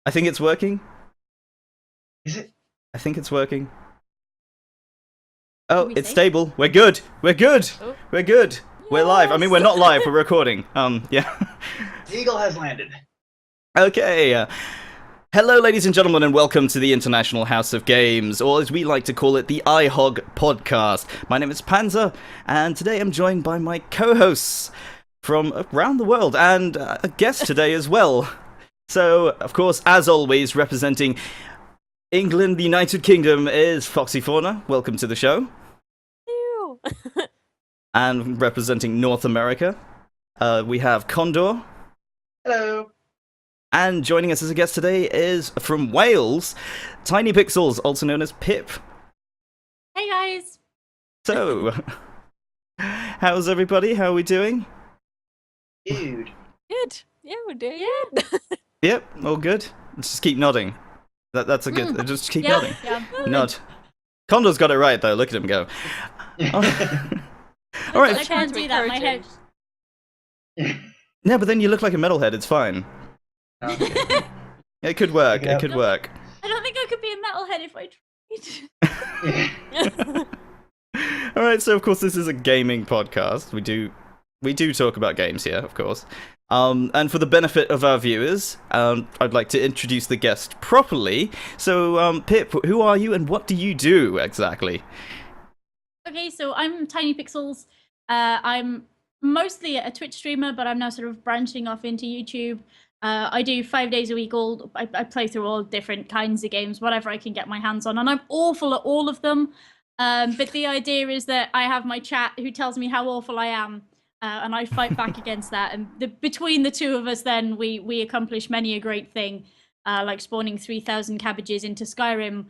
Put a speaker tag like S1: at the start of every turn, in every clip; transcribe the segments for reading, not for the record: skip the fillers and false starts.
S1: I think it's working.
S2: Is it?
S1: I think it's working. Oh, it's
S3: safe?
S1: stable. We're good. We're good.
S3: Oh.
S1: We're good. We're live. I mean, we're
S3: Yes.
S1: not live. We're recording. Yeah.
S2: The eagle has landed.
S1: Okay. Hello, ladies and gentlemen, and welcome to the International House of Games, or as we like to call it, the IHOG Podcast. My name is Panzer, and today I'm joined by my co-hosts from around the world, and a guest today as well. So, of course, as always, representing England, the United Kingdom, is Foxy Fauna. Welcome to the show.
S3: Ew.
S1: And representing North America, we have Condor.
S2: Hello.
S1: And joining us as a guest today is, from Wales, TinyPixxels, also known as Pip.
S3: Hey guys.
S1: So, how's everybody? How are we doing?
S2: Dude.
S3: Good. Yeah, we're doing good.
S1: Yep, all good. Just keep nodding. That's a good. Just keep nodding.
S3: Yeah.
S1: Nod. Condor's got it right though. Look at him go. Oh. All
S3: I
S1: right.
S3: can't do that. My head.
S1: Yeah, but then you look like a metalhead. It's fine.
S2: Okay.
S1: It could work.
S2: Yeah.
S1: It could work.
S3: I don't think I could be a metalhead if I tried.
S1: All right. So of course this is a gaming podcast. We do talk about games here, of course. And for the benefit of our viewers, I'd like to introduce the guest properly. So, Pip, who are you and what do you do exactly?
S3: Okay, so I'm TinyPixxels. I'm mostly a Twitch streamer, but I'm now sort of branching off into YouTube. I do 5 days a week. I play through all different kinds of games, whatever I can get my hands on, and I'm awful at all of them. But the idea is that I have my chat who tells me how awful I am. And I fight back against that, and between the two of us, then we accomplish many a great thing, like spawning 3,000 cabbages into Skyrim,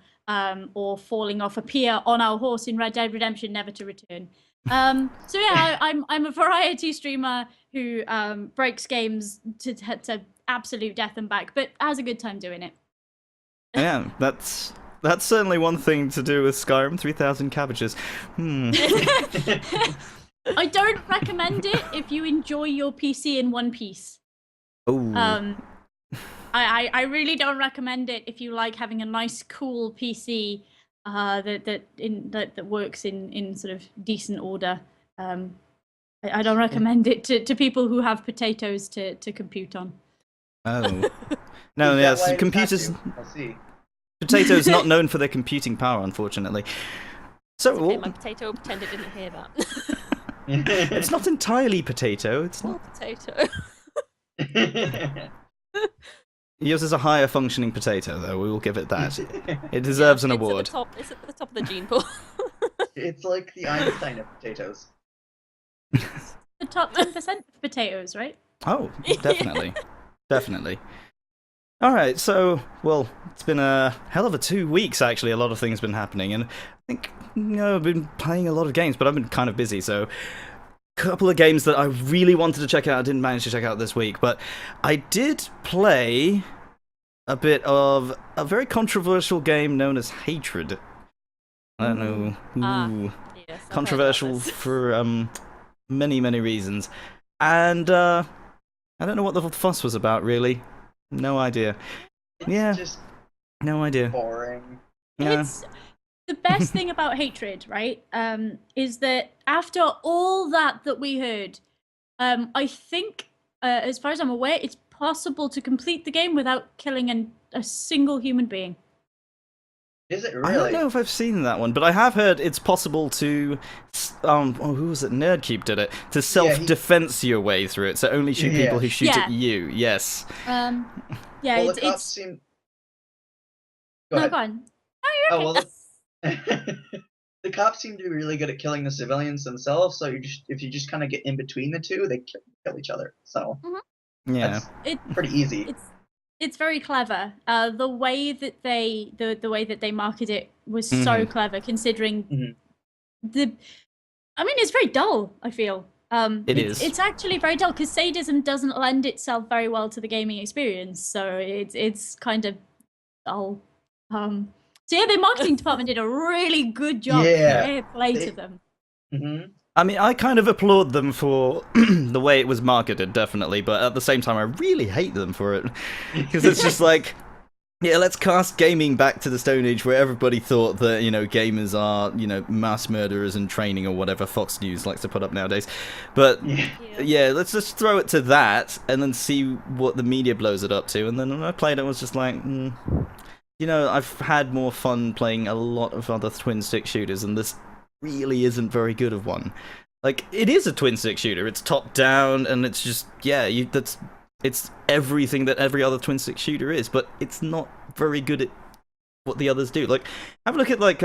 S3: or falling off a pier on our horse in Red Dead Redemption, never to return. So yeah, I'm a variety streamer who breaks games to absolute death and back, but has a good time doing it.
S1: Yeah, that's certainly one thing to do with Skyrim. 3,000 cabbages.
S3: I don't recommend it if you enjoy your PC in one piece.
S1: Oh.
S3: I really don't recommend it if you like having a nice, cool PC that works in sort of decent order. I don't recommend it to people who have potatoes to compute on.
S1: Oh. No, yes,
S2: Why
S1: computers.
S2: I'll see.
S1: Potatoes not known for their computing power, unfortunately. So
S4: Okay, my potato pretended didn't hear that.
S1: it's not entirely potato. It's not.
S4: Potato.
S1: Yours is a higher functioning potato, though. We will give it that. It deserves an award.
S4: It's at the top of the gene pool.
S2: It's like the Einstein of potatoes.
S3: The top 10% of potatoes, right?
S1: Oh, definitely. Definitely. All right, so, well, it's been a hell of a 2 weeks, actually. A lot of things have been happening, and I think, I've been playing a lot of games, but I've been kind of busy, so a couple of games that I really wanted to check out, I didn't manage to check out this week, but I did play a bit of a very controversial game known as Hatred. I don't know. Ooh.
S4: Yes, I've
S1: Controversial
S4: heard about this.
S1: for many, many reasons. And I don't know what the fuss was about, really. No idea.
S2: It's
S1: Yeah.
S2: just
S1: No idea.
S2: boring.
S1: Yeah.
S3: It's the best thing about Hatred, right? Is that after all that we heard, I think, as far as I'm aware, it's possible to complete the game without killing a single human being.
S2: Is it
S1: I don't
S2: really?
S1: know if I've seen that one, but I have heard it's possible to, who was it? Nerdcube did it, to self-defense your way through it, so only shoot
S2: Yeah.
S1: people who shoot
S3: Yeah.
S1: at you, yes.
S3: Yeah,
S2: Well, the cops
S3: it's
S2: seem. Go
S3: no,
S2: ahead.
S3: go on. No, you're
S2: Oh
S3: okay.
S2: well, the cops seem to be really good at killing the civilians themselves. So if you just kind of get in between the two, they kill each other. So
S1: Yeah.
S3: It
S2: pretty easy.
S3: it's very clever. The way that they market it was so clever, considering
S2: Mhm.
S3: I mean, it's very dull. I feel
S1: It is.
S3: It's actually very dull because sadism doesn't lend itself very well to the gaming experience. So it's kind of dull. So yeah, the marketing department did a really good job.
S2: Yeah.
S3: Fair play
S2: They-
S3: to them.
S2: Mm-hmm.
S1: I mean, I kind of applaud them for the way it was marketed, definitely, but at the same time, I really hate them for it. Because it's just like, Yeah, let's cast gaming back to the Stone Age where everybody thought that, gamers are, mass murderers in training or whatever Fox News likes to put up nowadays. But, yeah, let's just throw it to that and then see what the media blows it up to. And then when I played it, I was just like, I've had more fun playing a lot of other twin-stick shooters, and this really isn't very good of one. Like, it is a twin-stick shooter. It's top-down, and it's just, it's everything that every other twin-stick shooter is, but it's not very good at what the others do. Like, have a look at, like,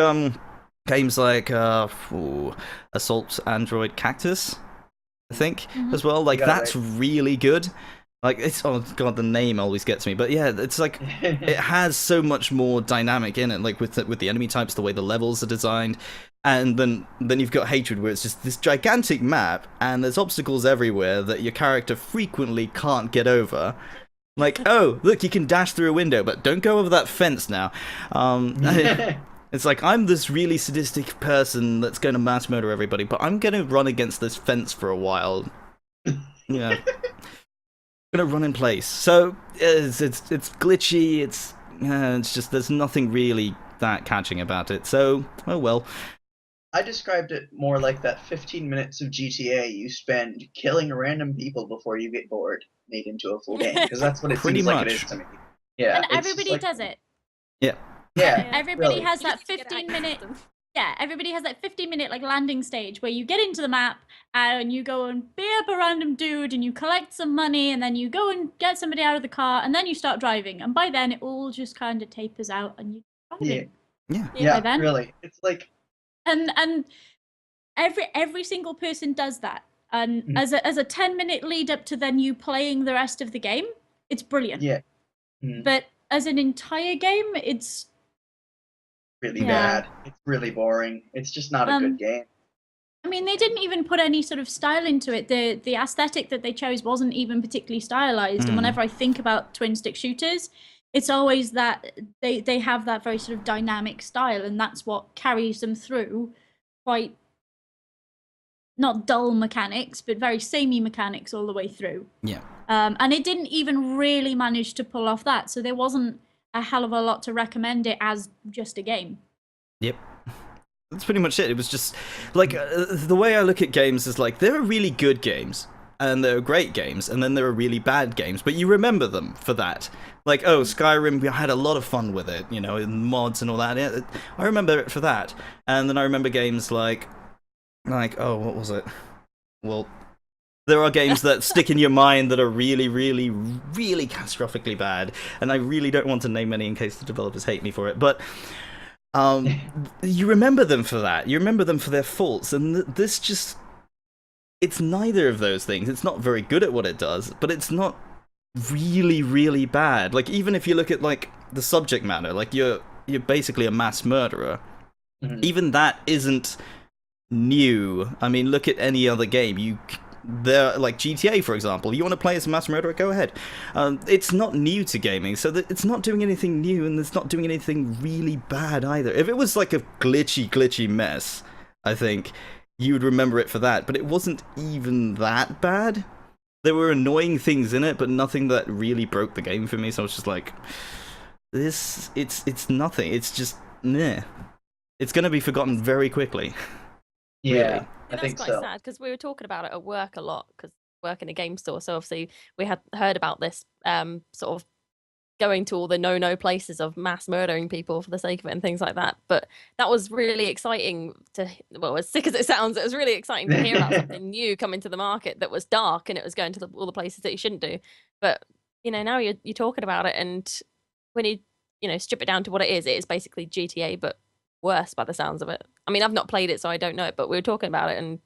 S1: games like, Assault Android Cactus, I think, as well. Like, that's really good. Like, oh god, the name always gets me. But yeah, it's like, it has so much more dynamic in it, like with the enemy types, the way the levels are designed. And then you've got Hatred, where it's just this gigantic map, and there's obstacles everywhere that your character frequently can't get over. Like, oh, look, you can dash through a window, but don't go over that fence now. It's like, I'm this really sadistic person that's going to mass murder everybody, but I'm going to run against this fence for a while. Yeah. Gonna run in place. So, it's glitchy, it's just, there's nothing really that catching about it. So, oh well.
S2: I described it more like that 15 minutes of GTA you spend killing random people before you get bored made into a full game, because that's what it seems like it is to me. Yeah,
S3: and everybody does it.
S1: Yeah.
S2: Yeah.
S3: Everybody
S2: really.
S3: has that 15-minute. Yeah, everybody has that 15-minute like landing stage where you get into the map and you go and beat up a random dude and you collect some money and then you go and get somebody out of the car and then you start driving, and by then it all just kind of tapers out and you're driving.
S2: Yeah,
S3: then.
S2: Really. It's like.
S3: And every single person does that, and as a 10-minute lead up to then you playing the rest of the game, it's brilliant.
S2: Yeah.
S3: But as an entire game, it's
S2: really bad. It's really boring. It's just not a good game.
S3: I mean, they didn't even put any sort of style into it. The aesthetic that they chose wasn't even particularly stylized. And whenever I think about twin stick shooters, it's always that they have that very sort of dynamic style, and that's what carries them through quite not dull mechanics, but very samey mechanics all the way through.
S1: Yeah.
S3: And it didn't even really manage to pull off that, so there wasn't a hell of a lot to recommend it as just a game.
S1: Yep. That's pretty much it. It was just, like, the way I look at games is, like, there are really good games, and there are great games, and then there are really bad games, but you remember them for that. Like, oh, Skyrim, we had a lot of fun with it, and mods and all that. I remember it for that. And then I remember games like, oh, what was it? Well, there are games that stick in your mind that are really, really, really catastrophically bad, and I really don't want to name any in case the developers hate me for it, but you remember them for that. You remember them for their faults, and this just, it's neither of those things. It's not very good at what it does, but it's not really, really bad. Like, even if you look at, like, the subject matter, like, you're basically a mass murderer. Even that isn't new. I mean, look at any other game. They're like GTA, for example. You want to play as a mass murderer? Go ahead. It's not new to gaming, so that it's not doing anything new, and it's not doing anything really bad either. If it was like a glitchy mess, I think you would remember it for that, but it wasn't even that bad. There were annoying things in it, but nothing that really broke the game for me, so I was just like, it's nothing. It's just, meh. It's going to be forgotten very quickly.
S2: Yeah,
S1: really.
S2: I think
S4: that's
S2: so.
S4: quite sad, because we were talking about it at work a lot, because I work in a game store, so obviously we had heard about this sort of going to all the no places of mass murdering people for the sake of it and things like that. But that was really exciting well, as sick as it sounds, it was really exciting to hear about something new coming to the market that was dark and it was going to all the places that you shouldn't do. But now you're talking about it, and when you strip it down to what it is basically GTA, but worse by the sounds of it. I mean, I've not played it, so I don't know it, but we were talking about it, and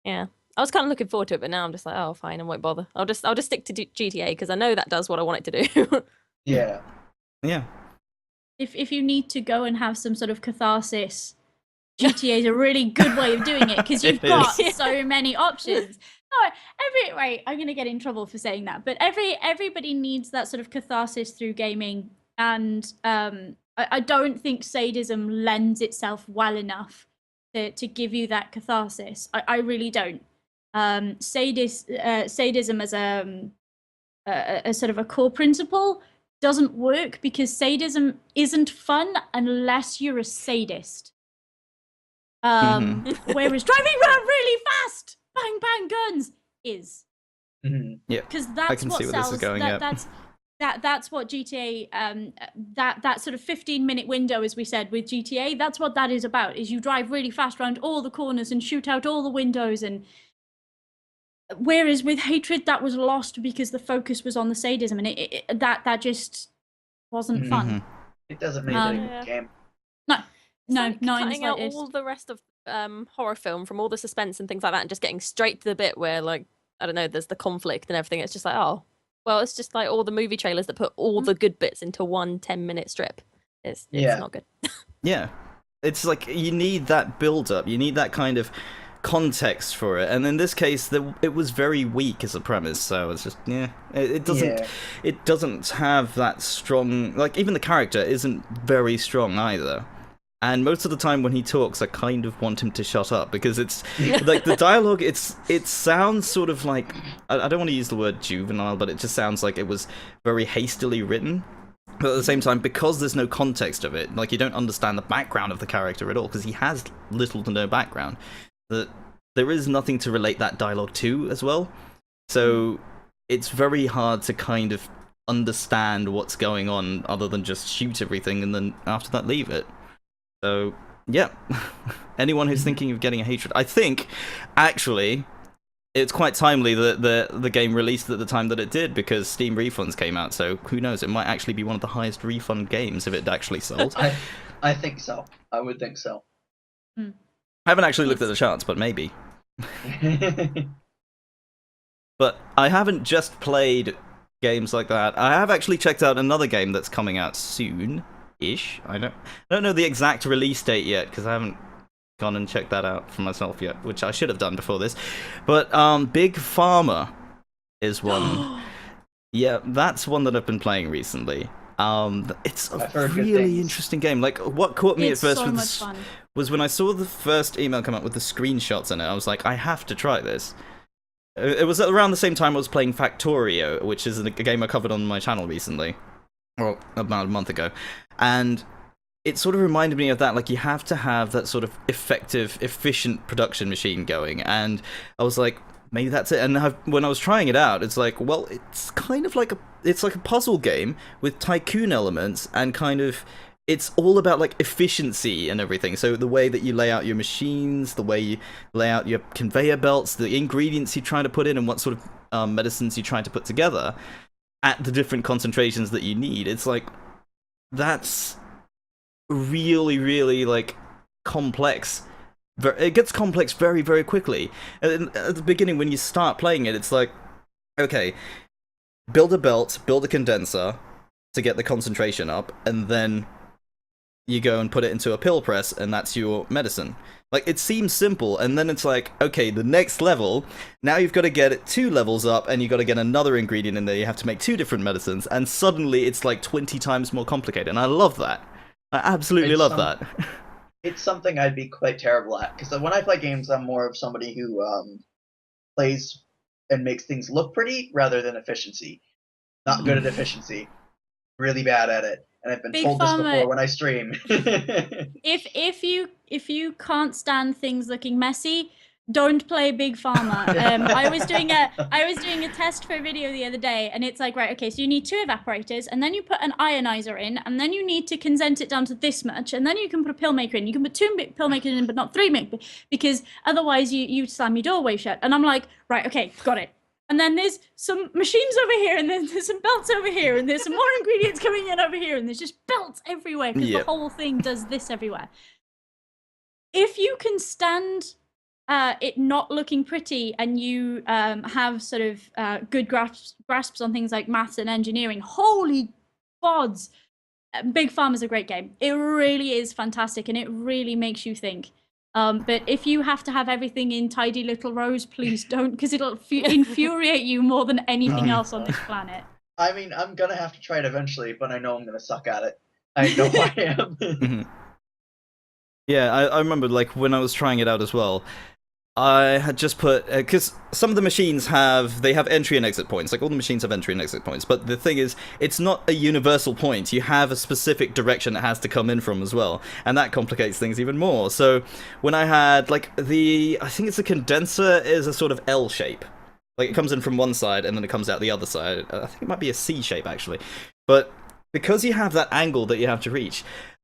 S4: yeah, I was kind of looking forward to it, but now I'm just like, oh, fine, I won't bother. I'll just stick to GTA, because I know that does what I want it to do.
S2: Yeah.
S3: If you need to go and have some sort of catharsis, GTA is a really good way of doing it, because you've got so many options. No, I'm gonna get in trouble for saying that, but everybody needs that sort of catharsis through gaming, and I don't think sadism lends itself well enough to give you that catharsis. I really don't. Sadism as a sort of a core principle doesn't work because sadism isn't fun unless you're a sadist. Whereas driving around really fast, bang bang guns is.
S1: Yeah,
S3: because that's what sells. That's what GTA. That sort of 15-minute window, as we said with GTA. That's what that is about. Is you drive really fast around all the corners and shoot out all the windows. And whereas with Hatred, that was lost because the focus was on the sadism, and that just wasn't fun.
S2: It doesn't make it a good game.
S3: No,
S4: cutting out all the rest of horror film from all the suspense and things like that, and just getting straight to the bit where, like, I don't know, there's the conflict and everything. It's just like, oh, well, it's just like all the movie trailers that put all the good bits into one 10-minute strip. It's not good.
S1: Yeah, it's like you need that build-up. You need that kind of context for it, and in this case, it was very weak as a premise. So it's just it doesn't have that strong. Like even the character isn't very strong either. And most of the time when he talks, I kind of want him to shut up because it's like the dialogue. It sounds sort of like I don't want to use the word juvenile, but it just sounds like it was very hastily written. But at the same time, because there's no context of it, like you don't understand the background of the character at all, because he has little to no background. That there is nothing to relate that dialogue to as well. So it's very hard to kind of understand what's going on, other than just shoot everything and then after that leave it. So, yeah, anyone who's thinking of getting a Hatred, I think, actually, it's quite timely that the game released at the time that it did, because Steam Refunds came out, so who knows, it might actually be one of the highest refund games if it actually sold.
S2: I think so. I would think so.
S1: I haven't actually looked at the charts, but maybe. But I haven't just played games like that. I have actually checked out another game that's coming out soon. I don't know the exact release date yet, because I haven't gone and checked that out for myself yet, which I should have done before this. But Big Pharma is one. Yeah, that's one that I've been playing recently. It's a really interesting game. Like, what caught me at first was when I saw the first email come up with the screenshots in it. I was like, I have to try this. It was around the same time I was playing Factorio, which is a game I covered on my channel recently. Well, about a month ago. And it sort of reminded me of that. Like, you have to have that sort of effective, efficient production machine going. And I was like, maybe that's it. And when I was trying it out, it's like, well, it's kind of like it's like a puzzle game with tycoon elements, and kind of, it's all about like efficiency and everything. So the way that you lay out your machines, the way you lay out your conveyor belts, the ingredients you try to put in, and what sort of medicines you try to put together at the different concentrations that you need. It's like, that's really, really, like, complex. It gets complex very, very quickly. And at the beginning, when you start playing it, it's like, okay, build a belt, build a condenser to get the concentration up, and then you go and put it into a pill press, and that's your medicine. Like, it seems simple, and then it's like, okay, the next level, now you've got to get it 2 levels up, and you've got to get another ingredient in there, you have to make 2 different medicines, and suddenly it's like 20 times more complicated, and I love that. I absolutely love that.
S2: It's something I'd be quite terrible at, because when I play games, I'm more of somebody who plays and makes things look pretty, rather than efficiency. Not good at efficiency. Really bad at it. And I've been told this before when I stream.
S3: If you can't stand things looking messy, don't play Big Pharma. I was doing a test for a video the other day, and it's like, right, okay, so you need 2 evaporators, and then you put an ionizer in, and then you need to condense it down to this much, and then you can put a pill maker in. You can put 2 pill makers in, but not 3, because otherwise you slam your doorway shut. And I'm like, right, okay, got it. And then there's some machines over here, and then there's some belts over here, and there's some more ingredients coming in over here, and there's just belts everywhere, because the whole thing does this everywhere. If you can stand it not looking pretty, and you have sort of good grasps on things like maths and engineering, holy gods, Big Pharma's a great game. It really is fantastic, and it really makes you think. But if you have to have everything in tidy little rows, please don't, because it'll infuriate you more than anything else on this planet.
S2: I mean, I'm gonna have to try it eventually, but I know I'm gonna suck at it. I know I am.
S1: Yeah, I remember, like, when I was trying it out as well, I had just put because some of the machines have entry and exit points. Like all the machines have entry and exit points, but the thing is, it's not a universal point. You have a specific direction it has to come in from as well, and that complicates things even more. So when I had like I think it's a condenser is a sort of L shape. Like it comes in from one side and then it comes out the other side. I think it might be a C shape actually, but because you have that angle that you have to reach.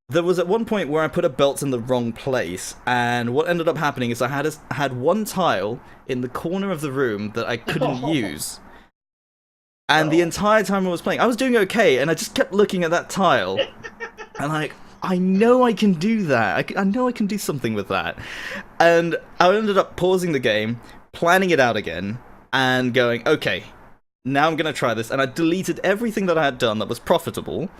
S1: There was at one point where I put a belt in the wrong place, and what ended up happening is I had one tile in the corner of the room that I couldn't use. And the entire time I was playing, I was doing okay, and I just kept looking at that tile, and like, I know I can do that. I know I can do something with that. And I ended up pausing the game, planning it out again, and going, okay, now I'm going to try this. And I deleted everything that I had done that was profitable,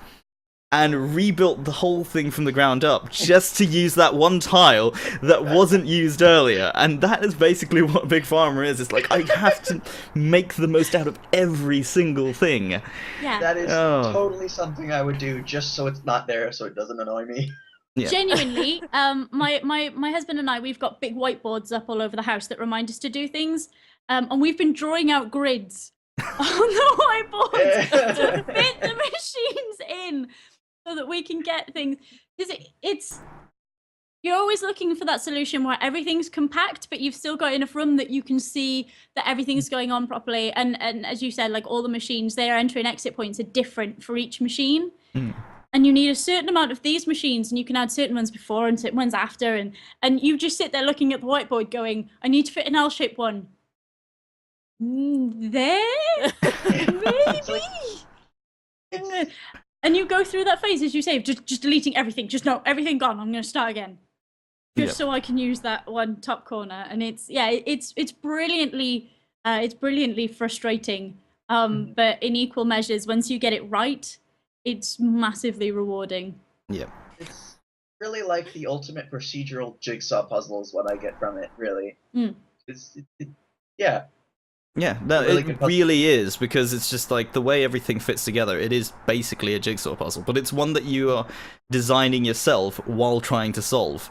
S1: and rebuilt the whole thing from the ground up just to use that one tile that wasn't used earlier. And that is basically what Big Farmer is. It's like, I have to make the most out of every single thing.
S3: Yeah.
S2: That is totally something I would do just so it's not there, so it doesn't annoy me.
S1: Yeah.
S3: Genuinely, my husband and I, we've got big whiteboards up all over the house that remind us to do things. And we've been drawing out grids on the whiteboards to fit the machines in. So that we can get things, because you're always looking for that solution where everything's compact, but you've still got enough room that you can see that everything's going on properly. And as you said, like all the machines, their entry and exit points are different for each machine. And you need a certain amount of these machines, and you can add certain ones before and certain ones after. And you just sit there looking at the whiteboard going, I need to fit an L-shaped one. There? Maybe? And you go through that phase, as you say, of just deleting everything. Just no, everything gone. I'm going to start again, just so I can use that one top corner. And it's brilliantly frustrating. But in equal measures, once you get it right, it's massively rewarding.
S1: Yeah,
S2: it's really like the ultimate procedural jigsaw puzzle is what I get from it. Really, yeah.
S1: Yeah, no, it really is, because it's just like the way everything fits together. It is basically a jigsaw puzzle, but it's one that you are designing yourself while trying to solve.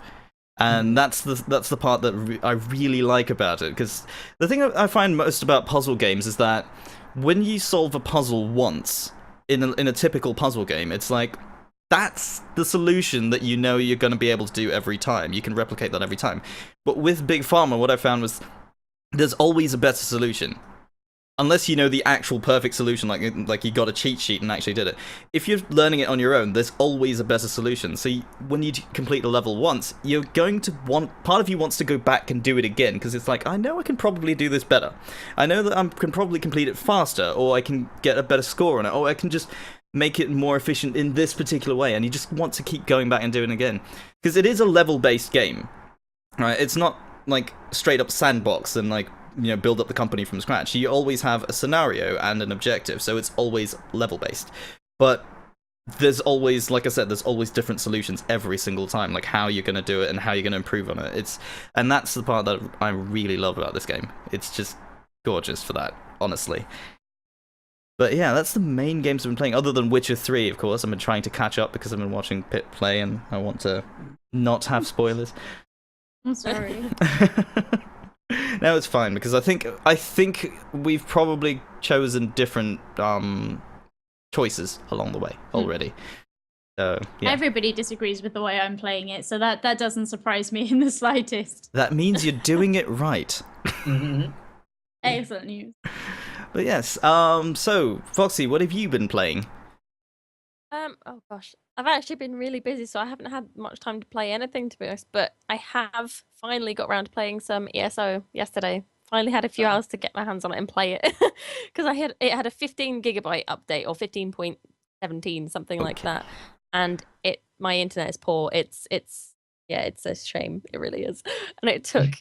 S1: And that's the part that I really like about it, because the thing I find most about puzzle games is that when you solve a puzzle once in a typical puzzle game, it's like that's the solution that you know you're going to be able to do every time. You can replicate that every time. But with Big Pharma, what I found was there's always a better solution. Unless you know the actual perfect solution, like you got a cheat sheet and actually did it. If you're learning it on your own, there's always a better solution. So when you complete a level once, you're going to part of you wants to go back and do it again, because it's like, I know I can probably do this better. I know that I can probably complete it faster, or I can get a better score on it, or I can just make it more efficient in this particular way, and you just want to keep going back and doing it again. Because it is a level-based game, right? It's not like straight up sandbox and like, you know, build up the company from scratch. You always have a scenario and an objective, so it's always level based. But there's always, like I said, there's always different solutions every single time, like how you're going to do it and how you're going to improve on it. And that's the part that I really love about this game. It's just gorgeous for that, honestly. But yeah, that's the main games I've been playing, other than Witcher 3, of course. I've been trying to catch up because I've been watching Pit play and I want to not have spoilers.
S3: I'm sorry.
S1: No, it's fine, because I think we've probably chosen different choices along the way already. So yeah.
S3: Everybody disagrees with the way I'm playing it, so that doesn't surprise me in the slightest.
S1: That means you're doing it right.
S3: Excellent news.
S1: But yes, so Foxy, what have you been playing?
S4: Oh gosh, I've actually been really busy, so I haven't had much time to play anything, to be honest. But I have finally got around to playing some ESO yesterday. Finally had a few hours to get my hands on it and play it, because it had a 15 gigabyte update, or 15.17, something like that. And my internet is poor. It's a shame. It really is. And it took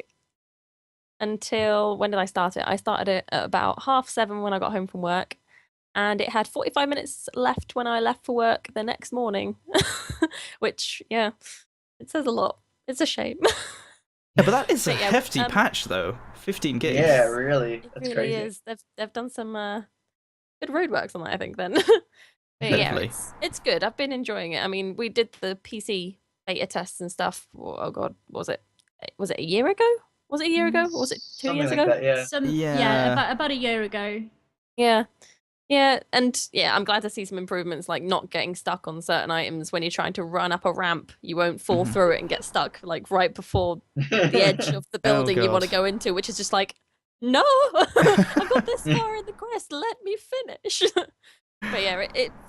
S4: until, when did I start it? I started it at about 7:30 when I got home from work. And it had 45 minutes left when I left for work the next morning, which, yeah, it says a lot. It's a shame.
S1: Yeah, but that is a hefty patch, though. 15 gigs.
S2: Yeah, really. That's
S4: it really
S2: crazy.
S4: is. They've done some good roadworks on that, I think, then. But yeah, it's good. I've been enjoying it. I mean, we did the PC beta tests and stuff. Oh, God, was it a year ago? Was it a year ago? Or was it 2 years
S2: Something
S4: ago?
S2: like that, yeah.
S3: Yeah, about a year ago.
S4: Yeah. Yeah, and yeah, I'm glad to see some improvements, like not getting stuck on certain items when you're trying to run up a ramp. You won't fall through it and get stuck like right before the edge of the building you want to
S1: God.
S4: go into, which is just like, no, I've got this far in the quest. Let me finish. But yeah,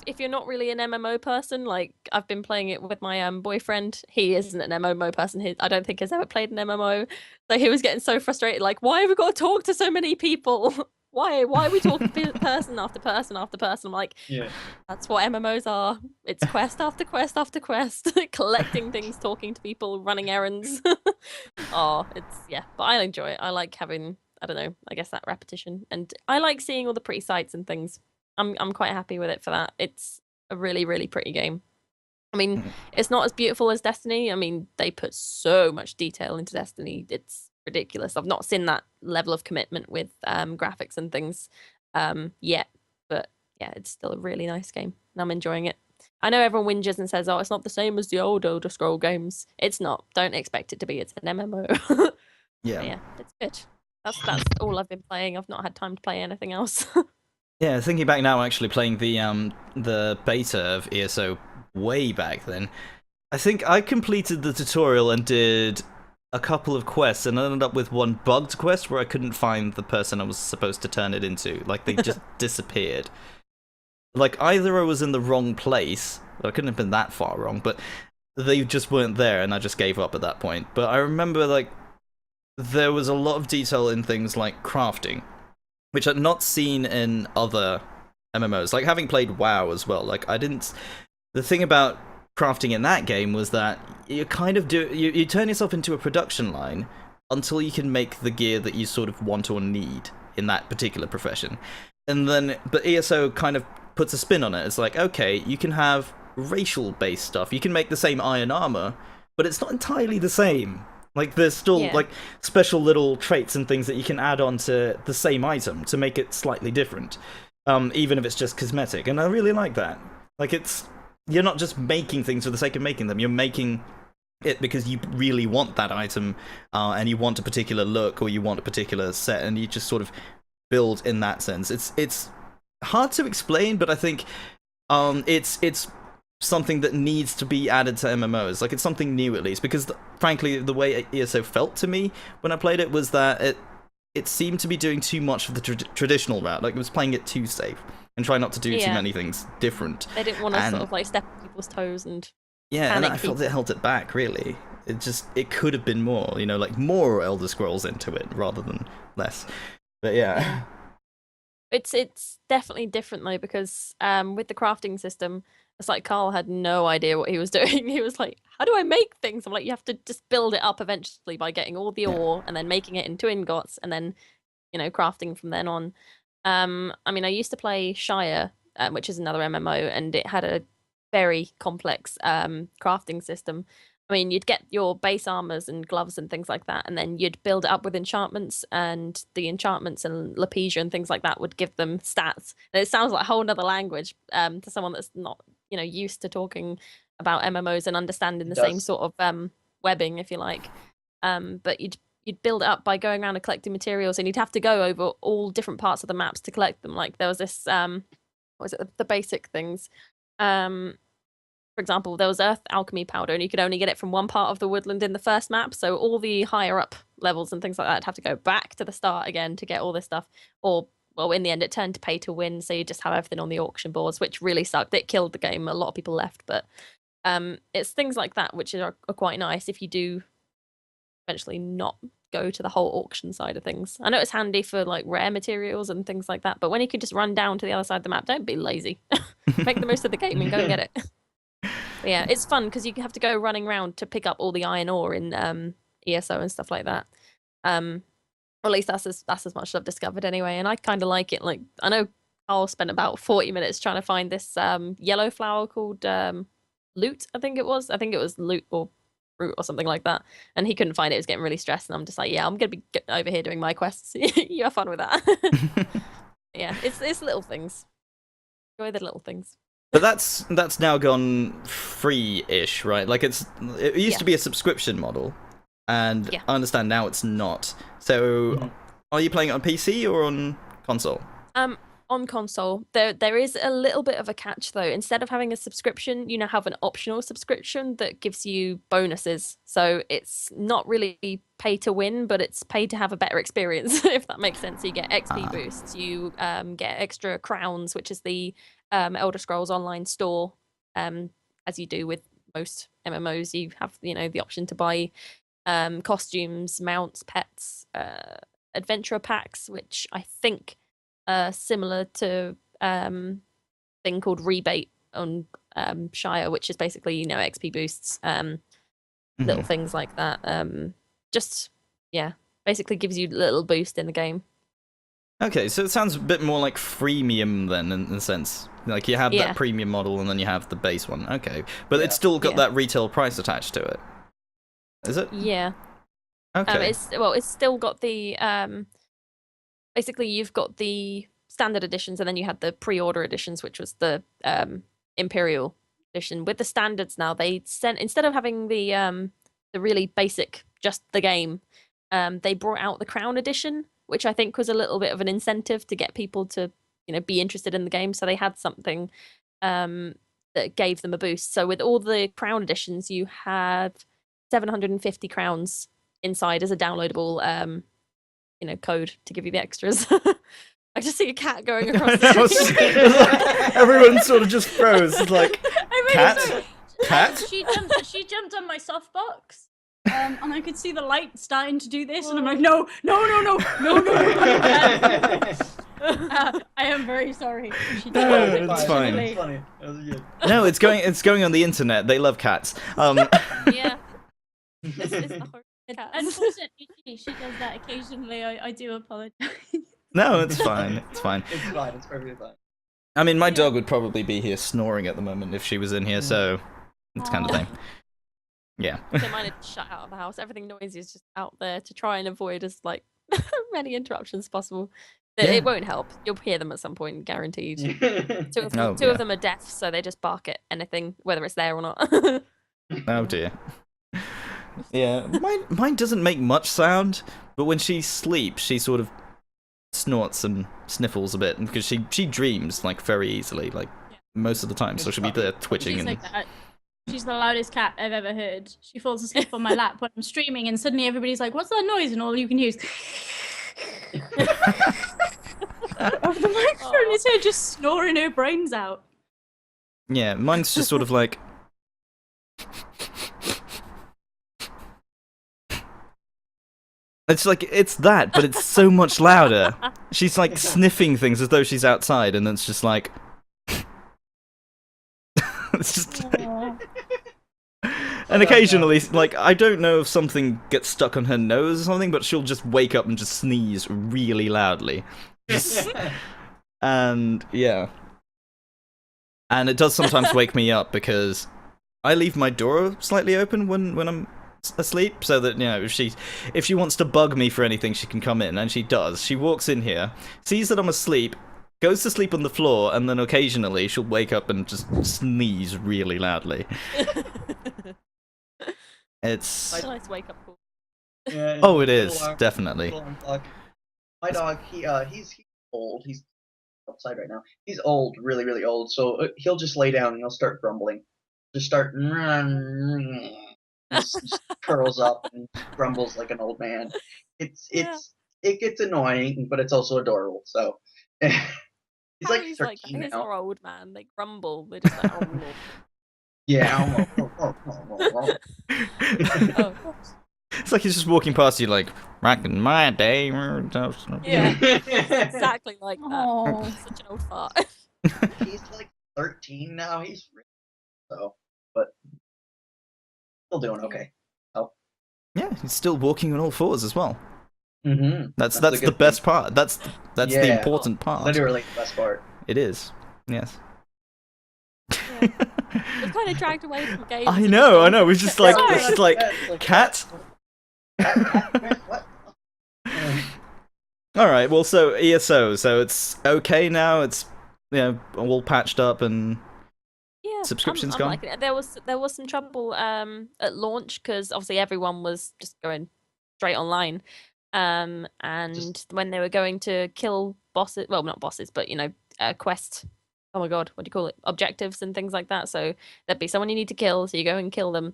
S4: if you're not really an MMO person, like I've been playing it with my boyfriend. He isn't an MMO person. I don't think has ever played an MMO. So he was getting so frustrated, like, why have we got to talk to so many people? Why are we talking person after person after person? I'm like,
S2: Yeah.
S4: that's what MMOs are. It's quest after quest after quest, collecting things, talking to people, running errands. Oh, yeah, but I enjoy it. I like having, I don't know, I guess that repetition, and I like seeing all the pretty sights and things. I'm quite happy with it for that. It's a really, really pretty game. I mean, it's not as beautiful as Destiny. I mean, they put so much detail into Destiny. It's ridiculous. I've not seen that level of commitment with graphics and things yet, but yeah, it's still a really nice game, and I'm enjoying it. I know everyone whinges and says, "Oh, it's not the same as the old Elder Scroll games." It's not. Don't expect it to be. It's an MMO.
S1: Yeah.
S4: Yeah, it's good. That's all I've been playing. I've not had time to play anything else.
S1: Yeah, thinking back now, actually playing the beta of ESO way back then, I think I completed the tutorial and did a couple of quests, and I ended up with one bugged quest where I couldn't find the person I was supposed to turn it into. Like, they just disappeared. Like, either I was in the wrong place, or I couldn't have been that far wrong, but they just weren't there, and I just gave up at that point. But I remember, like, there was a lot of detail in things like crafting, which I'd not seen in other MMOs. Like, having played WoW as well, like, the thing about crafting in that game was that you kind of you turn yourself into a production line until you can make the gear that you sort of want or need in that particular profession. And then, but ESO kind of puts a spin on it. It's like, okay, you can have racial-based stuff. You can make the same iron armor, but it's not entirely the same. Like, there's still, like, special little traits and things that you can add on to the same item to make it slightly different, even if it's just cosmetic. And I really like that. Like, you're not just making things for the sake of making them. You're making it because you really want that item, and you want a particular look, or you want a particular set, and you just sort of build in that sense. It's hard to explain, but I think it's something that needs to be added to MMOs. Like, it's something new at least, because frankly, the way ESO felt to me when I played it was that it seemed to be doing too much of the traditional route. Like, it was playing it too safe and trying not to do too many things different.
S4: They didn't want to sort of like step on people's toes and
S1: and I felt it held it back, really. It could have been more, you know, like more Elder Scrolls into it rather than less. But yeah.
S4: It's definitely different though, because with the crafting system, it's like Carl had no idea what he was doing. He was like, how do I make things? I'm like, you have to just build it up eventually by getting all the ore and then making it into ingots and then, you know, crafting from then on. I mean, I used to play Shire, which is another MMO, and it had a very complex crafting system. I mean, you'd get your base armors and gloves and things like that, and then you'd build it up with enchantments, and the enchantments and Lapesia and things like that would give them stats. And it sounds like a whole nother language to someone that's not, you know, used to talking about MMOs and understanding the same sort of webbing, if you like. But you'd build it up by going around and collecting materials, and you'd have to go over all different parts of the maps to collect them. Like, there was this, what was it, the basic things. For example, there was earth alchemy powder, and you could only get it from one part of the woodland in the first map. So all the higher up levels and things like that have to go back to the start again to get all this stuff. Or, well, in the end, it turned to pay to win. So you just have everything on the auction boards, which really sucked. It killed the game. A lot of people left. But it's things like that which are quite nice if you do eventually not go to the whole auction side of things. I know it's handy for like rare materials and things like that. But when you can just run down to the other side of the map, don't be lazy. Make the most of the game and go and get it. But yeah, it's fun because you have to go running around to pick up all the iron ore in ESO and stuff like that. Or at least that's as much as I've discovered anyway, and I kind of like it. Like, I know Carl spent about 40 minutes trying to find this yellow flower called loot. I think it was loot or fruit or something like that, and he couldn't find it. He was getting really stressed, and I'm just like, yeah, I'm gonna be over here doing my quests. You have fun with that. Yeah, it's little things. Enjoy the little things.
S1: But that's now gone free-ish, right? Like, it used to be a subscription model, and
S4: Yeah.
S1: I understand now it's not. So, are you playing it on PC or on console?
S4: On console, there is a little bit of a catch though. Instead of having a subscription, you now have an optional subscription that gives you bonuses. So it's not really pay to win, but it's pay to have a better experience, if that makes sense. So you get XP boosts, you get extra crowns, which is the Elder Scrolls Online store. As you do with most MMOs, you have the option to buy costumes, mounts, pets, adventurer packs, which I think similar to thing called rebate on Shire, which is basically XP boosts, little things like that. Just basically gives you a little boost in the game.
S1: Okay, so it sounds a bit more like freemium then, in a sense. Like you have that premium model and then you have the base one. Okay, but it's still got that retail price attached to it. Is it?
S4: Yeah.
S1: Okay.
S4: It's still got the basically you've got the standard editions and then you had the pre-order editions, which was the Imperial edition. With the standards now, they instead of having the really basic just the game, they brought out the Crown edition, which I think was a little bit of an incentive to get people to be interested in the game. So they had something that gave them a boost. So with all the Crown editions, you had 750 crowns inside as a downloadable code to give you the extras. I just see a cat going across the street.
S1: Everyone sort of just froze. It's like, cat? Cat?
S3: She jumped on my softbox. And I could see the light starting to do this, and I'm like, no. I am very sorry.
S1: No, it's fine.
S2: It's funny. That was good.
S1: No, it's going on the internet. They love cats.
S4: Yeah. This is the horror cat.
S3: Unfortunately, she does that occasionally. I do apologize.
S1: No, it's fine. It's fine.
S2: It's fine. It's perfectly fine.
S1: I mean, my dog would probably be here snoring at the moment if she was in here, so it's kind of thing. Yeah.
S4: They might have shut out of the house. Everything noisy is just out there to try and avoid as many interruptions as possible. It won't help. You'll hear them at some point, guaranteed. Two of them are deaf, so they just bark at anything, whether it's there or not.
S1: Oh dear. Yeah, mine doesn't make much sound, but when she sleeps, she sort of snorts and sniffles a bit because she dreams very easily, most of the time. So she'll be there twitching.
S3: She's like that. She's the loudest cat I've ever heard. She falls asleep on my lap when I'm streaming, and suddenly everybody's like, "What's that noise?" And all you can hear is over the microphone. It's her just snoring her brains out.
S1: Yeah, mine's just sort of like. It's that, but it's so much louder. She's sniffing things as though she's outside, and it's just like. It's just. And occasionally, I don't know if something gets stuck on her nose or something, but she'll just wake up and just sneeze really loudly. And yeah. And it does sometimes wake me up because I leave my door slightly open when I'm asleep, so that if she wants to bug me for anything, she can come in, and she does. She walks in here, sees that I'm asleep, goes to sleep on the floor, and then occasionally she'll wake up and just sneeze really loudly. It's
S4: a nice wake up call.
S2: Yeah,
S1: oh, it is definitely.
S2: My dog, he's old. He's outside right now. He's old, really, really old. So he'll just lay down and he'll start grumbling. Just just curls up and grumbles like an old man. It gets annoying, but it's also adorable. So he's like 13
S4: He's
S2: now.
S4: our old man. They grumble. They're just like, oh.
S2: Yeah.
S4: Oh,
S1: It's like he's just walking past you back in my day.
S4: yeah, exactly like that.
S3: Oh.
S4: Such an old fart.
S2: He's like 13 now. He's but still doing okay.
S1: Yeah, he's still walking on all fours as well.
S2: Mm-hmm.
S1: That's the best part. That's the important part.
S2: Literally the best part.
S1: It is. Yes.
S4: Yeah. We're kind of dragged away from games.
S1: I know. We're just cat.
S2: What?
S1: All right. Well, so ESO. So it's okay now. It's all patched up and.
S4: Yeah,
S1: subscriptions
S4: I'm
S1: gone?
S4: liking it. There was some trouble at launch because obviously everyone was just going straight online. And when they were going to kill bosses, well, not bosses, but quest. Oh my god, what do you call it? Objectives and things like that. So there'd be someone you need to kill, so you go and kill them.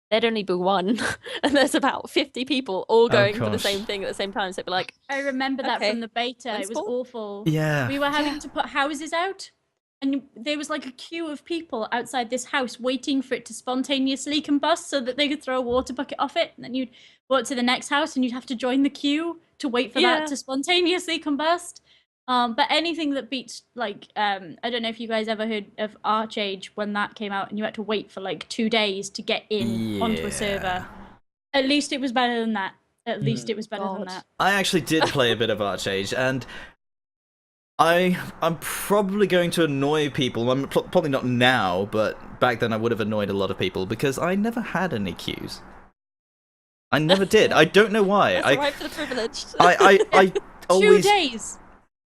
S4: There'd only be one, and there's about 50 people all going for the
S1: gosh.
S4: same thing at the same time. So it'd be like,
S3: I remember that
S4: Okay.
S3: from the beta.
S4: When's
S3: It was
S4: fall?
S3: awful.
S1: Yeah.
S3: We were having to put houses out, and there was like a queue of people outside this house waiting for it to spontaneously combust so that they could throw a water bucket off it. And then you'd walk to the next house and you'd have to join the queue to wait for
S4: Yeah.
S3: that to spontaneously combust. But anything that beats, like, I don't know if you guys ever heard of Archage when that came out and you had to wait for like 2 days to get in onto a server. At least it was better than that. At least it was better than
S4: God.
S3: that.
S1: I actually did play a bit of Archage, and I'm probably going to annoy people. I'm probably not now, but back then I would have annoyed a lot of people because I never had any queues. I never did. I don't know why.
S4: that's right for the privileged.
S1: I always
S3: 2 days.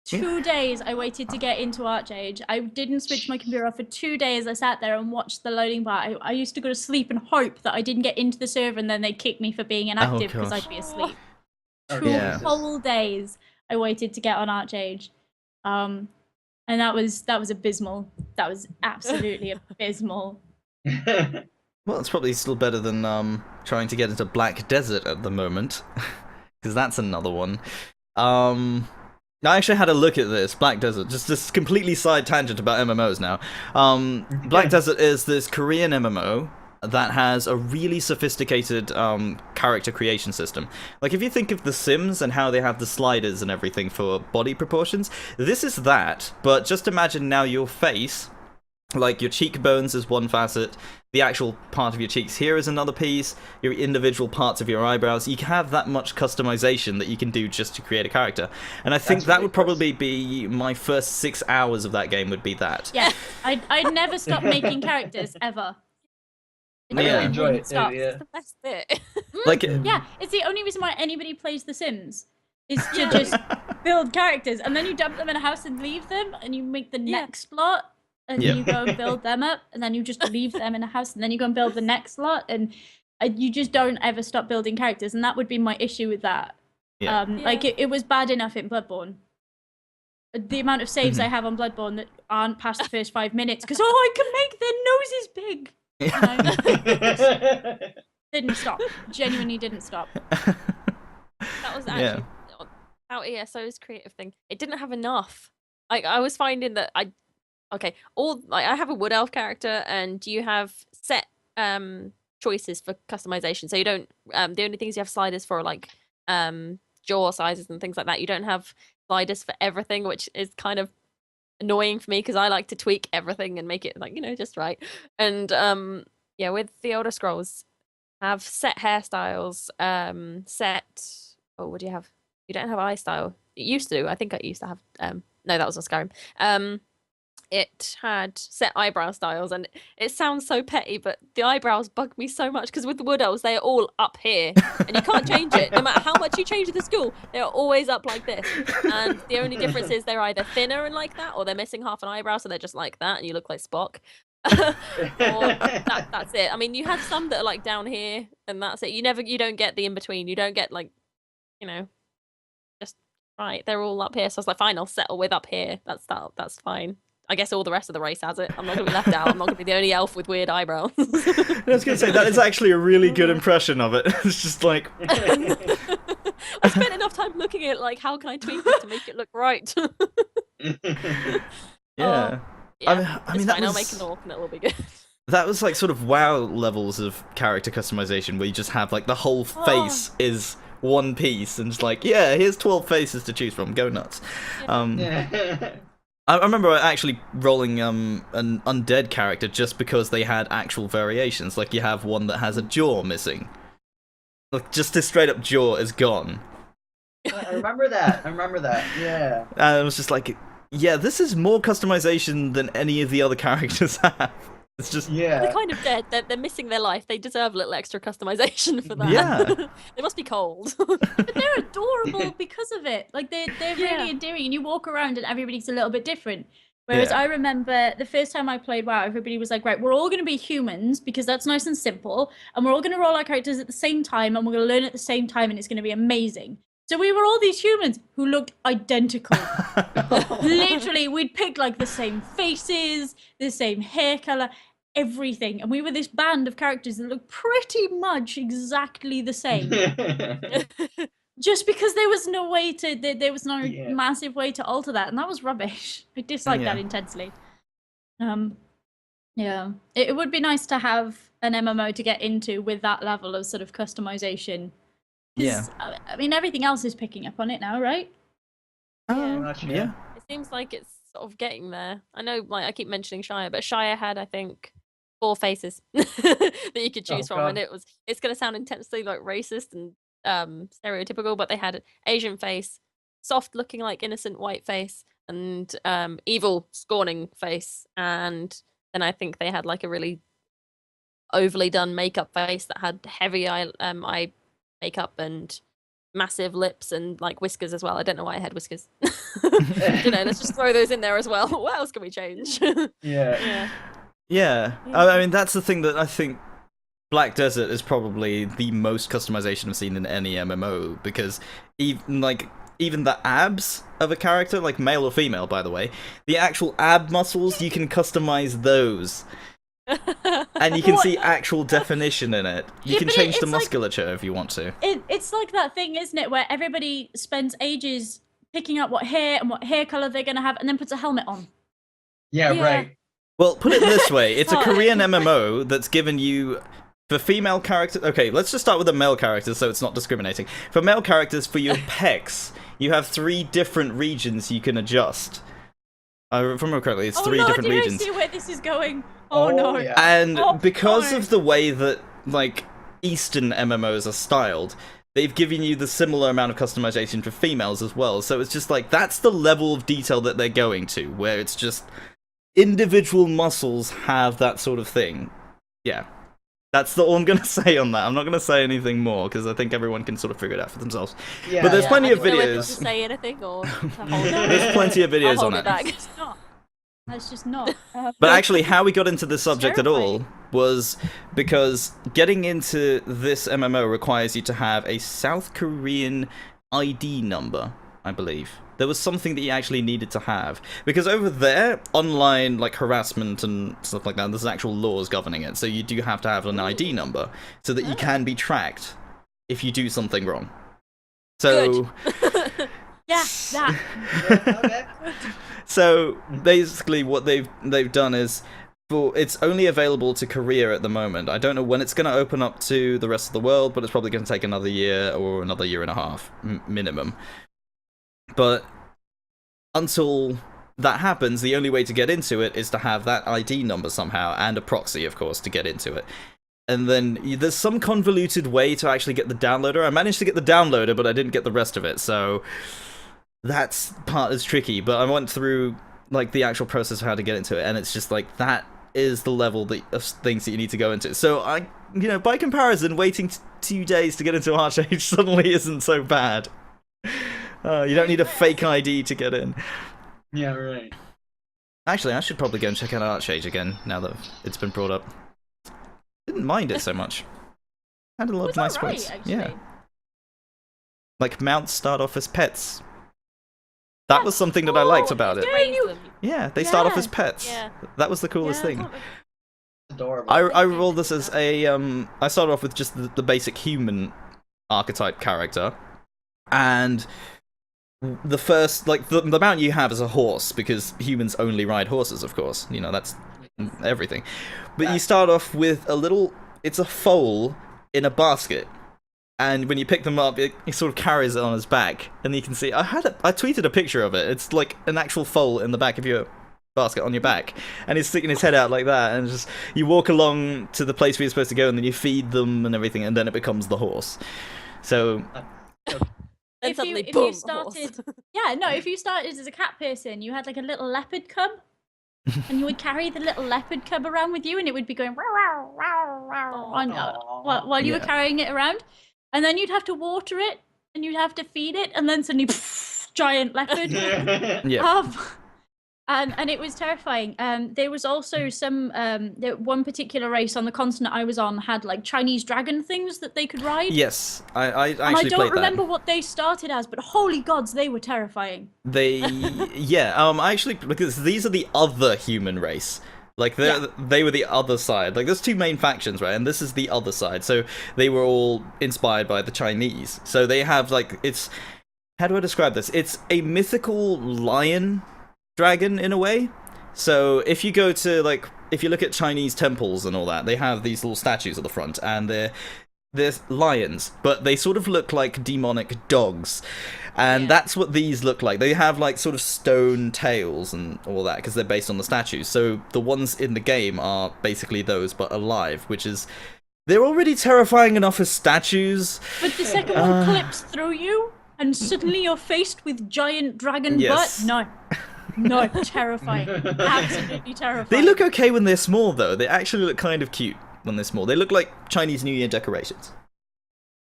S3: 2 days I waited to get into Archage. I didn't switch my computer off for 2 days. I sat there and watched the loading bar. I used to go to sleep and hope that I didn't get into the server and then they'd kick me for being inactive because
S1: gosh.
S3: I'd be asleep.
S2: Oh,
S3: 2
S1: Yeah.
S3: whole days I waited to get on Archage. And that was abysmal. That was absolutely abysmal.
S1: Well, it's probably still better than trying to get into Black Desert at the moment, because that's another one. I actually had a look at this Black Desert, just completely side tangent about MMOs now. Black Desert is this Korean MMO that has a really sophisticated character creation system. Like, if you think of The Sims and how they have the sliders and everything for body proportions, this is that, but just imagine now your face, like your cheekbones is one facet, the actual part of your cheeks here is another piece, your individual parts of your eyebrows. You can have that much customization that you can do just to create a character. And I think
S2: That's
S1: that would
S2: ridiculous.
S1: probably be my first 6 hours of that game would be that.
S3: Yeah, I'd never stop making characters, ever.
S2: I really
S1: Yeah.
S2: enjoy it too,
S3: Stop.
S2: yeah.
S4: the best bit.
S1: Like,
S3: Yeah, it's the only reason why anybody plays The Sims. Is to just build characters, and then you dump them in a house and leave them, and you make the
S4: Yeah.
S3: next lot, and
S1: Yeah.
S3: you go and build them up, and then you just leave them in a house, and then you go and build the next lot, and you just don't ever stop building characters, and that would be my issue with that.
S1: Yeah.
S3: Like, it was bad enough in Bloodborne. The amount of saves I have on Bloodborne that aren't past the first 5 minutes, because, I can make their noses big! Didn't stop. Genuinely didn't stop.
S4: That was actually our ESO's creative thing. It didn't have enough. I was finding that I have a wood elf character, and you have set choices for customization. So you don't the only things you have sliders for are like jaw sizes and things like that. You don't have sliders for everything, which is kind of annoying for me because I like to tweak everything and make it like just right. And with the Elder Scrolls, have set hairstyles, what do you have? You don't have eye style. It used to. I think I used to have. No, that was on Skyrim. It had set eyebrow styles, and it sounds so petty, but the eyebrows bug me so much because with the wood elves, they are all up here, and you can't change it. No matter how much you change the school, they are always up like this. And the only difference is they're either thinner and like that, or they're missing half an eyebrow, so they're just like that, and you look like Spock. Or that's it. I mean, you have some that are like down here, and that's it. You don't get the in between. You don't get like, just right. They're all up here, so I was like, fine, I'll settle with up here. That's fine. I guess all the rest of the race has it. I'm not gonna be left out. I'm not gonna be the only elf with weird eyebrows.
S1: I was going to say, that is actually a really good impression of it. It's just like...
S4: I spent enough time looking at like how can I tweak it to make it look right.
S1: Yeah. I mean, that
S4: fine. I'll
S1: was...
S4: make an orc and it'll be good.
S1: That was like sort of WoW levels of character customization where you just have like the whole face is one piece and just like, yeah, here's 12 faces to choose from, go nuts. I remember actually rolling an undead character just because they had actual variations. Like you have one that has a jaw missing. Like just his straight up jaw is gone.
S2: I remember that, yeah.
S1: And it was just like, yeah, this is more customization than any of the other characters have. It's just
S4: They're kind of dead. They're missing their life. They deserve a little extra customization for that.
S1: Yeah.
S4: They must be cold.
S3: But they're adorable because of it. Like they're really endearing, and you walk around and everybody's a little bit different. Whereas
S1: Yeah.
S3: I remember the first time I played WoW, everybody was like, right, we're all going to be humans because that's nice and simple. And we're all going to roll our characters at the same time and we're going to learn at the same time and it's going to be amazing. So we were all these humans who looked identical. Literally, we'd pick like the same faces, the same hair color, everything. And we were this band of characters that looked pretty much exactly the same. Just because there was no way to, there was no massive way to alter that, and that was rubbish. I dislike that intensely. Yeah, it would be nice to have an MMO to get into with that level of sort of customization.
S1: Yeah.
S3: I mean, everything else is picking up on it now, right?
S1: Yeah.
S4: It seems like it's sort of getting there. I know, like I keep mentioning Shire, but Shire had, I think, 4 faces that you could choose from, and it's going to sound intensely like racist and stereotypical, but they had Asian face, soft looking like innocent white face, and evil scorning face, and then I think they had like a really overly done makeup face that had heavy eye makeup and massive lips and like whiskers as well. I don't know why I had whiskers. Let's just throw those in there as well. What else can we change?
S1: Yeah. I mean, that's the thing that I think Black Desert is probably the most customization I've seen in any MMO, because even the abs of a character, like male or female, by the way, the actual ab muscles, you can customize those. And you can see actual definition in it. You can change the musculature if you want to.
S3: It's like that thing, isn't it, where everybody spends ages picking out what hair and what hair color they're going to have and then puts a helmet on.
S2: Yeah, right.
S1: Well, put it this way, it's a Korean MMO that's given you, for female characters, okay, let's just start with the male characters so it's not discriminating. For male characters, for your pecs, you have 3 different regions you can adjust. If I remember correctly, it's 3 different regions.
S3: I see where this is going. Oh no.
S2: Yeah.
S1: And because of the way that, like, Eastern MMOs are styled, they've given you the similar amount of customization for females as well. So it's just like, that's the level of detail that they're going to, where it's just individual muscles have that sort of thing. Yeah. That's all I'm going to say on that. I'm not going to say anything more, because I think everyone can sort of figure it out for themselves. Yeah, but there's plenty of videos.
S4: I don't know whether to say anything or to hold it.
S1: There's plenty of videos on it.
S3: That's just not.
S1: But actually, how we got into this subject at all was because getting into this MMO requires you to have a South Korean ID number, I believe. There was something that you actually needed to have. Because over there, online like harassment and stuff like that, there's actual laws governing it. So you do have to have an ID number so that you can be tracked if you do something wrong. So...
S3: Yeah, that.
S2: Okay.
S1: So basically what they've done is, it's only available to Korea at the moment. I don't know when it's going to open up to the rest of the world, but it's probably going to take another year or another year and a half minimum. But until that happens, the only way to get into it is to have that ID number somehow, and a proxy, of course, to get into it. And then there's some convoluted way to actually get the downloader. I managed to get the downloader, but I didn't get the rest of it, so that's part is tricky. But I went through like the actual process of how to get into it, and it's just like, that is the level of things that you need to go into. So by comparison, waiting 2 days to get into Archage suddenly isn't so bad. You don't need a fake ID to get in.
S2: Yeah, right.
S1: Actually, I should probably go and check out Archage again, now that it's been brought up. Didn't mind it so much. Had a lot of nice points. Yeah. Like, mounts start off as pets. That was something that I liked about it. Yeah, they start off as pets. Yeah. That was the coolest thing.
S2: Adorable.
S1: I rolled this as a, I started off with just the basic human archetype character. And the first, like, the mount you have is a horse, because humans only ride horses, of course. That's everything. But you start off with it's a foal in a basket. And when you pick them up, he sort of carries it on his back. And you can see, I tweeted a picture of it. It's like an actual foal in the back of your basket on your back. And he's sticking his head out like that. And just, you walk along to the place where you're supposed to go, and then you feed them and everything, and then it becomes the horse. So...
S3: If you started as a cat person, you had like a little leopard cub, and you would carry the little leopard cub around with you, and it would be going while you were carrying it around, and then you'd have to water it, and you'd have to feed it, and then suddenly, giant leopard.
S1: Yeah.
S3: And it was terrifying. There was also some one particular race on the continent I was on had like Chinese dragon things that they could ride.
S1: Yes, I
S3: And I
S1: actually
S3: don't
S1: played
S3: remember
S1: that.
S3: what they started as, but holy gods, they were terrifying.
S1: Actually, because these are the other human race. Like they were the other side. Like there's two main factions, right? And this is the other side. So they were all inspired by the Chinese. So they have like how do I describe this? It's a mythical lion dragon in a way. So if you go to if you look at Chinese temples and all that, they have these little statues at the front, and they're lions, but they sort of look like demonic dogs. And that's what these look like. They have like sort of stone tails and all that because they're based on the statues. So the ones in the game are basically those, but alive, which is they're already terrifying enough as statues.
S3: But the second one clips through you, and suddenly you're faced with giant dragon butt. No, terrifying. Absolutely terrifying.
S1: They look okay when they're small, though. They actually look kind of cute when they're small. They look like Chinese New Year decorations.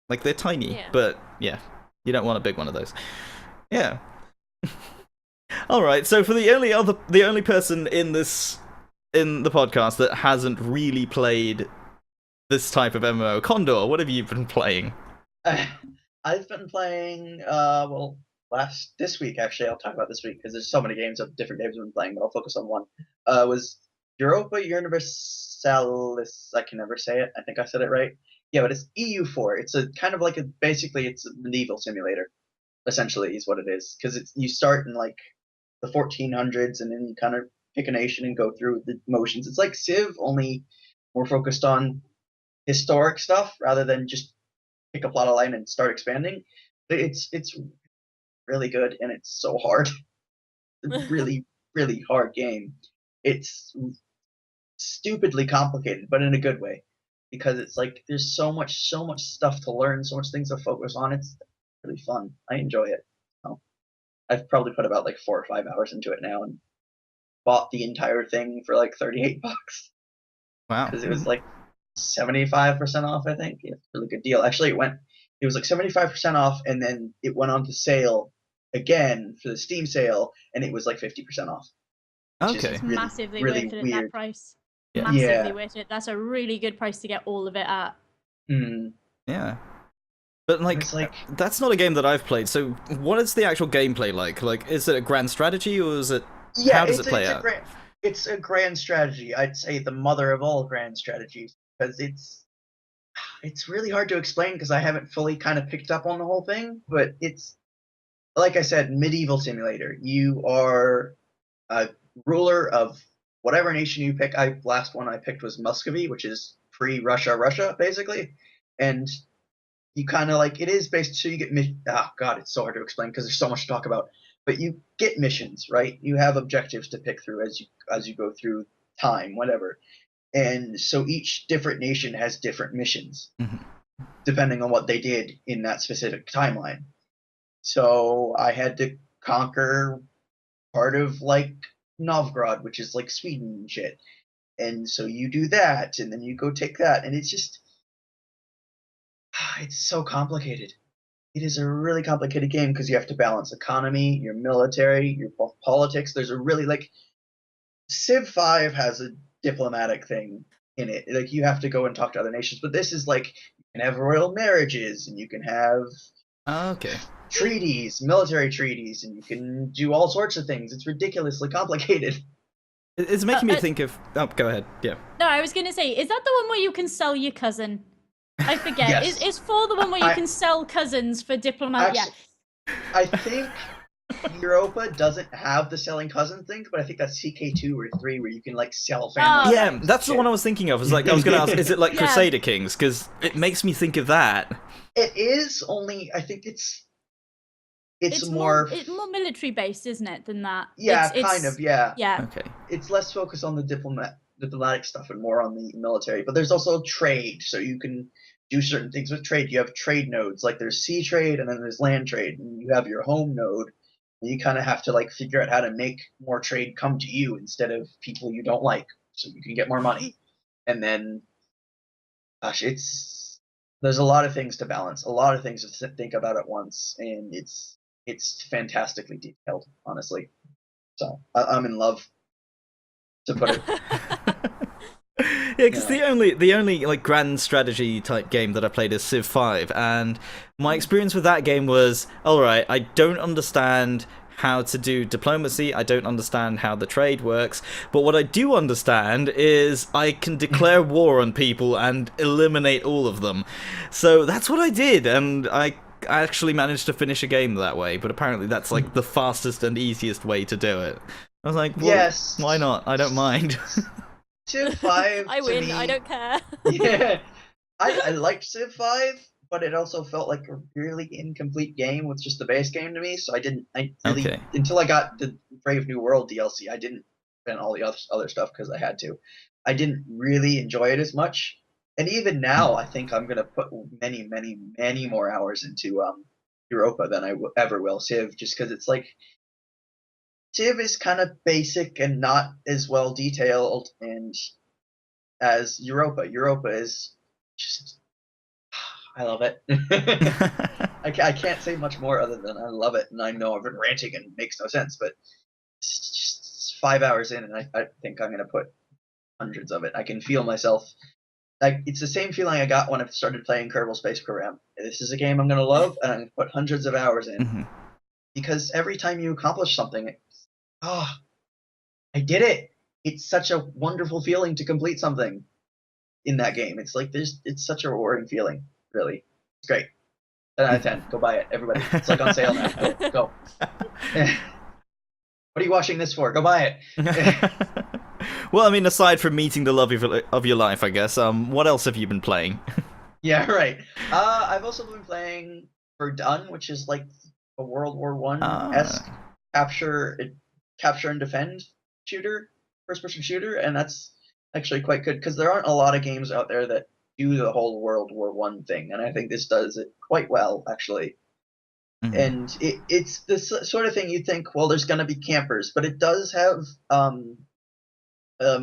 S1: Like they're tiny, but yeah. You don't want a big one of those. Yeah. All right. So for the only person in the podcast that hasn't really played this type of MMO, Condor, what have you been playing?
S2: I've been playing this week actually. I'll talk about this week because there's so many different games I've been playing, but I'll focus on one. Was Europa Universalis. I can never say it. I think I said it right. Yeah, but it's EU4. It's a kind of like basically it's a medieval simulator, essentially, is what it is. Because you start in like the 1400s and then you kind of pick a nation and go through the motions. It's like Civ, only more focused on historic stuff rather than just pick a plot line and start expanding. It's really good and it's so hard. Really, really hard game. It's stupidly complicated, but in a good way. Because it's like there's so much stuff to learn, so much things to focus on. It's really fun. I enjoy it. So, I've probably put about like 4 or 5 hours into it now, and bought the entire thing for like $38.
S1: Wow!
S2: Because it was like 75% off. I think it's a really good deal. Actually, it was like 75% off, and then it went on to sale again for the Steam sale, and it was like 50% off.
S1: Okay,
S3: really, massively worth it at that price.
S1: Yeah.
S3: Massively worth it. That's a really good price to get all of it at.
S1: Yeah. But that's not a game that I've played. So what is the actual gameplay like? Like, is it a grand strategy or is it? How does it play out?
S2: It's a grand strategy. I'd say the mother of all grand strategies because it's really hard to explain because I haven't fully kind of picked up on the whole thing. But it's like I said, medieval simulator. You are a ruler of whatever nation you pick. Last one I picked was Muscovy, which is pre-Russia, basically. And you kind of it is based, so you get it's so hard to explain because there's so much to talk about. But you get missions, right? You have objectives to pick through as you go through time, whatever. And so each different nation has different missions, depending on what they did in that specific timeline. So I had to conquer part of Novgorod, which is like Sweden and shit. And so you do that, and then you go take that, and it's just it's so complicated. It is a really complicated game because you have to balance economy, your military, your politics. There's a really Civ 5 has a diplomatic thing in it. Like you have to go and talk to other nations, but this is you can have royal marriages and you can have treaties, military treaties, and you can do all sorts of things. It's ridiculously complicated.
S1: It's making me think of. Oh, go ahead. Yeah.
S3: No, I was gonna say, is that the one where you can sell your cousin? I forget.
S2: Yes.
S3: Is 4 the one where you can sell cousins for diplomat?
S2: Actually, yeah. I think Europa doesn't have the selling cousin thing, but I think that's CK2 or 3 where you can sell family.
S1: Yeah, that's the one I was thinking of. I was going to ask, is it like Crusader Kings? Because it makes me think of that.
S2: It is, only I think it's
S3: more military based, isn't it, than that?
S2: Yeah, kind of. Yeah.
S3: Yeah.
S1: Okay.
S2: It's less focused on the diplomatic stuff and more on the military. But there's also trade, so you can do certain things with trade. You have trade nodes, there's sea trade and then there's land trade, and you have your home node. And you kind of have to figure out how to make more trade come to you instead of people you don't like, so you can get more money. And then, there's a lot of things to balance, a lot of things to think about at once, and it's fantastically detailed, honestly. So I'm in love, to put it.
S1: Yeah, because the only like grand strategy type game that I played is Civ 5, and my experience with that game was, alright, I don't understand how to do diplomacy, I don't understand how the trade works, but what I do understand is I can declare war on people and eliminate all of them. So that's what I did, and I actually managed to finish a game that way, but apparently that's like the fastest and easiest way to do it. I was like, well,
S2: Yes.
S1: why not? I don't mind.
S2: Civ 5
S4: I
S2: to
S4: win.
S2: me,
S4: I don't care.
S2: yeah, I liked Civ 5, but it also felt like a really incomplete game with just the base game to me. So I really
S1: Okay.
S2: until I got the Brave New World DLC, I didn't spend all the other stuff because I had to. I didn't really enjoy it as much, and even now, I think I'm gonna put many, many, many more hours into Europa than I ever will Civ, just because it's like Civ is kind of basic and not as well detailed and as Europa. Europa is just, I love it. I can't say much more other than I love it, and I know I've been ranting and it makes no sense, but it's just 5 hours in, and I think I'm gonna put hundreds of it. I can feel myself. Like, it's the same feeling I got when I started playing Kerbal Space Program. This is a game I'm gonna love, and I'm gonna put hundreds of hours in.
S1: Mhm.
S2: Because every time you accomplish something, I did it. It's such a wonderful feeling to complete something in that game. It's like it's such a rewarding feeling, really. It's great. 10 out of 10. Go buy it, everybody. It's like on sale now. Go. What are you watching this for? Go buy it.
S1: Well, I mean, aside from meeting the love of your life, I guess, what else have you been playing?
S2: Yeah, right. I've also been playing Verdun, which is like a World War One-esque capture and defend shooter, first-person shooter, and that's actually quite good because there aren't a lot of games out there that do the whole World War One thing, and I think this does it quite well, actually.
S1: Mhm.
S2: And it's the sort of thing you think, well, there's going to be campers, but it does have a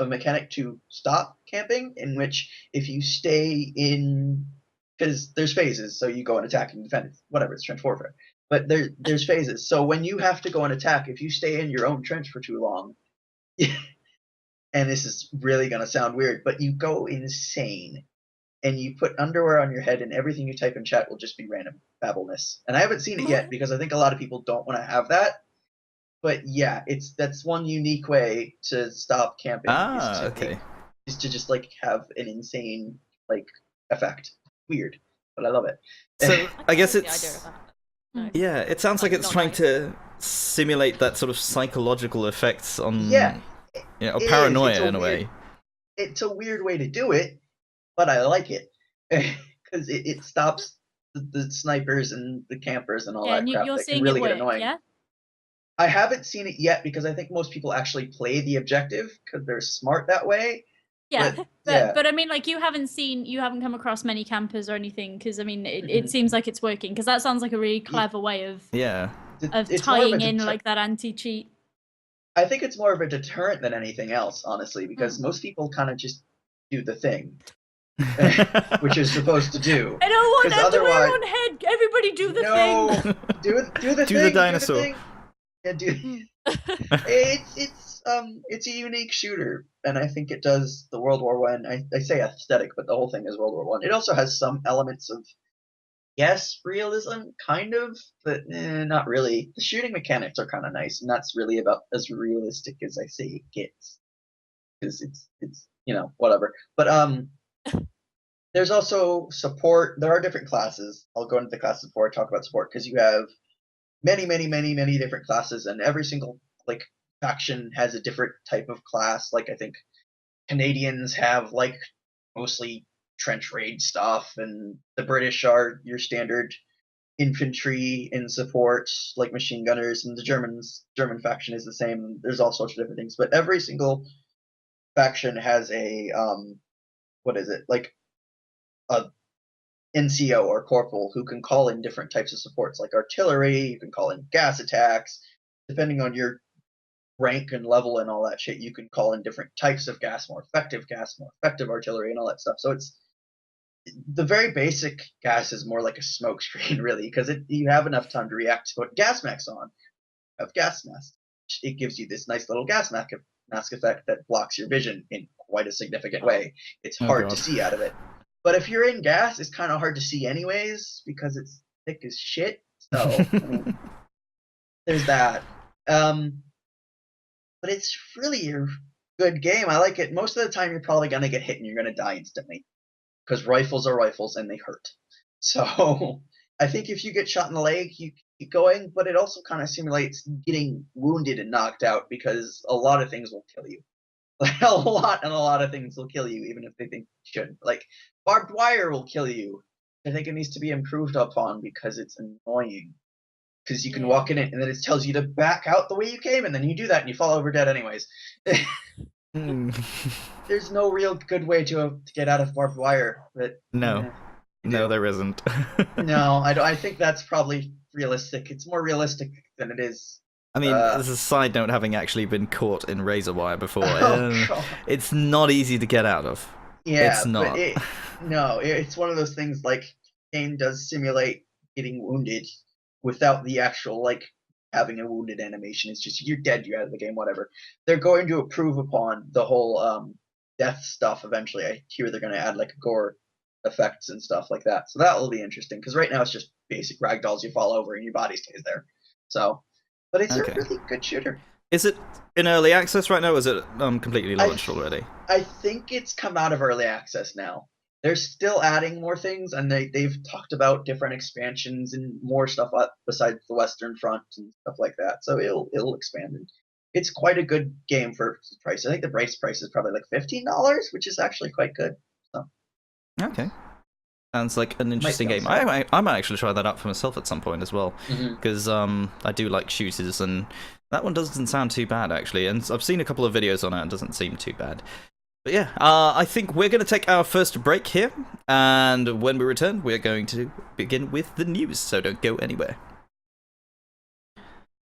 S2: mechanic to stop camping, in which if you stay in, because there's phases, so you go and attack and defend, whatever, it's trench warfare. But there's phases, so when you have to go and attack, if you stay in your own trench for too long, and this is really going to sound weird, but you go insane, and you put underwear on your head, and everything you type in chat will just be random babbleness. And I haven't seen it yet, because I think a lot of people don't want to have that. But yeah, that's one unique way to stop camping. Is to just like have an insane like effect. Weird, but I love it.
S1: So I guess
S4: like the
S1: it's
S4: idea of that. No.
S1: yeah, it sounds like it's
S4: Not
S1: trying
S4: nice.
S1: to simulate that sort of psychological effects on
S2: Yeah,
S1: or
S2: it is.
S1: paranoia
S2: It's a
S1: in a way.
S2: It's a weird way to do it, but I like it because it stops the snipers and the campers and all
S3: Yeah,
S2: that
S3: and
S2: crap
S3: you're
S2: that can
S3: seeing
S2: really
S3: it
S2: get
S3: work,
S2: annoying.
S3: yeah?
S2: I haven't seen it yet because I think most people actually play the objective because they're smart that way.
S3: Yeah,
S2: yeah.
S3: but I mean, like, you haven't come across many campers or anything, because I mean, it seems like it's working, because that sounds like a really clever way of
S1: Yeah.
S2: It's more of
S3: tying
S2: a
S3: in like that anti-cheat.
S2: I think it's more of a deterrent than anything else, honestly, because most people kind of just do the thing, which is supposed to do.
S3: I don't want
S2: 'Cause
S3: underwear
S2: otherwise-
S3: on head. Everybody do the
S2: No,
S3: thing.
S2: do the
S1: Do
S2: thing.
S1: the dinosaur.
S2: Do the thing. Yeah, it's a unique shooter, and I think it does the World War One. I say aesthetic, but the whole thing is World War One. It also has some elements of realism, kind of, but not really. The shooting mechanics are kind of nice, and that's really about as realistic as I say it gets, because it's whatever. But there's also support. There are different classes. I'll go into the classes before I talk about support, because you have many, many, many, many different classes, and every single like faction has a different type of class. Like, I think Canadians have like mostly trench raid stuff, and the British are your standard infantry in support, like machine gunners, and the German faction is the same. There's all sorts of different things, but every single faction has a what is it, like a NCO or corporal who can call in different types of supports, like artillery. You can call in gas attacks, depending on your rank and level and all that shit. You can call in different types of gas, more effective artillery, and all that stuff. So it's the very basic gas is more like a smoke screen, really, because you have enough time to react to put gas mechs on. have gas mask. It gives you this nice little gas mask effect that blocks your vision in quite a significant way. It's hard to see out of it. But if you're in gas, it's kind of hard to see anyways because it's thick as shit. So I mean, there's that. But it's really a good game. I like it. Most of the time, you're probably gonna get hit and you're gonna die instantly because rifles are rifles and they hurt. So I think if you get shot in the leg, you keep going. But it also kind of simulates getting wounded and knocked out because a lot of things will kill you. Like a lot of things will kill you, even if they think you shouldn't. Like barbed wire will kill you. I think it needs to be improved upon because it's annoying. Because you can walk in it and then it tells you to back out the way you came, and then you do that and you fall over dead anyways. There's no real good way to get out of barbed wire. But
S1: no, there isn't.
S2: No, I think that's probably realistic. It's more realistic than it is.
S1: I mean, as a side note, having actually been caught in razor wire before,
S2: God.
S1: it's not easy to get out of.
S2: Yeah,
S1: it's not.
S2: But it's one of those things like game does simulate getting wounded without the actual like having a wounded animation. It's just you're dead, you're out of the game, whatever. They're going to improve upon the whole death stuff eventually. I hear they're going to add like gore effects and stuff like that. So that will be interesting because right now it's just basic ragdolls. You fall over and your body stays there. So, but it's a really good shooter.
S1: Is it in early access right now, or is it completely launched already?
S2: I think it's come out of early access now. They're still adding more things, and they've talked about different expansions and more stuff besides the Western Front and stuff like that. So it'll expand. And it's quite a good game for the price. I think the base price is probably like $15, which is actually quite good. So.
S1: Okay. Sounds like an interesting game. I might actually try that out for myself at some point as well, because I do like shooters, and that one doesn't sound too bad actually. And I've seen a couple of videos on it, and it doesn't seem too bad. But yeah, I think we're going to take our first break here, and when we return, we're going to begin with the news, so don't go anywhere.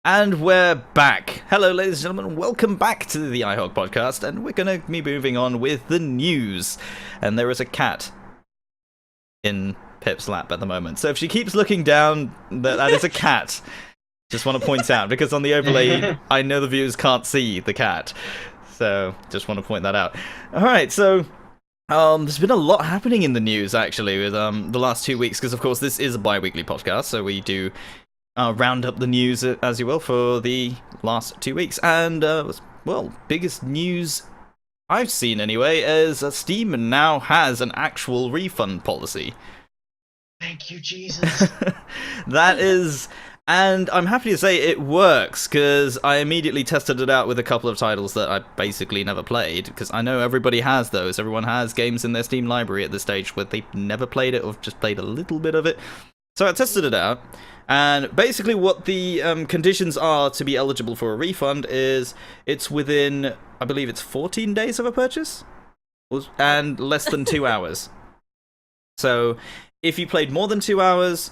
S1: And we're back. Hello, ladies and gentlemen, welcome back to the IHOG Podcast, and we're going to be moving on with the news. And there is a cat in Pip's lap at the moment, so if she keeps looking down, that is a cat. Just want to point out, because on the overlay, I know the viewers can't see the cat. So, just want to point that out. Alright, so, there's been a lot happening in the news, actually, with the last 2 weeks, because, of course, this is a bi-weekly podcast, so we do round up the news, as you will, for the last 2 weeks. And, well, biggest news I've seen, anyway, is Steam now has an actual refund policy.
S2: Thank you, Jesus.
S1: That is... And I'm happy to say it works, because I immediately tested it out with a couple of titles that I basically never played, because I know everybody has those. Everyone has games in their Steam library at this stage where they've never played it or just played a little bit of it. So I tested it out, and basically what the conditions are to be eligible for a refund is it's within, I believe it's 14 days of a purchase, and less than 2 hours. So if you played more than 2 hours...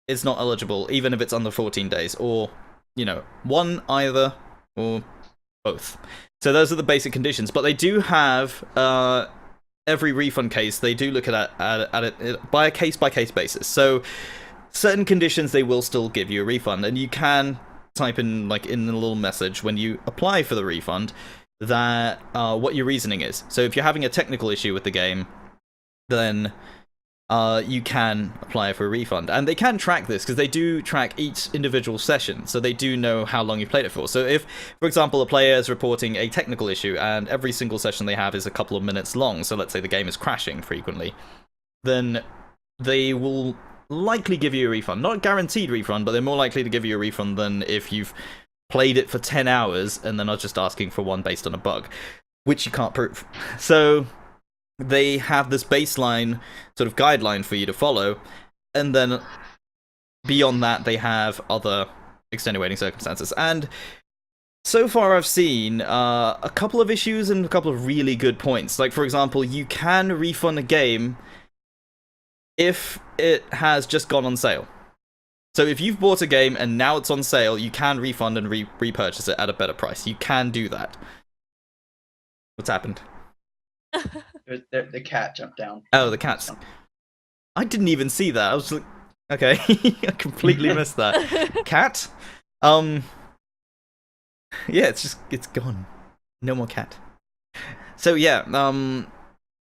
S1: it's not eligible, even if it's under 14 days, or, one, either, or both. So those are the basic conditions, but they do have, every refund case, they do look at it by a case-by-case basis. So certain conditions, they will still give you a refund, and you can type in, in a little message when you apply for the refund, that, what your reasoning is. So if you're having a technical issue with the game, then... you can apply for a refund, and they can track this because they do track each individual session, so they do know how long you played it for. So if, for example, a player is reporting a technical issue and every single session they have is a couple of minutes long, so let's say the game is crashing frequently, then they will likely give you a refund. Not a guaranteed refund, but they're more likely to give you a refund than if you've played it for 10 hours and then are just asking for one based on a bug, which you can't prove. So they have this baseline sort of guideline for you to follow, and then beyond that they have other extenuating circumstances. And so far I've seen a couple of issues and a couple of really good points. Like, for example, you can refund a game if it has just gone on sale. So if you've bought a game and now it's on sale, you can refund and repurchase it at a better price. You can do that. What's happened?
S2: The cat jumped down.
S1: Oh, the cat's... I didn't even see that. I was like, okay, I completely missed that. Cat? Yeah, it's gone. No more cat. So yeah,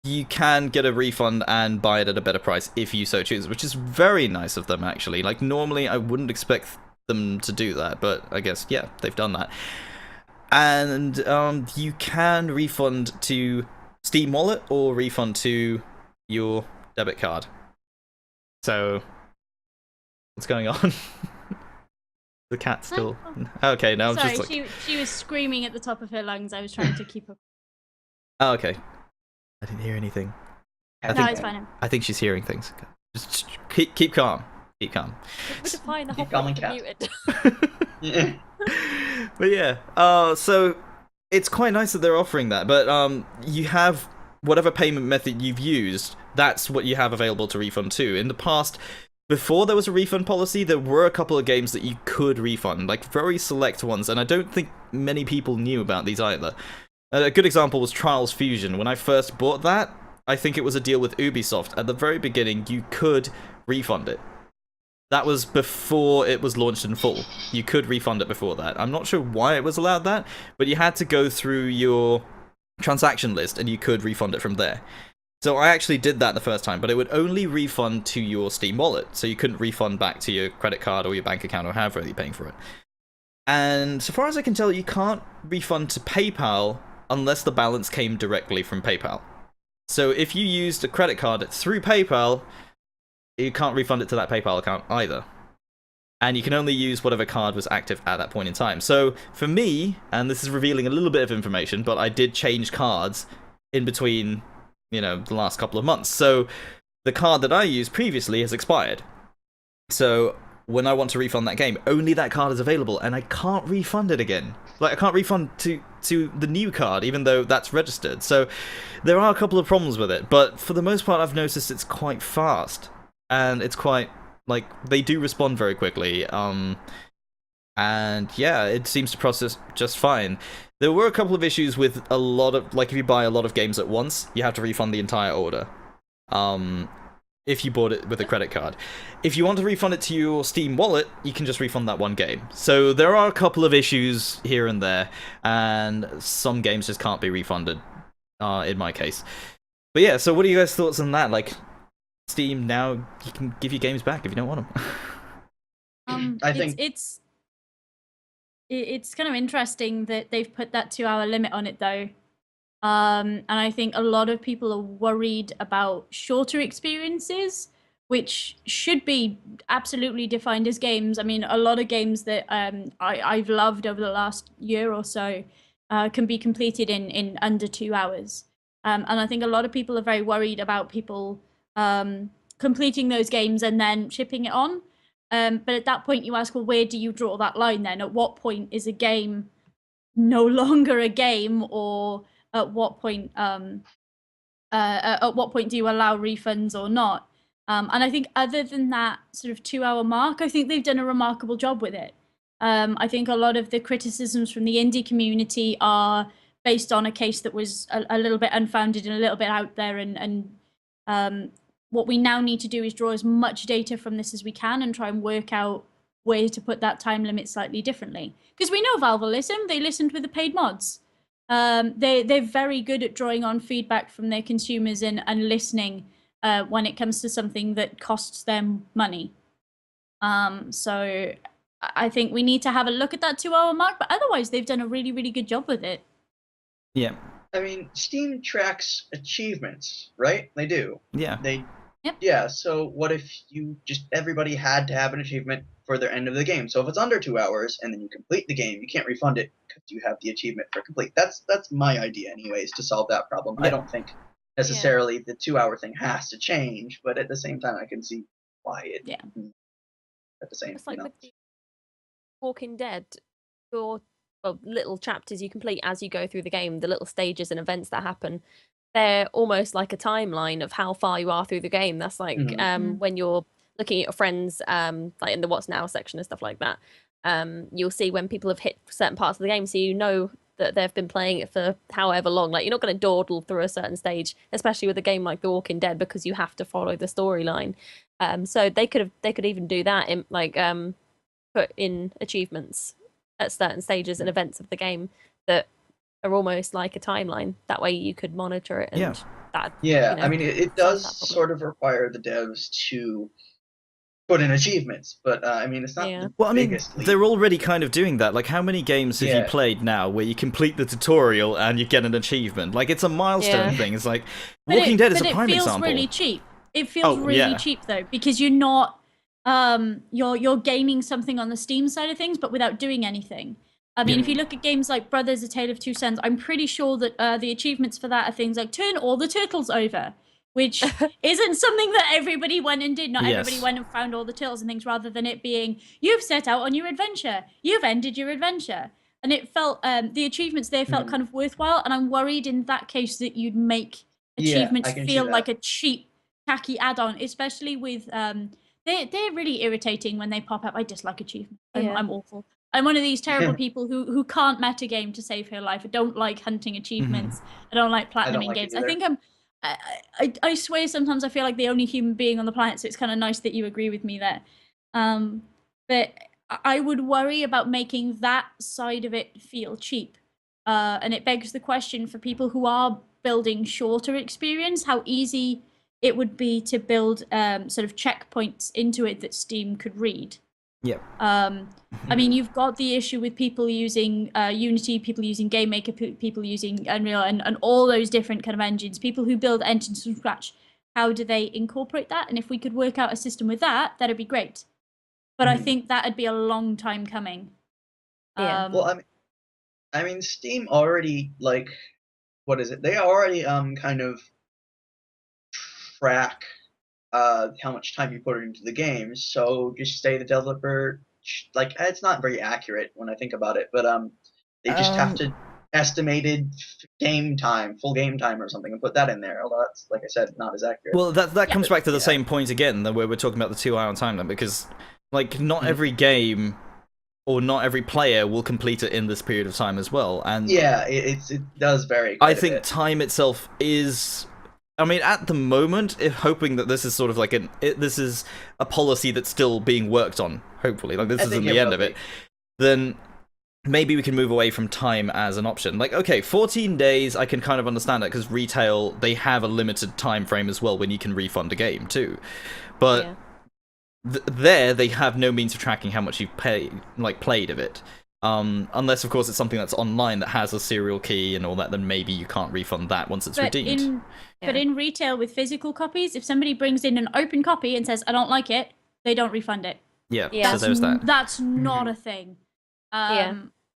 S1: you can get a refund and buy it at a better price if you so choose, which is very nice of them, actually. Like, normally I wouldn't expect them to do that, but I guess, yeah, they've done that. And you can refund to Steam Wallet or refund to your debit card. So, what's going on? The cat still... Okay, now I'm
S3: Sorry,
S1: just like...
S3: she was screaming at the top of her lungs. I was trying to keep her.
S1: Oh, okay. I didn't hear anything.
S3: No, it's fine now.
S1: I think she's hearing things. Just keep calm. Keep calm.
S4: Would have fine the whole
S2: Keep calm and
S4: point
S2: cat.
S4: muted.
S1: But yeah, so it's quite nice that they're offering that. But you have whatever payment method you've used. That's what you have available to refund too. In the past, before there was a refund policy, there were a couple of games that you could refund, like very select ones, and I don't think many people knew about these either. A good example was Trials Fusion. When I first bought that, I think it was a deal with Ubisoft. At the very beginning, you could refund it. That was before it was launched in full. You could refund it before that. I'm not sure why it was allowed that, but you had to go through your transaction list and you could refund it from there. So I actually did that the first time, but it would only refund to your Steam wallet, so you couldn't refund back to your credit card or your bank account or however you're paying for it. And so far as I can tell, you can't refund to PayPal unless the balance came directly from PayPal. So if you used a credit card through PayPal, you can't refund it to that PayPal account either. And you can only use whatever card was active at that point in time. So for me, and this is revealing a little bit of information, but I did change cards in between, you know, the last couple of months. So the card that I used previously has expired. So when I want to refund that game, only that card is available, and I can't refund it again. Like, I can't refund to the new card, even though that's registered. So there are a couple of problems with it, but for the most part, I've noticed it's quite fast. And it's quite, like, they do respond very quickly. And yeah, it seems to process just fine. There were a couple of issues with a lot of, like, if you buy a lot of games at once, you have to refund the entire order. If you bought it with a credit card. If you want to refund it to your Steam wallet, you can just refund that one game. So there are a couple of issues here and there, and some games just can't be refunded, in my case. But yeah, so what are you guys' thoughts on that? Like, Steam now, you can give your games back if you don't want them.
S2: I think
S3: it's kind of interesting that they've put that 2-hour limit on it, though. And I think a lot of people are worried about shorter experiences, which should be absolutely defined as games. I mean, a lot of games that I've loved over the last year or so can be completed in under 2 hours. And I think a lot of people are very worried about people completing those games and then shipping it on. But at that point, you ask, well, where do you draw that line then? At what point is a game no longer a game, or at what point do you allow refunds or not? And I think other than that sort of 2-hour mark, I think they've done a remarkable job with it. I think a lot of the criticisms from the indie community are based on a case that was a little bit unfounded and a little bit out there. And what we now need to do is draw as much data from this as we can and try and work out ways to put that time limit slightly differently. Because we know Valve will listen. They listened with the paid mods. They're very good at drawing on feedback from their consumers and listening when it comes to something that costs them money. So I think we need to have a look at that 2-hour mark, but otherwise they've done a really, really good job with it.
S1: Yeah.
S2: I mean, Steam tracks achievements, right? They do.
S1: Yeah.
S3: Yep.
S2: Yeah, so what if everybody had to have an achievement for their end of the game? So if it's under 2 hours and then you complete the game, you can't refund it because you have the achievement for complete. That's my idea anyways, to solve that problem.
S1: Yeah.
S2: I don't think necessarily the 2-hour thing has to change, but at the same time I can see why it at the same
S4: It's like
S2: you know.
S4: with the Walking Dead, your little chapters you complete as you go through the game, the little stages and events that happen, they're almost like a timeline of how far you are through the game. That's like when you're looking at your friends, like in the What's Now section and stuff like that, you'll see when people have hit certain parts of the game, so you know that they've been playing it for however long. Like, you're not going to dawdle through a certain stage, especially with a game like The Walking Dead, because you have to follow the storyline. So they could even do that in like put in achievements at certain stages and events of the game that are almost like a timeline. That way you could monitor it. And
S1: Yeah.
S4: that,
S2: Yeah,
S4: you know,
S2: I mean, it
S4: solves
S2: does
S4: that problem.
S2: sort of require the devs to put in achievements, but I mean, it's not
S4: Yeah.
S2: the
S1: Well, I mean,
S2: biggest leap.
S1: they're already kind of doing that. Like, how many games have you
S2: Yeah.
S1: played now where you complete the tutorial and you get an achievement? Like, it's a milestone
S4: Yeah.
S1: thing. It's like
S3: But
S1: Walking Dead is
S3: but
S1: a prime
S3: it feels
S1: example.
S3: really cheap. It feels
S1: Oh,
S3: really
S1: yeah.
S3: cheap though, because you're not you're gaining something on the Steam side of things, but without doing anything. I mean,
S1: Yeah.
S3: if you look at games like Brothers: A Tale of Two Sons, I'm pretty sure that the achievements for that are things like turn all the turtles over, which isn't something that everybody went and did. Not everybody
S1: Yes.
S3: went and found all the turtles and things, rather than it being, you've set out on your adventure, you've ended your adventure. And it felt, the achievements there felt kind of worthwhile, and I'm worried in that case that you'd make
S2: Yeah,
S3: achievements
S2: I can see
S3: feel
S2: that.
S3: like a cheap, tacky add-on, especially with, they're really irritating when they pop up. I dislike achievements.
S4: Yeah.
S3: I'm awful. I'm one of these terrible people who can't metagame to save her life. I don't like hunting achievements. I don't like platinuming
S2: like it
S3: games. I
S2: either.
S3: think I swear sometimes I feel like the only human being on the planet, so it's kind of nice that you agree with me there. But I would worry about making that side of it feel cheap. And it begs the question for people who are building shorter experience, how easy it would be to build sort of checkpoints into it that Steam could read.
S1: Yep.
S3: I mean, you've got the issue with people using Unity, people using GameMaker, people using Unreal, and all those different kind of engines. People who build engines from scratch. How do they incorporate that? And if we could work out a system with that, that'd be great. But I think that'd be a long time coming.
S4: Yeah.
S2: Well, I mean, Steam already, like, what is it? They already kind of track how much time you put into the game. So just say the developer, like, it's not very accurate when I think about it, but they just have to estimated game time, full game time or something, and put that in there. Although that's, like I said, not as accurate.
S1: Well, that comes back to the
S2: Yeah.
S1: same point again, that where we're talking about the 2-hour time limit, because like not every game or not every player will complete it in this period of time as well. And
S2: Yeah, it does vary.
S1: I
S2: quite a
S1: think
S2: bit.
S1: time itself is. I mean, at the moment, hoping that this is sort of like this is a policy that's still being worked on. Hopefully, like this
S2: I
S1: isn't
S2: think
S1: the
S2: it
S1: end
S2: will
S1: of it.
S2: be.
S1: Then maybe we can move away from time as an option. Like, okay, 14 days, I can kind of understand it because retail, they have a limited time frame as well when you can refund a game too. But
S4: Yeah.
S1: there, they have no means of tracking how much you've played of it. Unless, of course, it's something that's online that has a serial key and all that, then maybe you can't refund that once it's redeemed.
S3: But in retail with physical copies, if somebody brings in an open copy and says, I don't like it, they don't refund it.
S1: Yeah,
S4: Yeah.
S1: so there's that.
S3: That's not a thing.
S4: Yeah.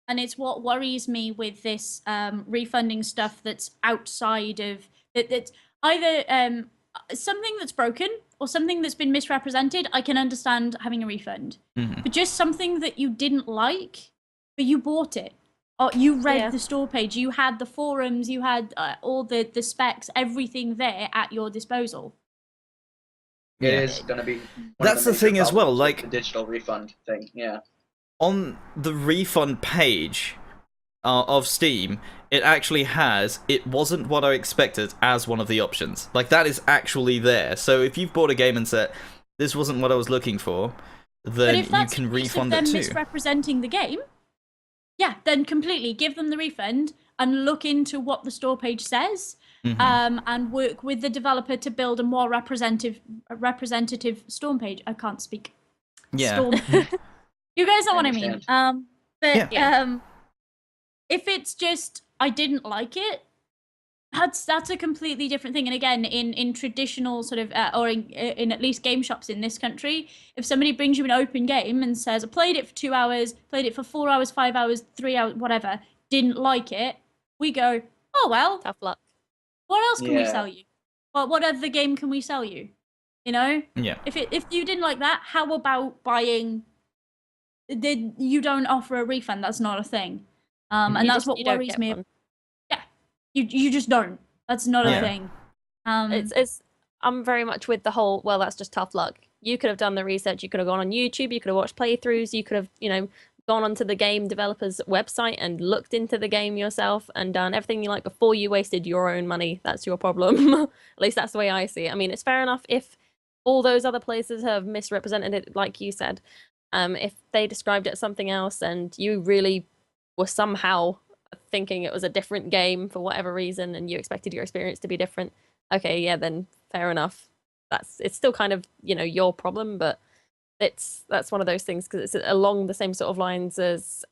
S3: And it's what worries me with this refunding stuff that's outside of that's either something that's broken or something that's been misrepresented. I can understand having a refund, but just something that you didn't like, but you bought it, or you read the store page, you had the forums, you had all the specs, everything there at your disposal.
S2: It
S1: Yeah.
S2: is going to be.
S1: That's the thing as well,
S2: Like
S1: like-
S2: the digital refund thing. Yeah.
S1: On the refund page of Steam, it actually has "it wasn't what I expected" as one of the options. Like, that is actually there. So if you've bought a game and said, this wasn't what I was looking for,
S3: But
S1: then
S3: if
S1: you
S3: that's
S1: can
S3: a case
S1: refund
S3: of
S1: it
S3: them
S1: too.
S3: misrepresenting the game, yeah, then completely give them the refund and look into what the store page says, and work with the developer to build a more representative Storm page. I can't speak.
S1: Yeah.
S3: Storm. You guys know what I mean.
S2: understand.
S3: But
S1: Yeah.
S3: if it's just I didn't like it, that's a completely different thing. And again, in traditional sort of or in at least game shops in this country, if somebody brings you an open game and says, I played it for 2 hours, played it for 4 hours, 5 hours, 3 hours, whatever, didn't like it, we go, oh well,
S4: Tough luck.
S3: what else can we
S2: Yeah.
S3: sell you? What other game can we sell you? You know,
S1: Yeah.
S3: if you didn't like that, how about buying? You don't offer a refund. That's not a thing, and
S4: You
S3: that's
S4: just-
S3: what
S4: you don't
S3: worries
S4: get
S3: me.
S4: one.
S3: Yeah, you just don't. That's not
S1: Yeah.
S3: a thing.
S4: It's I'm very much with the whole, well, that's just tough luck. You could have done the research, you could have gone on YouTube, you could have watched playthroughs, you could have, gone onto the game developer's website and looked into the game yourself and done everything you like before you wasted your own money. That's your problem. At least that's the way I see it. I mean, it's fair enough if all those other places have misrepresented it, like you said. If they described it as something else and you really were somehow thinking it was a different game for whatever reason and you expected your experience to be different, okay, yeah, then fair enough. It's still kind of, your problem, but that's one of those things because it's along the same sort of lines as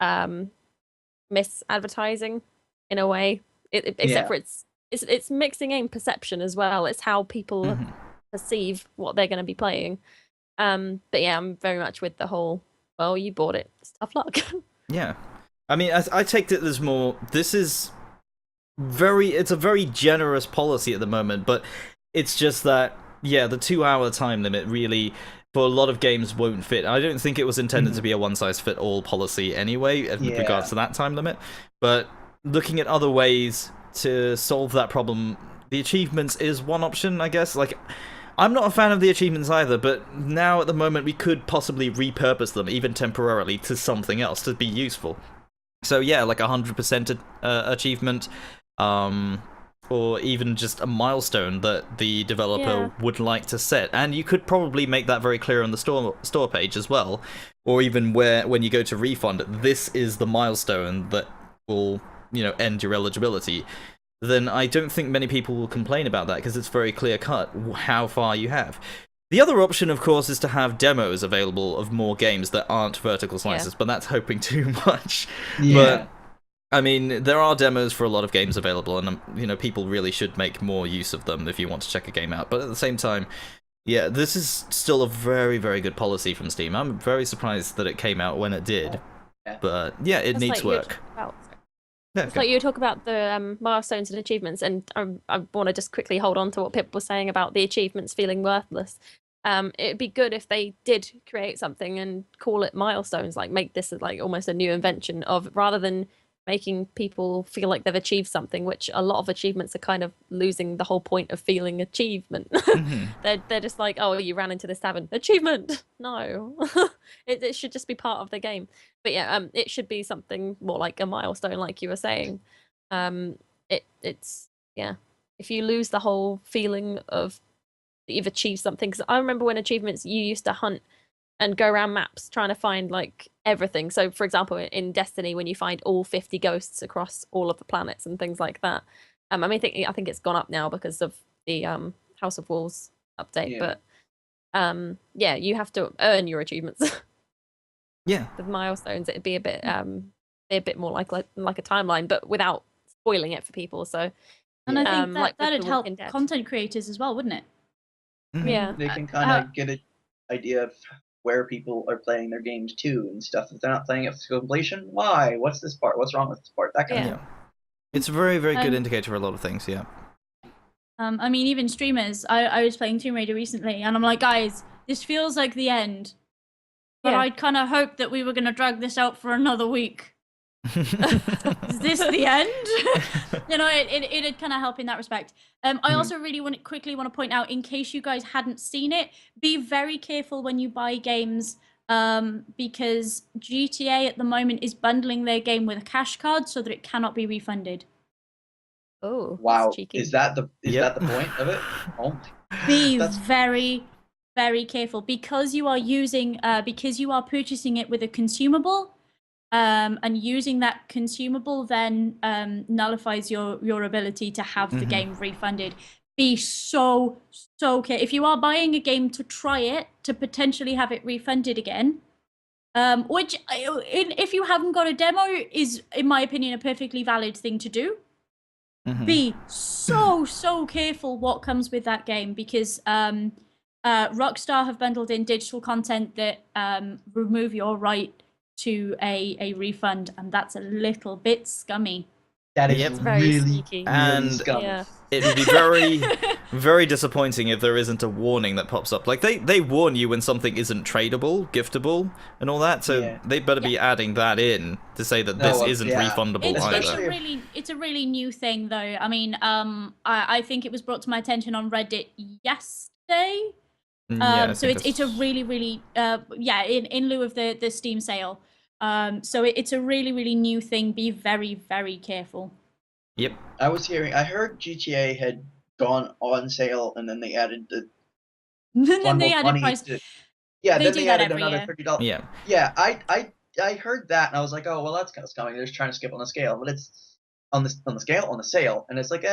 S4: misadvertising in a way. Except for it's mixing in perception as well. It's how people perceive what they're going to be playing. But yeah, I'm very much with the whole, well, you bought it, it's tough luck.
S1: Yeah. I mean, I take it as more, it's a very generous policy at the moment, but it's just that, yeah, the 2-hour time limit really, for a lot of games, won't fit. I don't think it was intended to be a one-size-fit-all policy anyway, with regards to that time limit, but looking at other ways to solve that problem, the achievements is one option, I guess. Like, I'm not a fan of the achievements either, but now at the moment we could possibly repurpose them, even temporarily, to something else to be useful. So yeah, like 100% achievement, or even just a milestone that the developer would like to set. And you could probably make that very clear on the store page as well, or even when you go to refund, this is the milestone that will, end your eligibility. Then I don't think many people will complain about that because it's very clear cut how far you have. The other option, of course, is to have demos available of more games that aren't vertical slices, but that's hoping too much. But I mean, there are demos for a lot of games available, and people really should make more use of them if you want to check a game out. But at the same time, yeah, this is still a very, very good policy from Steam. I'm very surprised that it came out when it did. But yeah, it needs work.
S4: It's like you talk about the milestones and achievements, and I want to just quickly hold on to what Pip was saying about the achievements feeling worthless. It'd be good if they did create something and call it milestones, like make this like almost a new invention of, rather than making people feel like they've achieved something, which a lot of achievements are kind of losing the whole point of feeling achievement. They're just like, oh, you ran into this tavern, achievement. No, it should just be part of the game. But yeah, it should be something more like a milestone, like you were saying. It's if you lose the whole feeling of that you've achieved something, because I remember when achievements, you used to hunt and go around maps trying to find like everything. So for example, in Destiny, when you find all 50 ghosts across all of the planets and things like that, I mean, I think it's gone up now because of the House of Wolves update, but you have to earn your achievements. The milestones, it'd be a bit more like a timeline, but without spoiling it for people. So,
S3: and I think that'd help content creators as well, wouldn't it?
S4: Yeah,
S2: they can kind of get an idea of where people are playing their games too and stuff. If they're not playing it to completion, why? What's this part? What's wrong with this part? That kind of thing.
S1: It's a very, very good indicator for a lot of things. Yeah.
S3: I mean, even streamers. I was playing Tomb Raider recently, and I'm like, guys, this feels like the end. But I'd kind of hoped that we were going to drag this out for another week. Is this the end? It'd kind of help in that respect. I also really quickly want to point out, in case you guys hadn't seen it, be very careful when you buy games, because GTA at the moment is bundling their game with a cash card so that it cannot be refunded.
S4: Oh,
S2: wow!
S4: Cheeky.
S2: Is that the point of it? Oh,
S3: be very, very careful, because you are purchasing it with a consumable. And using that consumable then nullifies your ability to have the game refunded. Be so careful. If you are buying a game to try it, to potentially have it refunded again, which if you haven't got a demo is, in my opinion, a perfectly valid thing to do. Be so careful what comes with that game, because Rockstar have bundled in digital content that remove your right to a refund, and that's a little bit scummy.
S2: That is
S4: very sneaky.
S1: And
S2: scummy.
S1: It would be very, very disappointing if there isn't a warning that pops up. Like, they warn you when something isn't tradable, giftable, and all that, so they better be adding that in to say that this isn't refundable either.
S3: It's a really new thing, though. I mean, I think it was brought to my attention on Reddit yesterday. So it's a really in lieu of the Steam sale. So it's a really new thing. Be very, very careful.
S1: Yep.
S2: I heard GTA had gone on sale, and then they added the
S3: then they added price.
S2: Yeah,
S3: They
S2: then
S3: do
S2: they
S3: that
S2: added
S3: every
S2: another
S3: year.
S2: $30.
S1: Yeah.
S2: Yeah, I heard that and I was like, oh well, that's kind of scummy. They're just trying to skip on the scale, but it's on the sale, and it's like,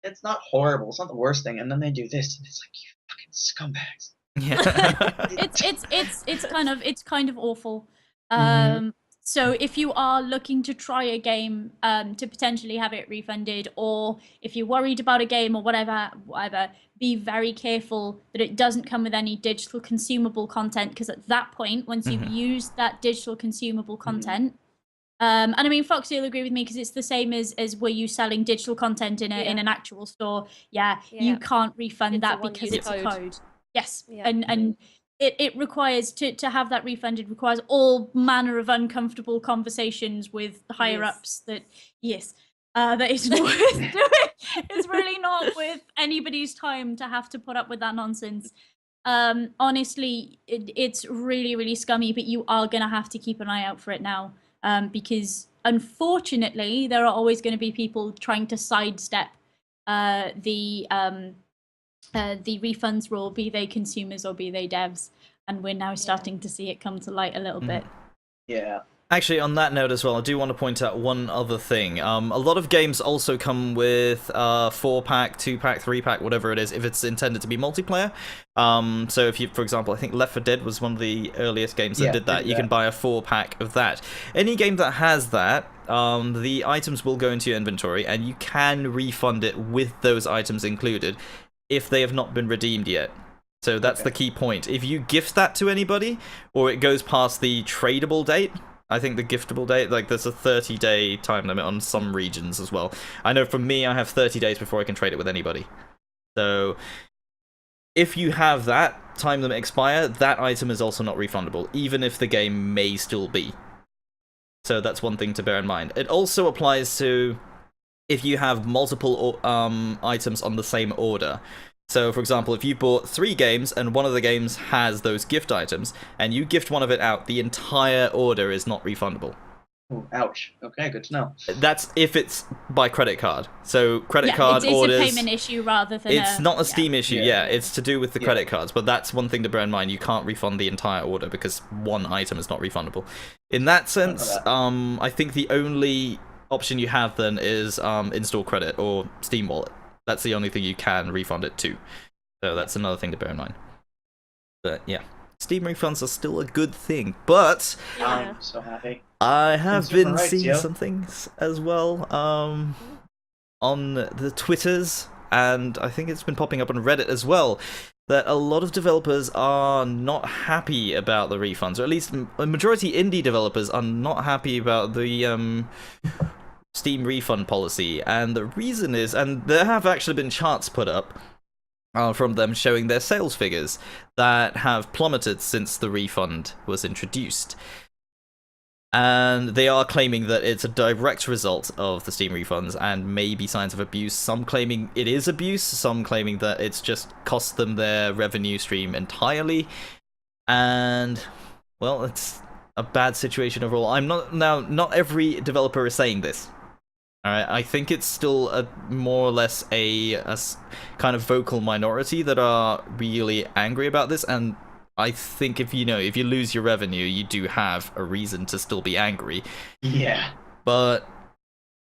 S2: it's not horrible. It's not the worst thing. And then they do this, and it's like, you fucking scumbags.
S1: Yeah.
S3: It's kind of awful.
S2: Mhm.
S3: So if you are looking to try a game to potentially have it refunded, or if you're worried about a game or whatever, be very careful that it doesn't come with any digital consumable content, because at that point, once you've used that digital consumable content, and I mean, Foxy will agree with me because it's the same as were you selling digital content in
S4: Yeah.
S3: an actual store? Yeah,
S4: Yeah.
S3: you can't refund
S4: It's a
S3: that because
S4: one-use
S3: it's a
S4: code.
S3: code. Yes,
S4: Yeah.
S3: and it requires to have that refunded requires all manner of uncomfortable conversations with higher
S4: Yes.
S3: ups. That isn't worth doing. It's really not worth anybody's time to have to put up with that nonsense. Honestly, it's really, really scummy, but you are gonna have to keep an eye out for it now, because unfortunately there are always going to be people trying to sidestep the refunds rule, be they consumers or be they devs, and we're now starting to see it come to light a little bit.
S2: Yeah.
S1: Actually, on that note as well, I do want to point out one other thing. A lot of games also come with 4-pack, 2-pack, 3-pack, whatever it is, if it's intended to be multiplayer. So if you, for example, I think Left 4 Dead was one of the earliest games that did that. You can buy a 4-pack of that. Any game that has that, the items will go into your inventory, and you can refund it with those items included if they have not been redeemed yet. So that's the key point. If you gift that to anybody, or it goes past the tradable date, I think the giftable date, like there's a 30-day time limit on some regions as well. I know for me, I have 30 days before I can trade it with anybody. So if you have that time limit expire, that item is also not refundable, even if the game may still be. So that's one thing to bear in mind. It also applies to if you have multiple items on the same order. So, for example, if you bought 3 games and one of the games has those gift items, and you gift one of it out, the entire order is not refundable.
S2: Ooh, ouch. Okay, good to know.
S1: That's if it's by credit card. So, credit card
S3: it's
S1: orders...
S3: It's a payment issue rather than
S1: It's not a Steam issue,
S2: Yeah.
S1: it's to do with the credit cards, but that's one thing to bear in mind. You can't refund the entire order because one item is not refundable. In that sense, I think the only option you have then is in-store credit or Steam Wallet. That's the only thing you can refund it to. So that's another thing to bear in mind. But yeah, Steam refunds are still a good thing. But
S2: I'm so happy.
S1: I have
S2: Consumer
S1: been
S2: rights,
S1: seeing
S2: yo.
S1: some things as well on the Twitters, and I think it's been popping up on Reddit as well, that a lot of developers are not happy about the refunds, or at least a majority indie developers are not happy about the Steam refund policy. And the reason is, and there have actually been charts put up from them showing their sales figures that have plummeted since the refund was introduced. And they are claiming that it's a direct result of the Steam refunds and maybe signs of abuse. Some claiming it is abuse, some claiming that it's just cost them their revenue stream entirely. And, well, it's a bad situation overall. Not every developer is saying this. Alright, I think it's still a more or less a kind of vocal minority that are really angry about this, and I think if you lose your revenue, you do have a reason to still be angry.
S2: Yeah.
S1: But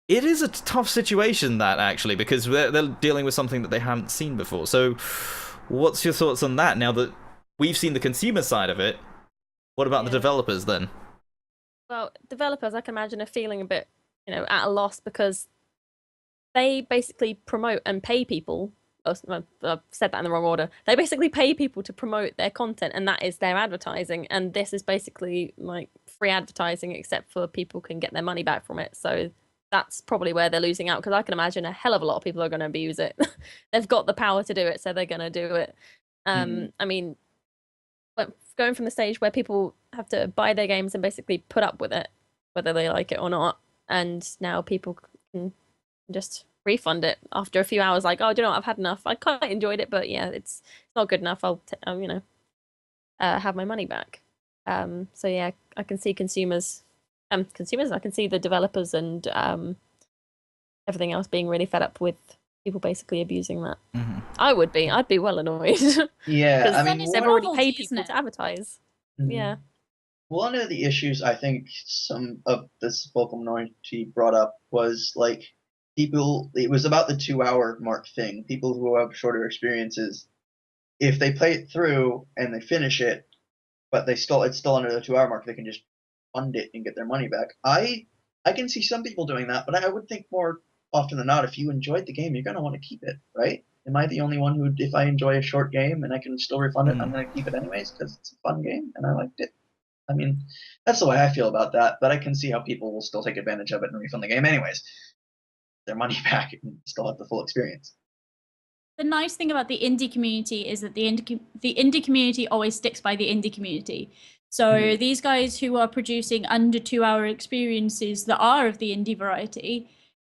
S1: it is a tough situation, that, actually, because they're dealing with something that they haven't seen before. So what's your thoughts on that now that we've seen the consumer side of it? What about the developers then?
S4: Well, developers, I can imagine, are feeling a bit, at a loss because they basically promote and pay people. I've said that in the wrong order. They basically pay people to promote their content, and that is their advertising. And this is basically like free advertising, except for people can get their money back from it. So that's probably where they're losing out, because I can imagine a hell of a lot of people are going to abuse it. They've got the power to do it, so they're going to do it. I mean, going from the stage where people have to buy their games and basically put up with it, whether they like it or not, and now people can just refund it after a few hours, like, oh, do you know what, I've had enough, I quite enjoyed it, but yeah, it's not good enough, I'll have my money back. So yeah, I can see consumers, I can see the developers and everything else being really fed up with People basically abusing that.
S1: Mm-hmm.
S4: I'd be well annoyed.
S2: Yeah, I
S3: then
S2: mean,
S3: it's
S4: They've
S3: a
S4: already
S3: novelty,
S4: paid
S3: isn't
S4: people
S3: it?
S4: to advertise.
S2: Mhm.
S4: Yeah.
S2: One of the issues I think some of this vocal minority brought up was like people. It was about the 2-hour mark thing. People who have shorter experiences, if they play it through and they finish it, but it's still under the 2-hour mark, they can just fund it and get their money back. I can see some people doing that, but I would think more often than not, if you enjoyed the game, you're gonna want to keep it, right? Am I the only one who, if I enjoy a short game and I can still refund it, I'm gonna keep it anyways because it's a fun game and I liked it? I mean, that's the way I feel about that, but I can see how people will still take advantage of it and refund the game anyways. Their money back and still have the full experience.
S3: The nice thing about the indie community is that the indie community always sticks by the indie community. So these guys who are producing under 2-hour experiences that are of the indie variety,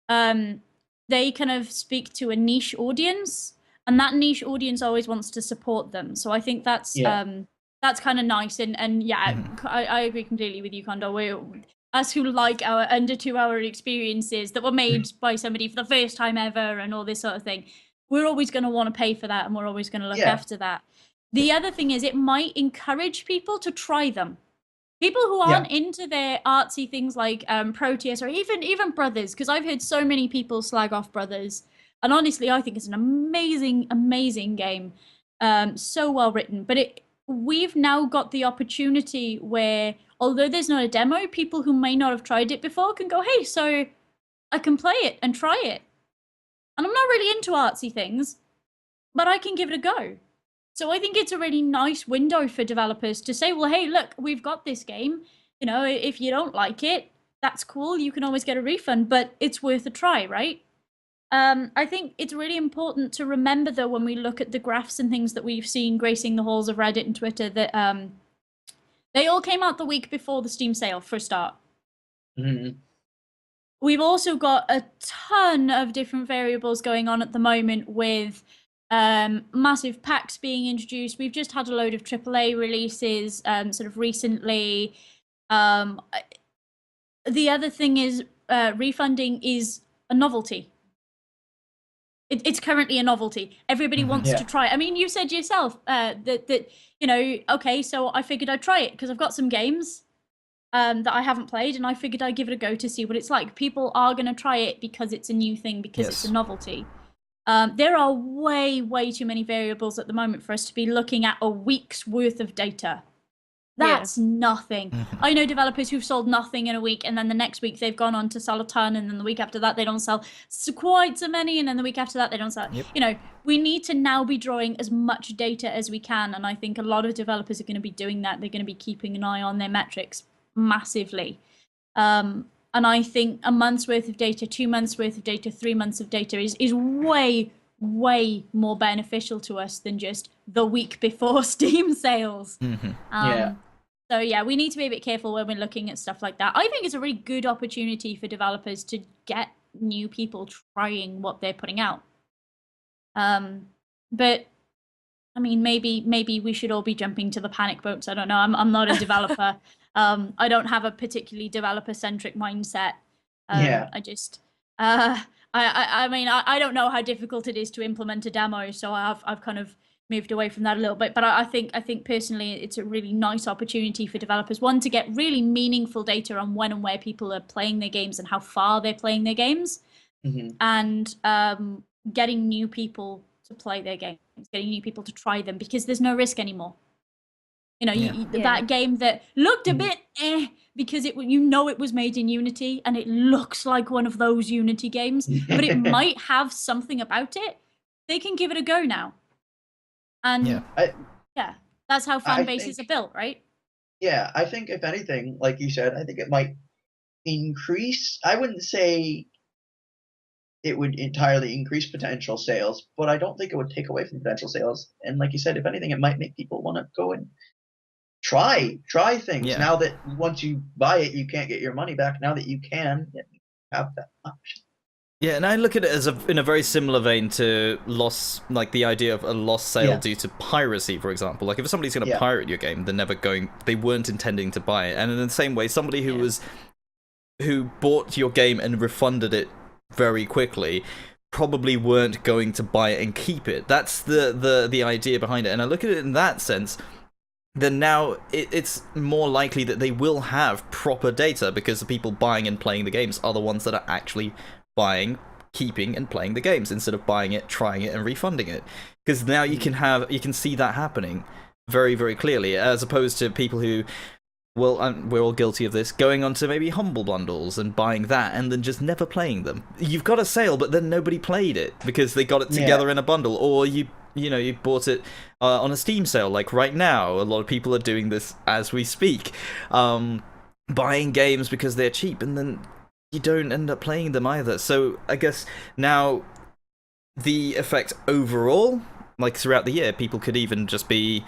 S3: they kind of speak to a niche audience, and that niche audience always wants to support them. So I think that's kind of nice. And yeah, I agree completely with you, Condor. Us who like our under 2-hour experiences that were made by somebody for the first time ever and all this sort of thing, we're always going to want to pay for that, and we're always going to look after that. The other thing is it might encourage people to try them. People who aren't into their artsy things like Proteus or even Brothers, because I've heard so many people slag off Brothers, and honestly, I think it's an amazing, amazing game, so well written. But we've now got the opportunity where, although there's not a demo, people who may not have tried it before can go, hey, so I can play it and try it. And I'm not really into artsy things, but I can give it a go. So I think it's a really nice window for developers to say, well, hey, look, we've got this game. You know, if you don't like it, that's cool. You can always get a refund, but it's worth a try, right? I think it's really important to remember, though, when we look at the graphs and things that we've seen gracing the halls of Reddit and Twitter, that they all came out the week before the Steam sale, for a start.
S2: Mm-hmm.
S3: We've also got a ton of different variables going on at the moment with massive packs being introduced. We've just had a load of AAA releases sort of recently. The other thing is refunding is a novelty. It's currently a novelty. Everybody wants to try it. I mean, you said yourself that you know, okay, so I figured I'd try it because I've got some games that I haven't played, and I figured I'd give it a go to see what it's like. People are going to try it because it's a new thing, because it's a novelty. There are way too many variables at the moment for us to be looking at a week's worth of data. That's nothing. I know developers who've sold nothing in a week, and then the next week they've gone on to sell a ton, and then the week after that they don't sell quite so many, and then the week after that they don't sell. You know, we need to now be drawing as much data as we can, and I think a lot of developers are going to be doing that. They're going to be keeping an eye on their metrics massively. And I think a month's worth of data, 2 months worth of data, 3 months of data is way more beneficial to us than just the week before Steam sales. So yeah, we need to be a bit careful when we're looking at stuff like that. I think it's a really good opportunity for developers to get new people trying what they're putting out. But I mean, maybe we should all be jumping to the panic boats. I don't know. I'm not a developer. I don't have a particularly developer-centric mindset. I just, I mean, I don't know how difficult it is to implement a demo, so I've kind of moved away from that a little bit. But I think personally, it's a really nice opportunity for developers. One, to get really meaningful data on when and where people are playing their games and how far they're playing their games, and getting new people to play their games, getting new people to try them, because there's no risk anymore. You know, that game that looked a bit because it was made in Unity and it looks like one of those Unity games, but it might have something about it. They can give it a go now. And that's how fan bases are built, right?
S2: Yeah, I think if anything, like you said, I think it might increase. I wouldn't say it would entirely increase potential sales, but I don't think it would take away from potential sales. And like you said, if anything, it might make people want to go and try things. Now that once you buy it, you can't get your money back. Now that you can, you have that option.
S1: Yeah, and I look at it as in a very similar vein to like the idea of a lost sale due to piracy, for example. Like if somebody's going to pirate your game, they weren't intending to buy it. And in the same way, somebody who bought your game and refunded it very quickly probably weren't going to buy it and keep it. That's the idea behind it. And I look at it in that sense, then now it's more likely that they will have proper data, because the people buying and playing the games are the ones that are actually buying, keeping, and playing the games, instead of buying it, trying it, and refunding it. Because now you can see that happening very, very clearly, as opposed to people who, well, we're all guilty of this, going onto maybe Humble Bundles and buying that and then just never playing them. You've got a sale, but then nobody played it because they got it together in a bundle, or you bought it on a Steam sale. Like right now, a lot of people are doing this as we speak, buying games because they're cheap, and then you don't end up playing them either. So I guess now the effect overall, like throughout the year, people could even just be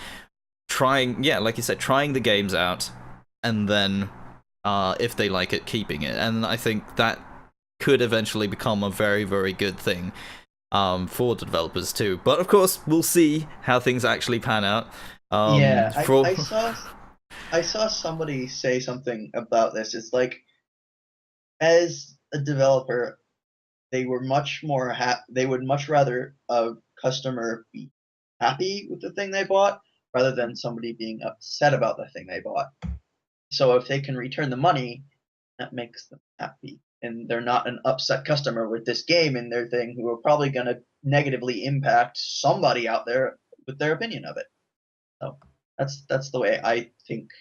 S1: trying, like you said, trying the games out, and then if they like it, keeping it. And I think that could eventually become a very, very good thing for the developers too. But of course, we'll see how things actually pan out.
S2: I saw somebody say something about this. It's like, as a developer, they were much more they would much rather a customer be happy with the thing they bought rather than somebody being upset about the thing they bought. So if they can return the money, that makes them happy, and they're not an upset customer with this game and their thing, who are probably going to negatively impact somebody out there with their opinion of it. So that's the way I think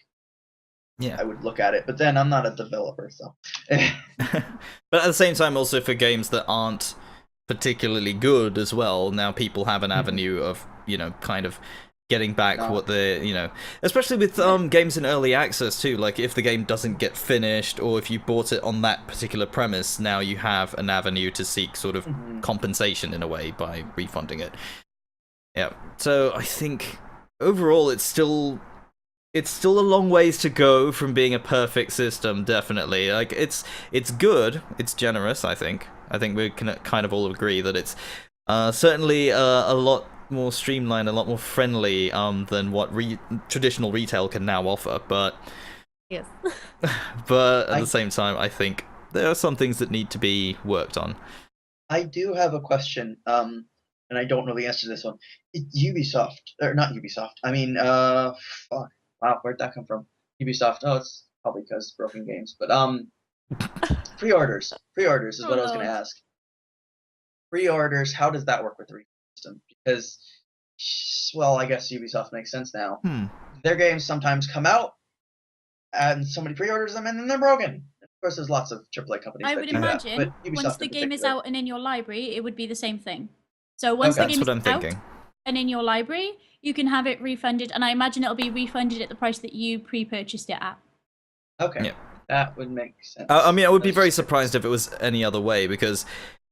S2: I would look at it. But then I'm not a developer, so.
S1: But at the same time, also for games that aren't particularly good as well, now people have an avenue of, kind of getting back what they're, especially with games in early access too. Like if the game doesn't get finished, or if you bought it on that particular premise, now you have an avenue to seek sort of compensation in a way by refunding it. Yeah. So I think overall it's still a long ways to go from being a perfect system, definitely. Like it's good, it's generous, I think we can kind of all agree that it's certainly a lot more streamlined, a lot more friendly than what traditional retail can now offer, but
S4: yes.
S2: But
S1: at the same time, I think there are some things that need to be worked on.
S2: I do have a question, and I don't know the answer to this one. Ubisoft, or not Ubisoft, I mean, fuck. Wow, where'd that come from? Ubisoft. Oh, it's probably because broken games. But pre-orders. Pre-orders is what I was going to ask. Pre-orders. How does that work with the refund system? Because, well, I guess Ubisoft makes sense now. Their games sometimes come out, and somebody pre-orders them, and then they're broken. Of course, there's lots of AAA companies.
S3: I would imagine once the game is out and in your library, it would be the same thing. So once the game is out and in your library, you can have it refunded, and I imagine it'll be refunded at the price that you pre-purchased it at.
S2: Okay, that would make sense.
S1: I mean, I would be very surprised if it was any other way, because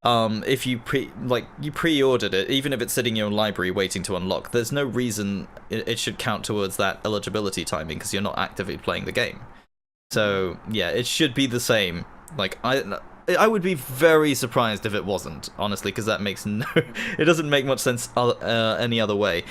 S1: if you pre-ordered it, even if it's sitting in your library waiting to unlock, there's no reason it should count towards that eligibility timing, because you're not actively playing the game. So yeah, it should be the same. Like I would be very surprised if it wasn't, honestly, because that makes it doesn't make much sense any other way.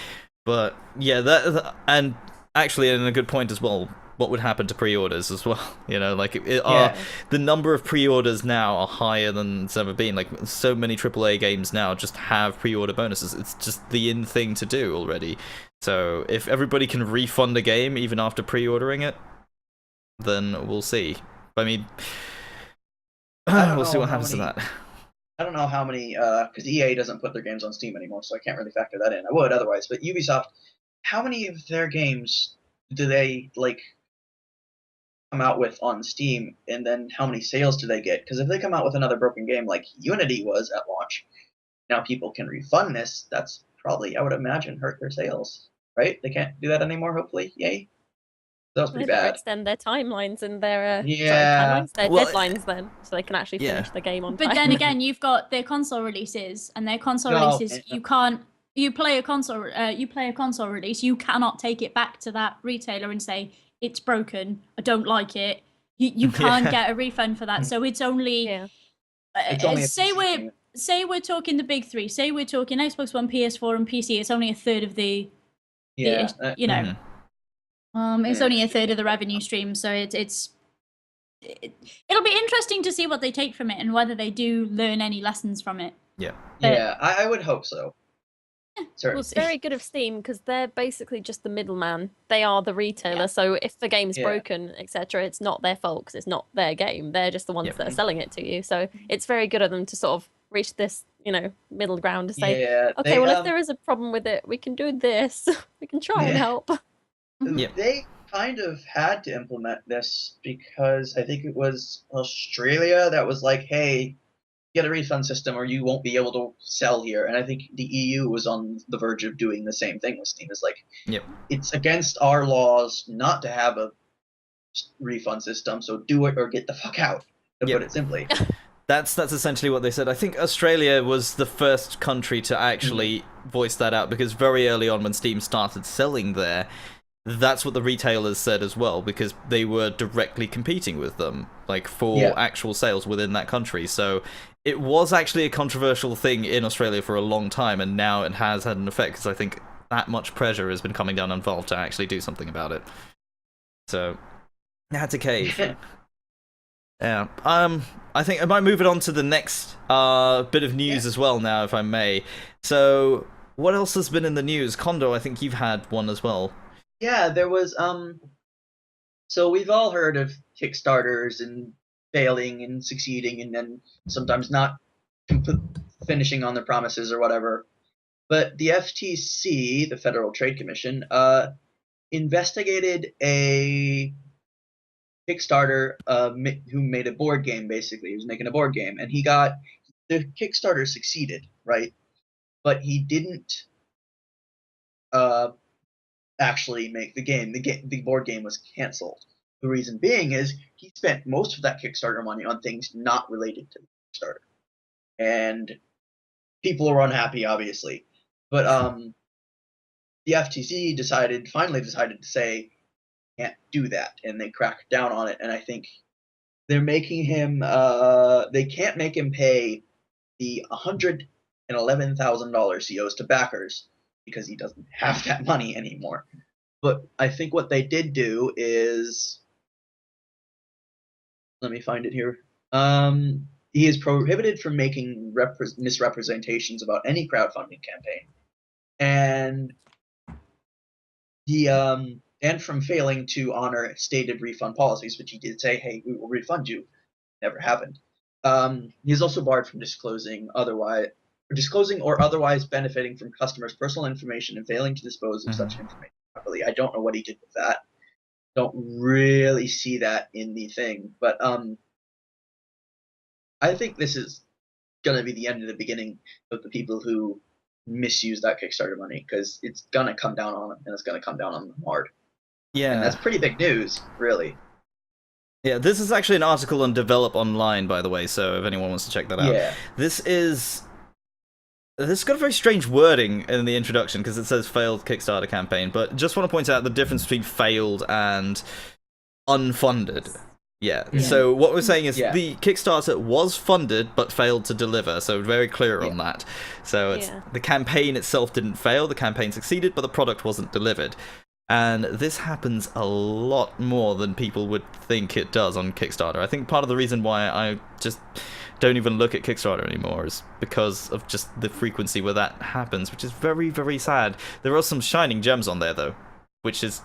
S1: But yeah, and actually, and a good point as well, what would happen to pre-orders as well? Like the number of pre-orders now are higher than it's ever been. Like so many AAA games now just have pre-order bonuses. It's just the in thing to do already. So if everybody can refund a game even after pre-ordering it, then we'll see. I mean, we'll see what happens to that.
S2: I don't know how many, because EA doesn't put their games on Steam anymore, so I can't really factor that in. I would otherwise, but Ubisoft, how many of their games do they come out with on Steam, and then how many sales do they get? Because if they come out with another broken game like Unity was at launch, now people can refund this. That's probably, I would imagine, hurt their sales, right? They can't do that anymore. Hopefully, yay. That was pretty bad.
S4: Extend their timelines and their deadlines then, so they can actually finish the game on time.
S3: But then again, you've got their console releases, and their console releases, you play a console release, you cannot take it back to that retailer and say it's broken, I don't like it. You can't get a refund for that. So it's only say we're talking the big three. Say we're talking Xbox One, PS4, and PC. It's only a third of the it's only a third of the revenue stream, so it'll be interesting to see what they take from it and whether they do learn any lessons from it.
S1: Yeah.
S2: Yeah, I would hope so. Certainly.
S3: We'll
S4: It's
S3: see.
S4: very good of Steam because they're basically just the middleman. They are the retailer.
S3: Yeah.
S4: So if the game's
S2: Yeah.
S4: broken, etc., it's not their fault because it's not their game. They're just the ones
S1: Yep.
S4: that are selling it to you. So it's very good of them to sort of reach this, middle ground to say,
S2: Yeah,
S4: okay, well, if there is a problem with it, we can do this. We can try and
S2: Yeah.
S4: help.
S1: Yep.
S2: They kind of had to implement this because I think it was Australia that was like, hey, get a refund system or you won't be able to sell here. And I think the EU was on the verge of doing the same thing with Steam. It's like,
S1: Yep.
S2: it's against our laws not to have a refund system, so do it or get the fuck out, to
S1: Yep.
S2: put it simply.
S1: That's essentially what they said. I think Australia was the first country to actually voice that out, because very early on when Steam started selling there, that's what the retailers said as well, because they were directly competing with them, like for actual sales within that country. So it was actually a controversial thing in Australia for a long time, and now it has had an effect, because I think that much pressure has been coming down on Valve to actually do something about it. So it had to cave. Yeah. I think I might move it on to the next bit of news as well now, if I may. So what else has been in the news? Condor, I think you've had one as well.
S2: Yeah, there was so we've all heard of Kickstarters and failing and succeeding and then sometimes not finishing on their promises or whatever. But the FTC, the Federal Trade Commission, investigated a Kickstarter who made a board game, basically. He was making a board game, and the Kickstarter succeeded, right? But he didn't actually make the game. The board game was canceled. The reason being is he spent most of that Kickstarter money on things not related to the Kickstarter, and people were unhappy, obviously. But the FTC finally decided to say can't do that, and they cracked down on it. And I think they're making him. They can't make him pay the $111,000 he owes to backers, because he doesn't have that money anymore. But I think what they did do is, let me find it here. He is prohibited from making misrepresentations about any crowdfunding campaign, and and from failing to honor stated refund policies, which he did say, "Hey, we will refund you." Never happened. He is also barred from disclosing or otherwise benefiting from customers' personal information and failing to dispose of such information properly. I don't know what he did with that. Don't really see that in the thing, but I think this is gonna be the end of the beginning of the people who misuse that Kickstarter money, because it's gonna come down on them, and it's gonna come down on them hard.
S1: Yeah.
S2: And that's pretty big news, really.
S1: Yeah, this is actually an article on Develop Online, by the way, so if anyone wants to check that out.
S2: Yeah.
S1: This got a very strange wording in the introduction, because it says failed Kickstarter campaign, but just want to point out the difference between failed and unfunded. Yeah. So what we're saying is the Kickstarter was funded but failed to deliver, so very clear on that. So it's the campaign itself didn't fail, the campaign succeeded, but the product wasn't delivered. And this happens a lot more than people would think it does on Kickstarter. I think part of the reason why I just don't even look at Kickstarter anymore is because of just the frequency where that happens, which is very, very sad. There are some shining gems on there, though, which is,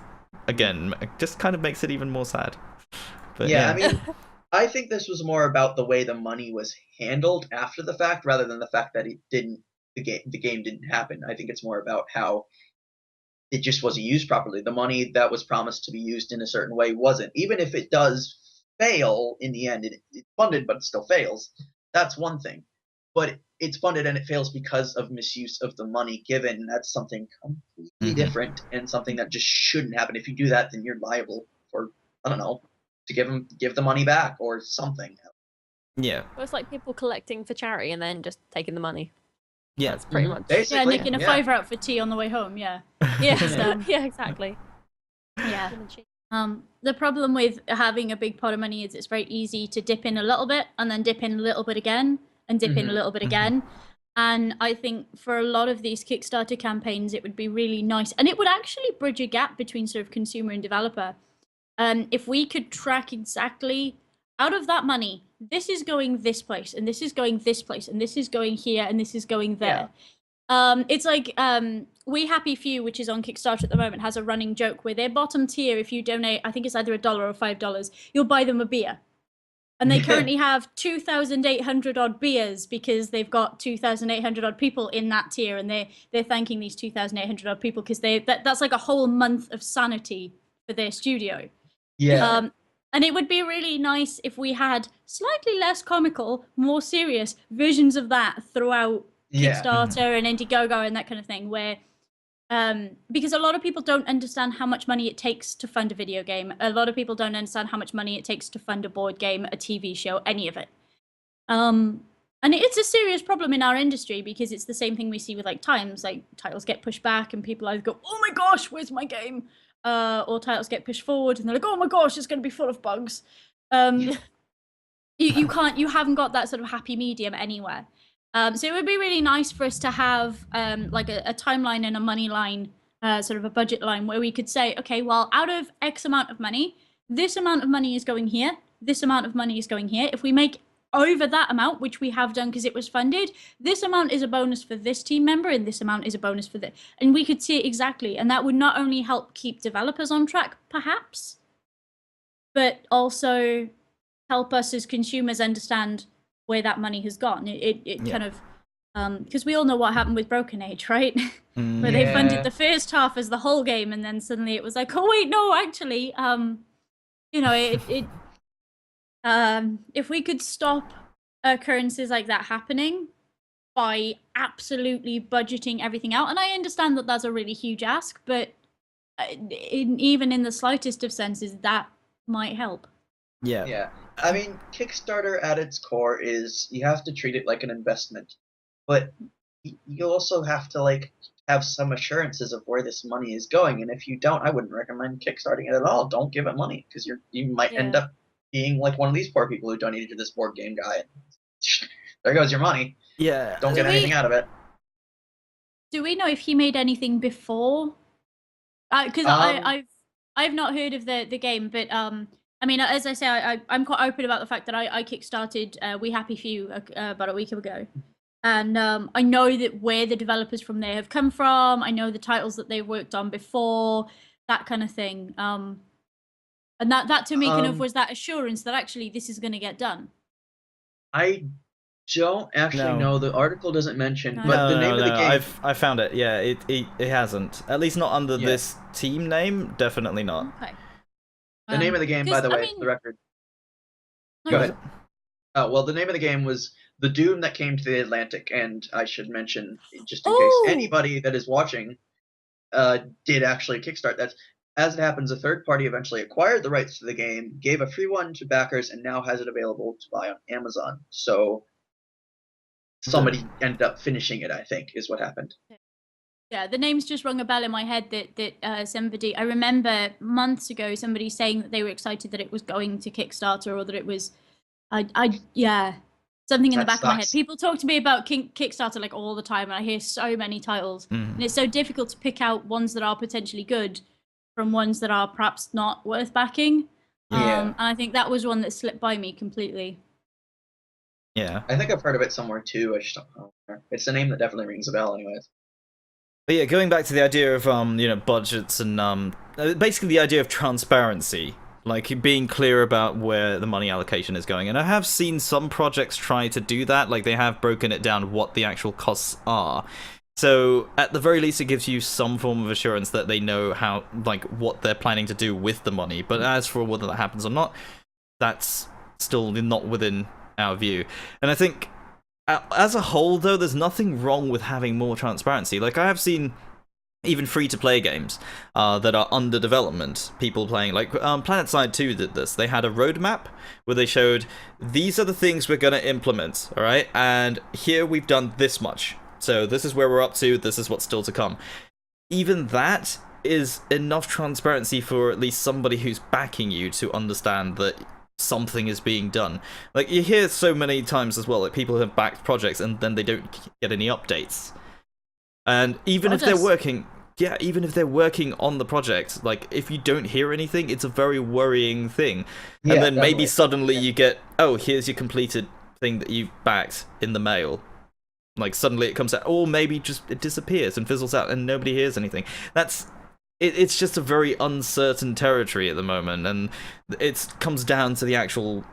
S1: again, just kind of makes it even more sad. But,
S2: I mean, I think this was more about the way the money was handled after the fact, rather than the fact that the game didn't happen. I think it's more about how it just wasn't used properly. The money that was promised to be used in a certain way wasn't. Even if it does fail in the end, it's funded, but it still fails. That's one thing. But it's funded and it fails because of misuse of the money given. That's something completely different, and something that just shouldn't happen. If you do that, then you're liable for, I don't know, to give the money back or something.
S1: Yeah.
S4: Well, it's like people collecting for charity and then just taking the money.
S1: Yeah.
S4: That's pretty much.
S2: Basically,
S3: Yeah, nicking a $5 out for tea on the way home. Yeah.
S4: Yeah, yeah, exactly.
S3: Yeah. The problem with having a big pot of money is it's very easy to dip in a little bit and then dip in a little bit again and dip in a little bit again. And I think for a lot of these Kickstarter campaigns, it would be really nice. And it would actually bridge a gap between sort of consumer and developer. If we could track exactly out of that money, this is going this place, and this is going this place, and this is going here, and this is going there. It's like We Happy Few, which is on Kickstarter at the moment, has a running joke where their bottom tier, if you donate, I think it's either $1 or $5, you'll buy them a beer. And they currently have 2,800 odd beers because they've got 2,800 odd people in that tier, and they're thanking these 2,800 odd people because that's like a whole month of sanity for their studio.
S2: Yeah.
S3: And it would be really nice if we had slightly less comical, more serious versions of that throughout Kickstarter and Indiegogo and that kind of thing, where because a lot of people don't understand how much money it takes to fund a video game. A lot of people don't understand how much money it takes to fund a board game, a TV show, any of it. And it's a serious problem in our industry because it's the same thing we see with like Times. Like titles get pushed back and people either go, "Oh my gosh, where's my game?" Or titles get pushed forward and they're like, "Oh my gosh, it's going to be full of bugs." You haven't got that sort of happy medium anywhere. So it would be really nice for us to have like a timeline and a money line, sort of a budget line where we could say, okay, well, out of X amount of money, this amount of money is going here, this amount of money is going here. If we make over that amount, which we have done because it was funded, this amount is a bonus for this team member and this amount is a bonus for this. And we could see it exactly. And that would not only help keep developers on track, perhaps, but also help us as consumers understand where that money has gone. It kind of because we all know what happened with Broken Age, right? Where they funded the first half as the whole game, and then suddenly it was like, oh wait, no, actually, if we could stop occurrences like that happening by absolutely budgeting everything out, and I understand that that's a really huge ask, but even in the slightest of senses, that might help.
S2: Yeah. I mean, Kickstarter at its core is you have to treat it like an investment, but you also have to like have some assurances of where this money is going. And if you don't, I wouldn't recommend kickstarting it at all. Don't give it money because you might end up being like one of these poor people who donated to this board game guy. There goes your money.
S1: Yeah.
S2: Don't get anything out of it.
S3: Do we know if he made anything before? Because I've not heard of the game, but I mean, as I say, I'm quite open about the fact that I kickstarted We Happy Few about a week ago. And I know that where the developers from there have come from. I know the titles that they've worked on before, that kind of thing. And that to me kind of was that assurance that actually this is going to get done.
S2: I don't actually know. The article doesn't mention, but the name of the game...
S1: I found it. Yeah, it hasn't. At least not under this team name. Definitely not.
S3: Okay.
S2: The name of the game, by the way, for the record. Go ahead. Well, the name of the game was The Doom That Came to the Atlantic, and I should mention, just in case anybody that is watching did actually kickstart that. As it happens, a third party eventually acquired the rights to the game, gave a free one to backers, and now has it available to buy on Amazon. So somebody ended up finishing it, I think, is what happened.
S3: Yeah, the name's just rung a bell in my head that somebody, I remember months ago, somebody saying that they were excited that it was going to Kickstarter or that it was, something in the back of my head. People talk to me about Kickstarter like all the time, and I hear so many titles, and it's so difficult to pick out ones that are potentially good from ones that are perhaps not worth backing. And I think that was one that slipped by me completely.
S1: Yeah.
S2: I think I've heard of it somewhere too. I just don't know. It's a name that definitely rings a bell anyways.
S1: But yeah, going back to the idea of budgets and basically the idea of transparency, like being clear about where the money allocation is going. And I have seen some projects try to do that, like they have broken it down what the actual costs are. So at the very least, it gives you some form of assurance that they know how, like, what they're planning to do with the money. But as for whether that happens or not, that's still not within our view. And I think as a whole, though, there's nothing wrong with having more transparency. Like, I have seen even free-to-play games that are under development, people playing, like PlanetSide 2 did this. They had a roadmap where they showed, these are the things we're going to implement, all right? And here we've done this much. So this is where we're up to, this is what's still to come. Even that is enough transparency for at least somebody who's backing you to understand that something is being done. Like, you hear so many times as well, like people have backed projects and then they don't get any updates. And even if they're working yeah, even if they're working on the project, like if you don't hear anything, it's a very worrying thing.
S2: Yeah,
S1: And then maybe
S2: definitely.
S1: suddenly you get, oh, here's your completed thing that you backed in the mail. Like suddenly it comes out, or maybe just it disappears and fizzles out and nobody hears anything. It's just a very uncertain territory at the moment, and it comes down to the actual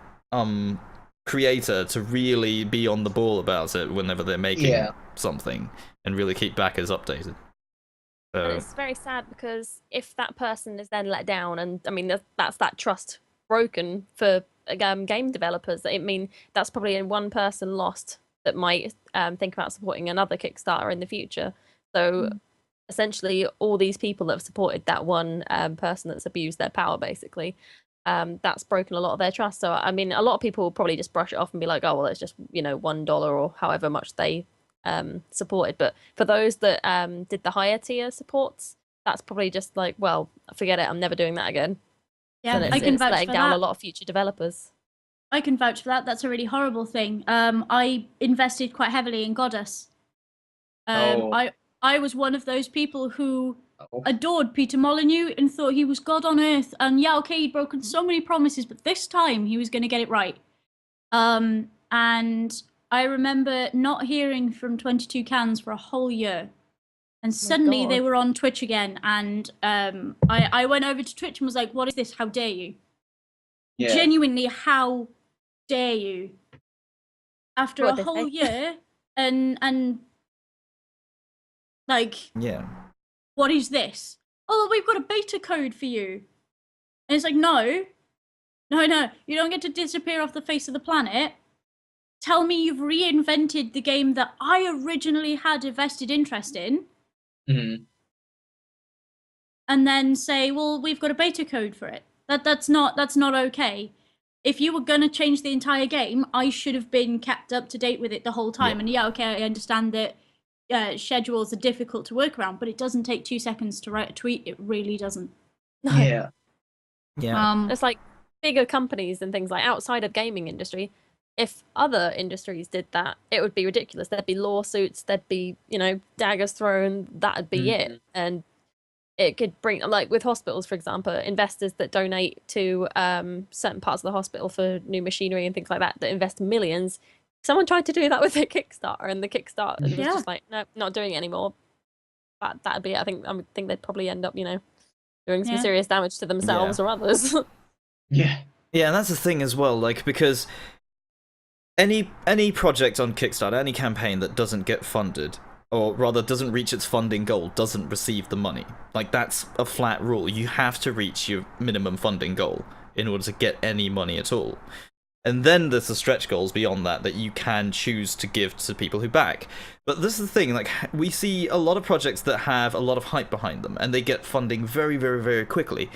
S1: creator to really be on the ball about it whenever they're making something, and really keep backers updated. So
S4: And it's very sad because if that person is then let down, and I mean that's that trust broken for game developers. I mean that's probably one person lost that might think about supporting another Kickstarter in the future. So essentially, all these people that have supported that one person that's abused their power, basically, that's broken a lot of their trust. So I mean, a lot of people will probably just brush it off and be like, "Oh well, it's just $1 or however much they supported." But for those that did the higher tier supports, that's probably just like, well, forget it. I'm never doing that again.
S3: Yeah,
S4: So
S3: I can
S4: it's
S3: vouch
S4: letting
S3: for
S4: down
S3: that.
S4: a lot of future developers.
S3: I can vouch for that. That's a really horrible thing. I invested quite heavily in Goddess. I was one of those people who adored Peter Molyneux and thought he was God on earth. And yeah, okay, he'd broken so many promises, but this time he was going to get it right. And I remember not hearing from 22 Cans for a whole year. And suddenly they were on Twitch again. And I went over to Twitch and was like, what is this? How dare you?
S2: Yeah.
S3: Genuinely, how dare you? After
S4: What
S3: a
S4: did they
S3: whole
S4: say?
S3: year, and like,
S1: yeah,
S3: what is this? Oh, we've got a beta code for you. And it's like, no, you don't get to disappear off the face of the planet. Tell me you've reinvented the game that I originally had a vested interest in, and then say, well, we've got a beta code for it. That's not okay. If you were gonna change the entire game, I should have been kept up to date with it the whole time.
S1: Yeah.
S3: And yeah, okay, I understand that schedules are difficult to work around, but it doesn't take 2 seconds to write a tweet. It really doesn't.
S2: Yeah.
S4: It's like bigger companies and things like outside of gaming industry. If other industries did that, it would be ridiculous. There'd be lawsuits, there'd be, daggers thrown, that'd be it. And it could bring, like with hospitals, for example, investors that donate to certain parts of the hospital for new machinery and things like that invest millions. Someone tried to do that with their Kickstarter, and the Kickstarter was just like, no, not doing it anymore. That'd be it. I think they'd probably end up, doing some serious damage to themselves or others.
S2: Yeah.
S1: Yeah, and that's the thing as well, like, because any project on Kickstarter, any campaign that doesn't get funded, or rather doesn't reach its funding goal, doesn't receive the money. Like, that's a flat rule. You have to reach your minimum funding goal in order to get any money at all. And then there's the stretch goals beyond that you can choose to give to people who back. But this is the thing, like, we see a lot of projects that have a lot of hype behind them, and they get funding very, very, very quickly.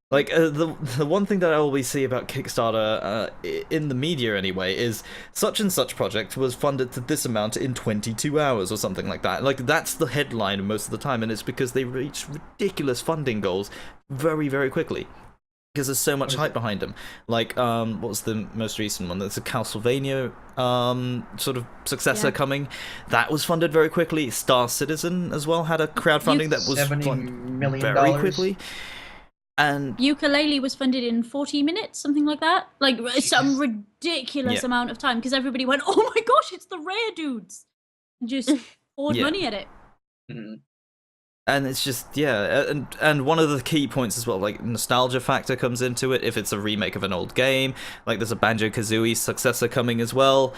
S1: Like, the one thing that I always see about Kickstarter, in the media anyway, is such and such project was funded to this amount in 22 hours or something like that. Like, that's the headline most of the time, and it's because they reach ridiculous funding goals very, very quickly. Because there's so much hype behind them. Like, what was the most recent one? There's a Castlevania sort of successor coming. That was funded very quickly. Star Citizen as well had a crowdfunding that was funded
S2: million
S1: very quickly. And
S3: Ukulele was funded in 40 minutes, something like that. Like, some ridiculous amount of time, because everybody went, oh my gosh, it's the rare dudes. And just poured money at it.
S1: And it's just, and one of the key points as well, like, nostalgia factor comes into it. If it's a remake of an old game, like there's a Banjo-Kazooie successor coming as well.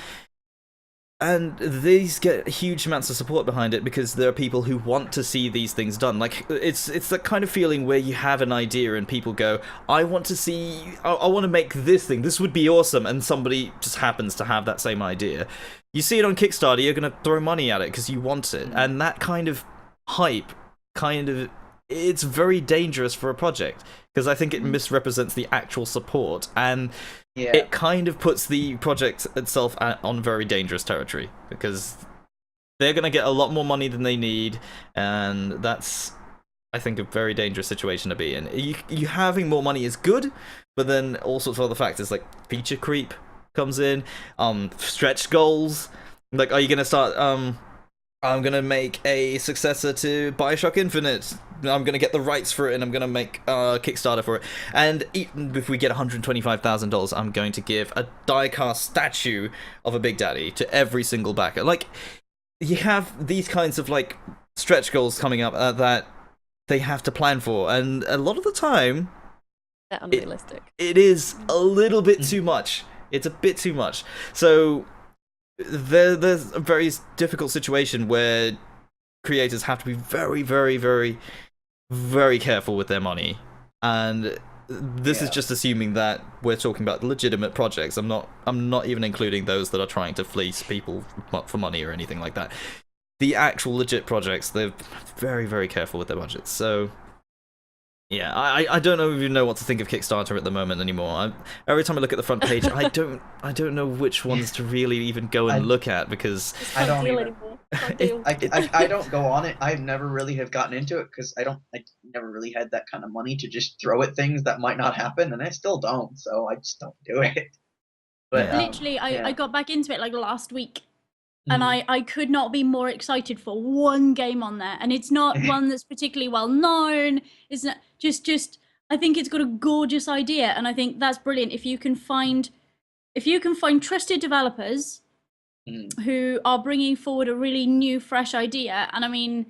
S1: And these get huge amounts of support behind it because there are people who want to see these things done. Like, it's that kind of feeling where you have an idea and people go, I want to make this thing, this would be awesome, and somebody just happens to have that same idea. You see it on Kickstarter, you're going to throw money at it because you want it. And that kind of hype, it's very dangerous for a project, because I think it misrepresents the actual support, and it kind of puts the project itself on very dangerous territory, because they're going to get a lot more money than they need, and that's, I think, a very dangerous situation to be in. You having more money is good, but then all sorts of other factors like feature creep comes in, stretch goals. Like, are you going to start I'm gonna make a successor to Bioshock Infinite. I'm gonna get the rights for it, and I'm gonna make a Kickstarter for it. And even if we get $125,000, I'm going to give a die-cast statue of a Big Daddy to every single backer. Like, you have these kinds of like stretch goals coming up that they have to plan for, and a lot of the time,
S4: They're unrealistic.
S1: it is a little bit too much. It's a bit too much. So there's a very difficult situation where creators have to be very, very, very, very careful with their money, and this is just assuming that we're talking about legitimate projects. I'm not even including those that are trying to fleece people for money or anything like that. The actual legit projects, they're very, very careful with their budgets. So yeah, I don't even know what to think of Kickstarter at the moment anymore. Every time I look at the front page, I don't know which ones to really even go and look at, because
S2: I don't even.
S4: Anymore. Can't deal.
S2: I don't go on it. I've never really have gotten into it because I never really had that kind of money to just throw at things that might not happen, and I still don't. So I just don't do it. But
S1: Yeah.
S3: Literally, I got back into it like last week, and
S2: Mhm.
S3: I could not be more excited for one game on there, and it's not one that's particularly well known. It's not just I think it's got a gorgeous idea, and I think that's brilliant. If you can find trusted developers who are bringing forward a really new, fresh idea, and I mean,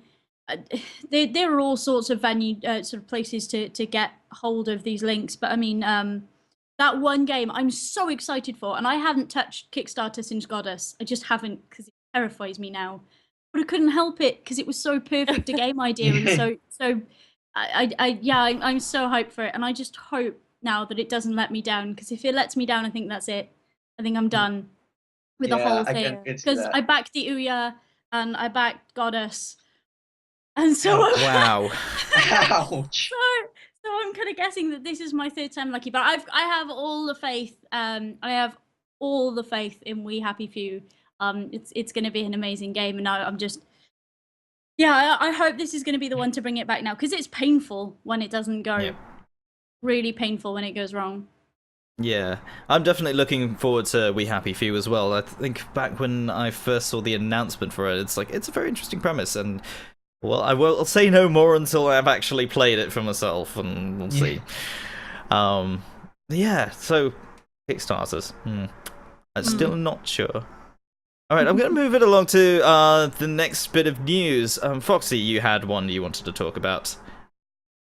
S3: there are all sorts of sort of places to get hold of these links, but I mean, that one game I'm so excited for, and I haven't touched Kickstarter since Goddess. I just haven't, because it terrifies me now. But I couldn't help it because it was so perfect a game idea, and so I'm so hyped for it, and I just hope now that it doesn't let me down, because if it lets me down, I think that's it. I think I'm done with the whole thing, because I backed the Ouya and I backed Goddess, and so
S1: Wow.
S2: Ouch.
S3: So I'm kind of guessing that this is my third time lucky, but I have all the faith. I have all the faith in We Happy Few. It's going to be an amazing game, and I'm just, I hope this is going to be the one to bring it back now, because it's painful when it doesn't go.
S1: Yeah.
S3: Really painful when it goes wrong.
S1: Yeah, I'm definitely looking forward to We Happy Few as well. I think back when I first saw the announcement for it, it's a very interesting premise, and well, I'll say no more until I've actually played it for myself, and we'll see. Yeah, so Kickstarters. I'm still not sure. All right, I'm going to move it along to the next bit of news. Foxy, you had one you wanted to talk about.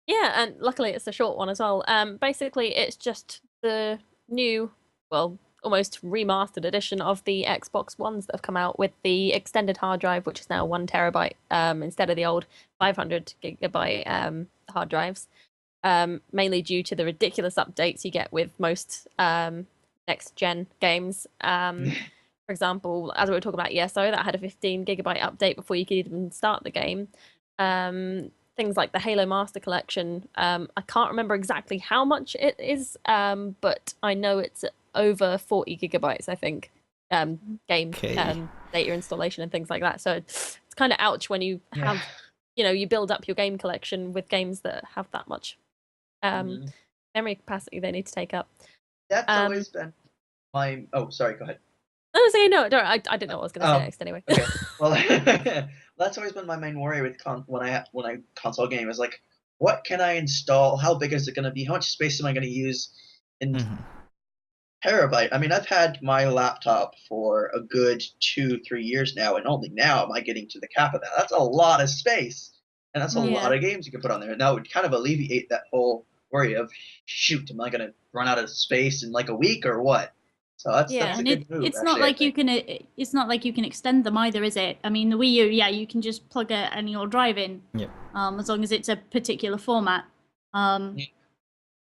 S4: Yeah, and luckily it's a short one as well. Basically, it's just the new, well, almost remastered edition of the Xbox Ones that have come out with the extended hard drive, which is now 1 terabyte instead of the old 500 gigabyte hard drives. Mainly due to the ridiculous updates you get with most next gen games. For example, as we were talking about ESO, that had a 15 gigabyte update before you could even start the game. Things like the Halo Master Collection. I can't remember exactly how much it is, but I know it's over 40 gigabytes, I think, game data installation and things like that. So it's kind of ouch when you have, you build up your game collection with games that have that much memory capacity they need to take up.
S2: That's always been my... Oh, sorry, go ahead.
S4: I didn't know what I was going to say next anyway.
S2: Okay. Well, that's always been my main worry with when I console game is like, what can I install? How big is it going to be? How much space am I going to use in terabyte? I mean, I've had my laptop for a good 2-3 years now, and only now am I getting to the cap of that. That's a lot of space, and that's a lot of games you can put on there. And that would kind of alleviate that whole worry of, shoot, am I going to run out of space in like a week or what? So that's a good move.
S3: It's not like you can. It's not like you can extend them either, is it? I mean, the Wii U, you can just plug any old drive in. As long as it's a particular format.
S4: I'm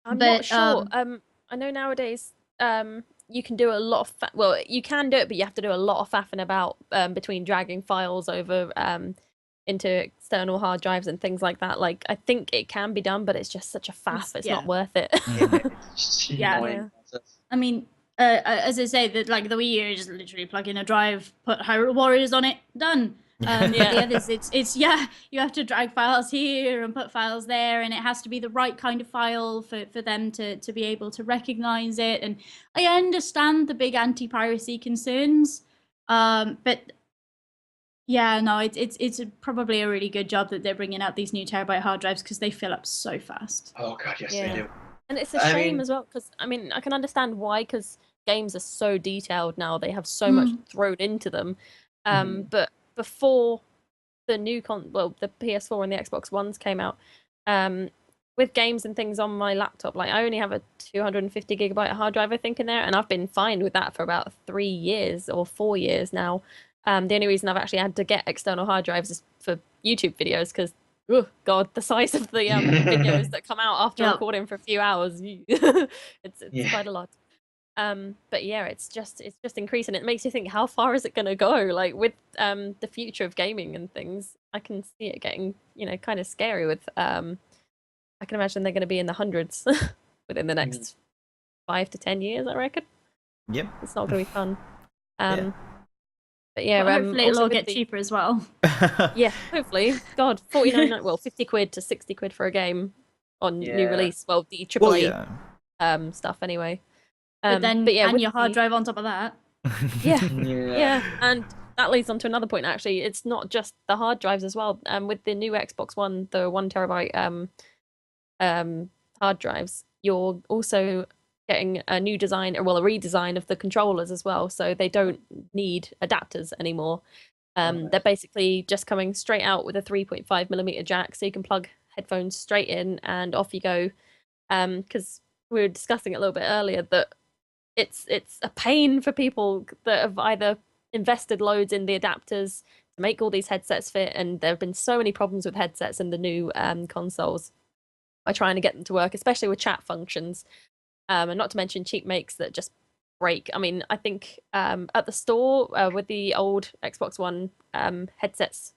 S4: not sure. I know nowadays you can do a lot of well, you can do it, but you have to do a lot of faffing about between dragging files over into external hard drives and things like that. Like, I think it can be done, but it's just such a faff. It's not worth it.
S3: I mean. As I say, that like the Wii U, just literally plug in a drive, put Hyrule Warriors on it, done. The others, it's you have to drag files here and put files there, and it has to be the right kind of file for them to be able to recognize it. And I understand the big anti-piracy concerns, but Yeah, no, it's probably a really good job that they're bringing out these new terabyte hard drives because they fill up so fast.
S2: Oh god, yes
S4: Yeah.
S2: they do.
S4: And it's a
S2: I
S4: shame
S2: mean-
S4: as well, because I mean, I can understand why, because games are so detailed now. They have so much thrown into them.
S2: Mhm.
S4: But before the new the PS4 and the Xbox Ones came out, with games and things on my laptop, like I only have a 250 gigabyte hard drive, I think, in there, and I've been fine with that for about 3 years or 4 years now. The only reason I've actually had to get external hard drives is for YouTube videos, because oh god, the size of the videos that come out after recording for a few hours, it's quite a lot. But yeah, it's just increasing. It makes you think, how far is it going to go? Like with the future of gaming and things, I can see it getting, kind of scary. With I can imagine they're going to be in the hundreds within the next 5 to 10 years, I reckon.
S1: Yep.
S4: It's not going to be fun.
S1: Yeah.
S3: But yeah, hopefully it'll all get cheaper as well.
S4: Yeah, hopefully. God, 50 quid to 60 quid for a game on new release. Well, the AAA stuff anyway.
S3: And your hard drive on top of that.
S4: Yeah, and that leads on to another point. Actually, it's not just the hard drives as well. With the new Xbox One, the 1 terabyte hard drives, you're also getting a new design, or well, a redesign of the controllers as well. So they don't need adapters anymore. They're basically just coming straight out with a 3.5mm jack, so you can plug headphones straight in and off you go. Because we were discussing it a little bit earlier that it's a pain for people that have either invested loads in the adapters to make all these headsets fit, and there have been so many problems with headsets in the new consoles by trying to get them to work, especially with chat functions, and not to mention cheap makes that just break. I mean, I think at the store with the old Xbox One headsets,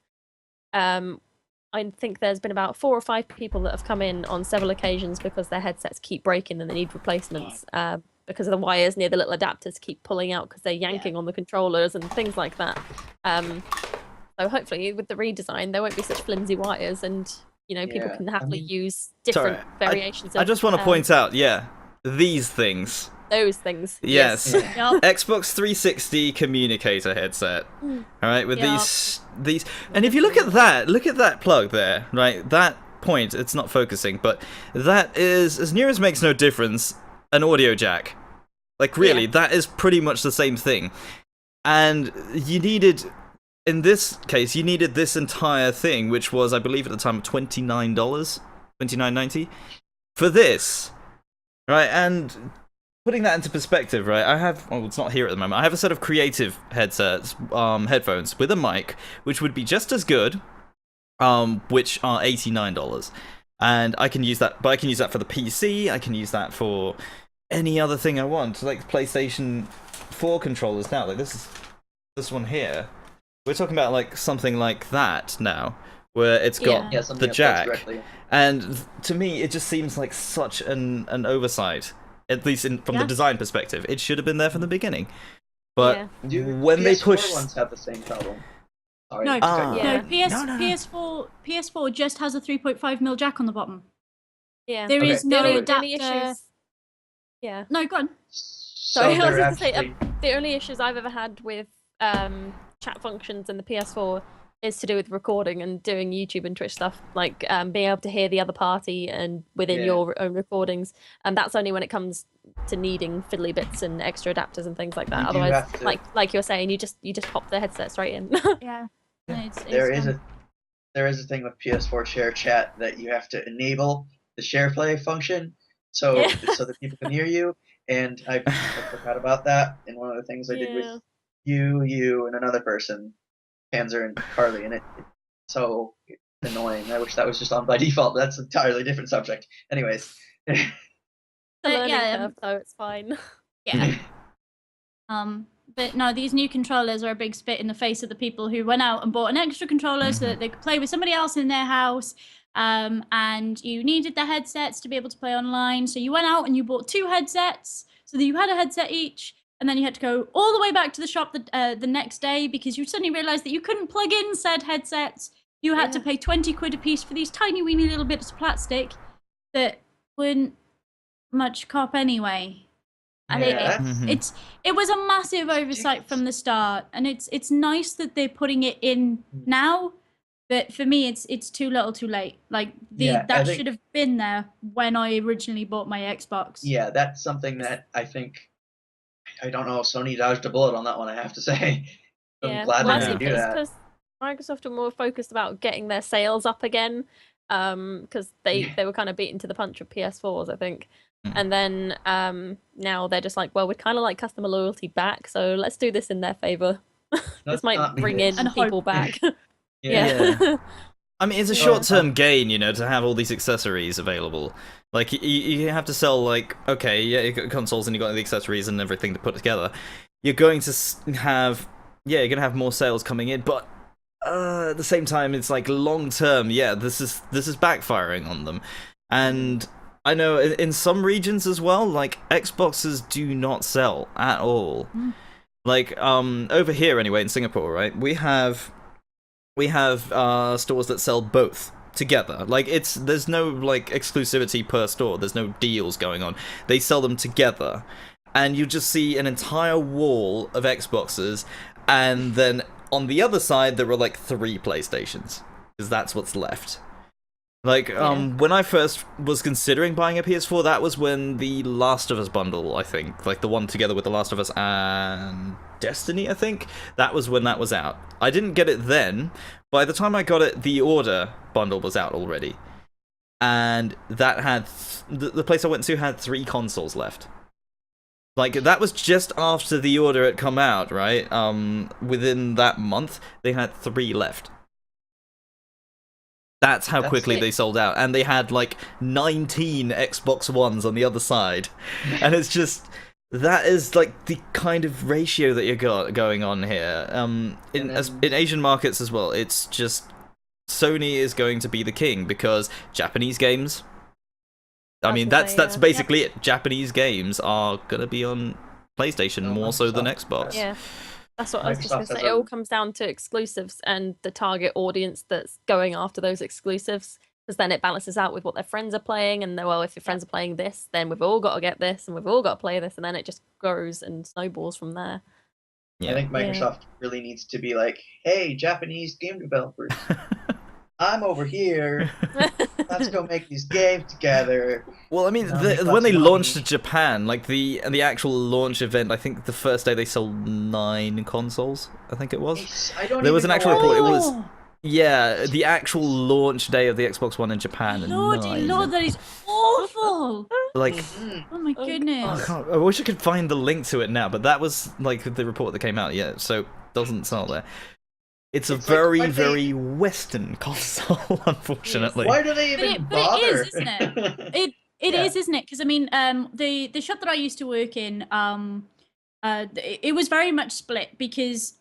S4: I think there's been about 4 or 5 people that have come in on several occasions because their headsets keep breaking and they need replacements. Because of the wires near the little adapters keep pulling out because they're yanking on the controllers and things like that. So hopefully with the redesign, there won't be such flimsy wires, and people can happily use different variations.
S1: I just want to point out, these things.
S4: Those things.
S1: Yes. Xbox 360 communicator headset. All right, with these, and if you look at that plug there, right? That point, it's not focusing, but that is, as near as makes no difference, an audio jack. Like really, that is pretty much the same thing. And in this case, you needed this entire thing, which was, I believe at the time, $29, $29.90 for this, right? And putting that into perspective, right? I have, it's not here at the moment. I have a set of creative headsets, headphones with a mic, which would be just as good, which are $89. And I can use that, but I can use that for the PC. I can use that for any other thing I want, like PlayStation 4 controllers now. Like this one here. We're talking about like something like that now, where it's got the jack. And to me, it just seems like such an oversight, at least from the design perspective. It should have been there from the beginning. But when they push,
S2: ones have the same problem. Sorry.
S3: No, PS4 just has a 3.5mm jack on the bottom.
S4: Yeah.
S3: There is no adapter.
S4: Issues. No, go on.
S2: Sorry,
S4: I was going to say, the only issues I've ever had with chat functions in the PS4 is to do with recording and doing YouTube and Twitch stuff, like being able to hear the other party and within your own recordings. And that's only when it comes to needing fiddly bits and extra adapters and things like that. Otherwise, like you're saying, you just pop the headset straight in.
S2: There is a thing with PS4 share chat that you have to enable the share play function so that people can hear you. And I forgot about that. And one of the things I did with you and another person, Panzer and Carly, and it's so annoying. I wish that was just on by default. But that's an entirely different subject. Anyways.
S4: Curve, though, it's fine.
S3: But no, these new controllers are a big spit in the face of the people who went out and bought an extra controller so that they could play with somebody else in their house. And you needed the headsets to be able to play online. So you went out and you bought 2 headsets so that you had a headset each. And then you had to go all the way back to the shop the next day because you suddenly realized that you couldn't plug in said headsets. You had to pay 20 quid a piece for these tiny weeny little bits of plastic that weren't much cop anyway. And
S2: Yeah,
S3: it was a massive oversight from the start, and it's nice that they're putting it in now. But for me, it's too little, too late. Like that should have been there when I originally bought my Xbox.
S2: Yeah, that's something that I think, I don't know, Sony dodged a bullet on that one, I have to say. I'm glad they didn't do that.
S4: Because Microsoft are more focused about getting their sales up again, because they were kind of beaten to the punch with PS4s, I think. And then now they're just like, well, we'd kind of like customer loyalty back, so let's do this in their favor. This might bring in people back. Yeah.
S1: I mean, it's a short-term gain, you know, to have all these accessories available. Like, you have to sell, like, okay, yeah, you got consoles and you got the accessories and everything to put together. You're going to have, you're going to have more sales coming in, but at the same time, it's like long-term, this is backfiring on them. And I know in some regions as well, like, Xboxes do not sell at all. Like, over here anyway, in Singapore, right, we have stores that sell both together. Like, there's no like exclusivity per store. There's no deals going on. They sell them together, and you just see an entire wall of Xboxes, and then on the other side there were like 3 PlayStations, because that's what's left. Like, when I first was considering buying a PS4, that was when the Last of Us bundle, I think, like the one together with The Last of Us and Destiny, I think, that was when that was out. I didn't get it then. By the time I got it, the Order bundle was out already. And that had, the place I went to had 3 consoles left. Like, that was just after the Order had come out, right? Within that month, they had 3 left. That's how quickly they sold out, and they had like 19 Xbox Ones on the other side, and it's just, that is like the kind of ratio that you got going on here. In Asian markets as well, it's just Sony is going to be the king because Japanese games. I mean, that's basically it. Japanese games are gonna be on PlayStation more so than Xbox.
S4: Yeah. That's what I was just going to say. It all comes down to exclusives and the target audience that's going after those exclusives, because then it balances out with what their friends are playing, and well, if your friends are playing this, then we've all got to get this, and we've all got to play this, and then it just grows and snowballs from there.
S2: I think Microsoft really needs to be like, hey, Japanese game developers, I'm over here. Let's go make these games together.
S1: Well, I mean, when they launched to Japan, like the actual launch event, I think the first day they sold 9 consoles. I think it was. There was an actual report. It was the actual launch day of the Xbox One in Japan.
S3: Lord, that is awful.
S1: Like,
S3: oh my goodness.
S1: I wish I could find the link to it now, but that was like the report that came out. Yeah, so it doesn't sell there. It's a very, very Western console, unfortunately.
S2: Why do they even bother?
S3: But it is, isn't it? It is, isn't it? Because I mean, the shop that I used to work in, it was very much split because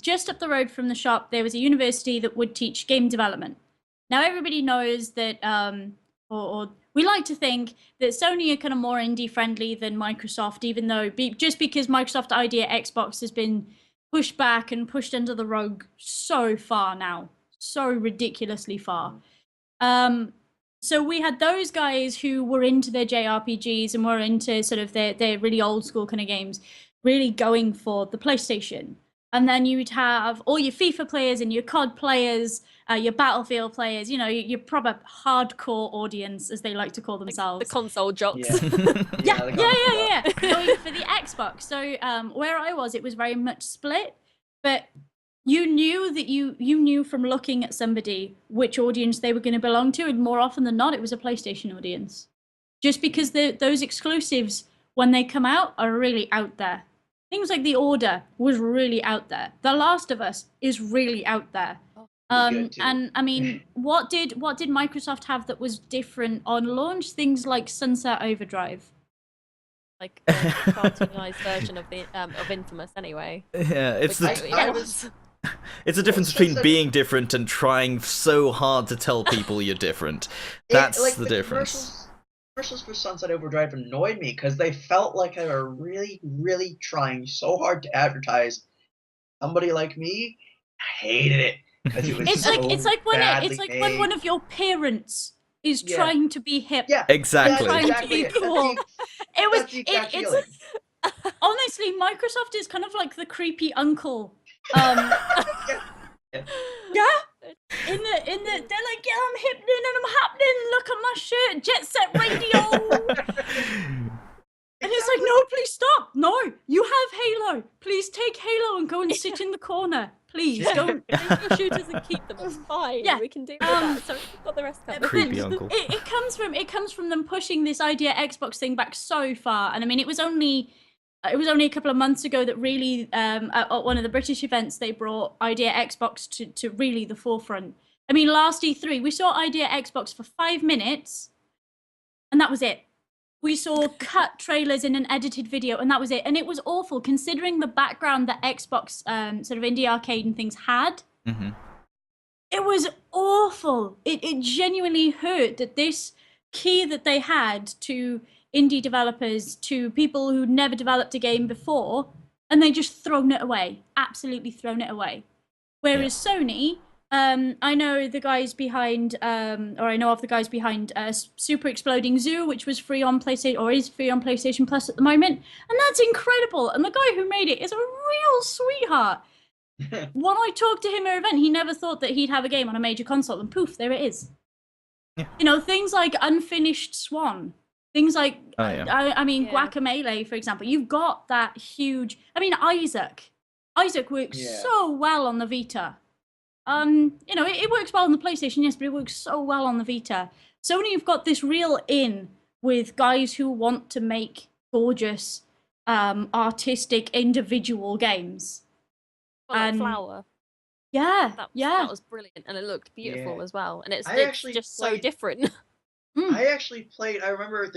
S3: just up the road from the shop there was a university that would teach game development. Now everybody knows that, or we like to think that Sony are kind of more indie friendly than Microsoft, even though just because Microsoft idea Xbox has been pushed back and pushed under the rug so far now, so ridiculously far. So we had those guys who were into their JRPGs and were into sort of their really old school kind of games, really going for the PlayStation. And then you'd have all your FIFA players and your COD players, your Battlefield players, you know, your proper hardcore audience, as they like to call themselves.
S4: The console jocks.
S3: Yeah. Going for the Xbox. So where I was, it was very much split, but you knew that you knew from looking at somebody which audience they were going to belong to, and more often than not, it was a PlayStation audience. Just because those exclusives, when they come out, are really out there. Things like The Order was really out there. The Last of Us is really out there. And I mean, what did Microsoft have that was different on launch? Things like Sunset Overdrive,
S4: like a cartoonized version of the of Infamous, anyway.
S1: Yeah, it's it's the difference between being different and trying so hard to tell people you're different. That's the difference.
S2: Commercials for Sunset Overdrive annoyed me because they felt like they were really, really trying so hard to advertise somebody like me. I hated it.
S3: It's like when one of your parents is trying to be hip.
S1: Yeah, exactly.
S3: Trying to be cool. Honestly, Microsoft is kind of like the creepy uncle. Yeah. In the, they're like, yeah, I'm happening and I'm happening. Look at my shirt, Jet Set Radio. And it's like, no, please stop. No, you have Halo. Please take Halo and go and sit in the corner. Please don't.
S4: Take your shooters and keep them. It's fine.
S3: Yeah.
S4: We can do that. Sorry, we've got the rest covered.
S1: Creepy uncle.
S3: It comes from them pushing this idea Xbox thing back so far. And I mean, it was only a couple of months ago that really at one of the British events they brought Idea Xbox to really the forefront. I mean, last E3 we saw Idea Xbox for 5 minutes, and that was it. We saw cut trailers in an edited video, and that was it. And it was awful, considering the background that Xbox sort of indie arcade and things had.
S1: Mm-hmm.
S3: It was awful. It genuinely hurt that this key that they had to indie developers, to people who never developed a game before, and they just thrown it away. Absolutely thrown it away. Whereas Sony... I know the guys behind, or I know of the guys behind Super Exploding Zoo, which was free on PlayStation, or is free on PlayStation Plus at the moment, and that's incredible. And the guy who made it is a real sweetheart. When I talked to him at an event, he never thought that he'd have a game on a major console, and poof, there it is.
S1: Yeah.
S3: You know, things like Unfinished Swan, things like, I mean, Guacamelee, for example. You've got that huge, I mean, Isaac works so well on the Vita. You know, it works well on the PlayStation, yes, but it works so well on the Vita. Sony have got this real in with guys who want to make gorgeous, artistic, individual games.
S4: Like Flower.
S3: Yeah,
S4: that was brilliant, and it looked beautiful as well. And it's just so different.
S2: I actually played. I remember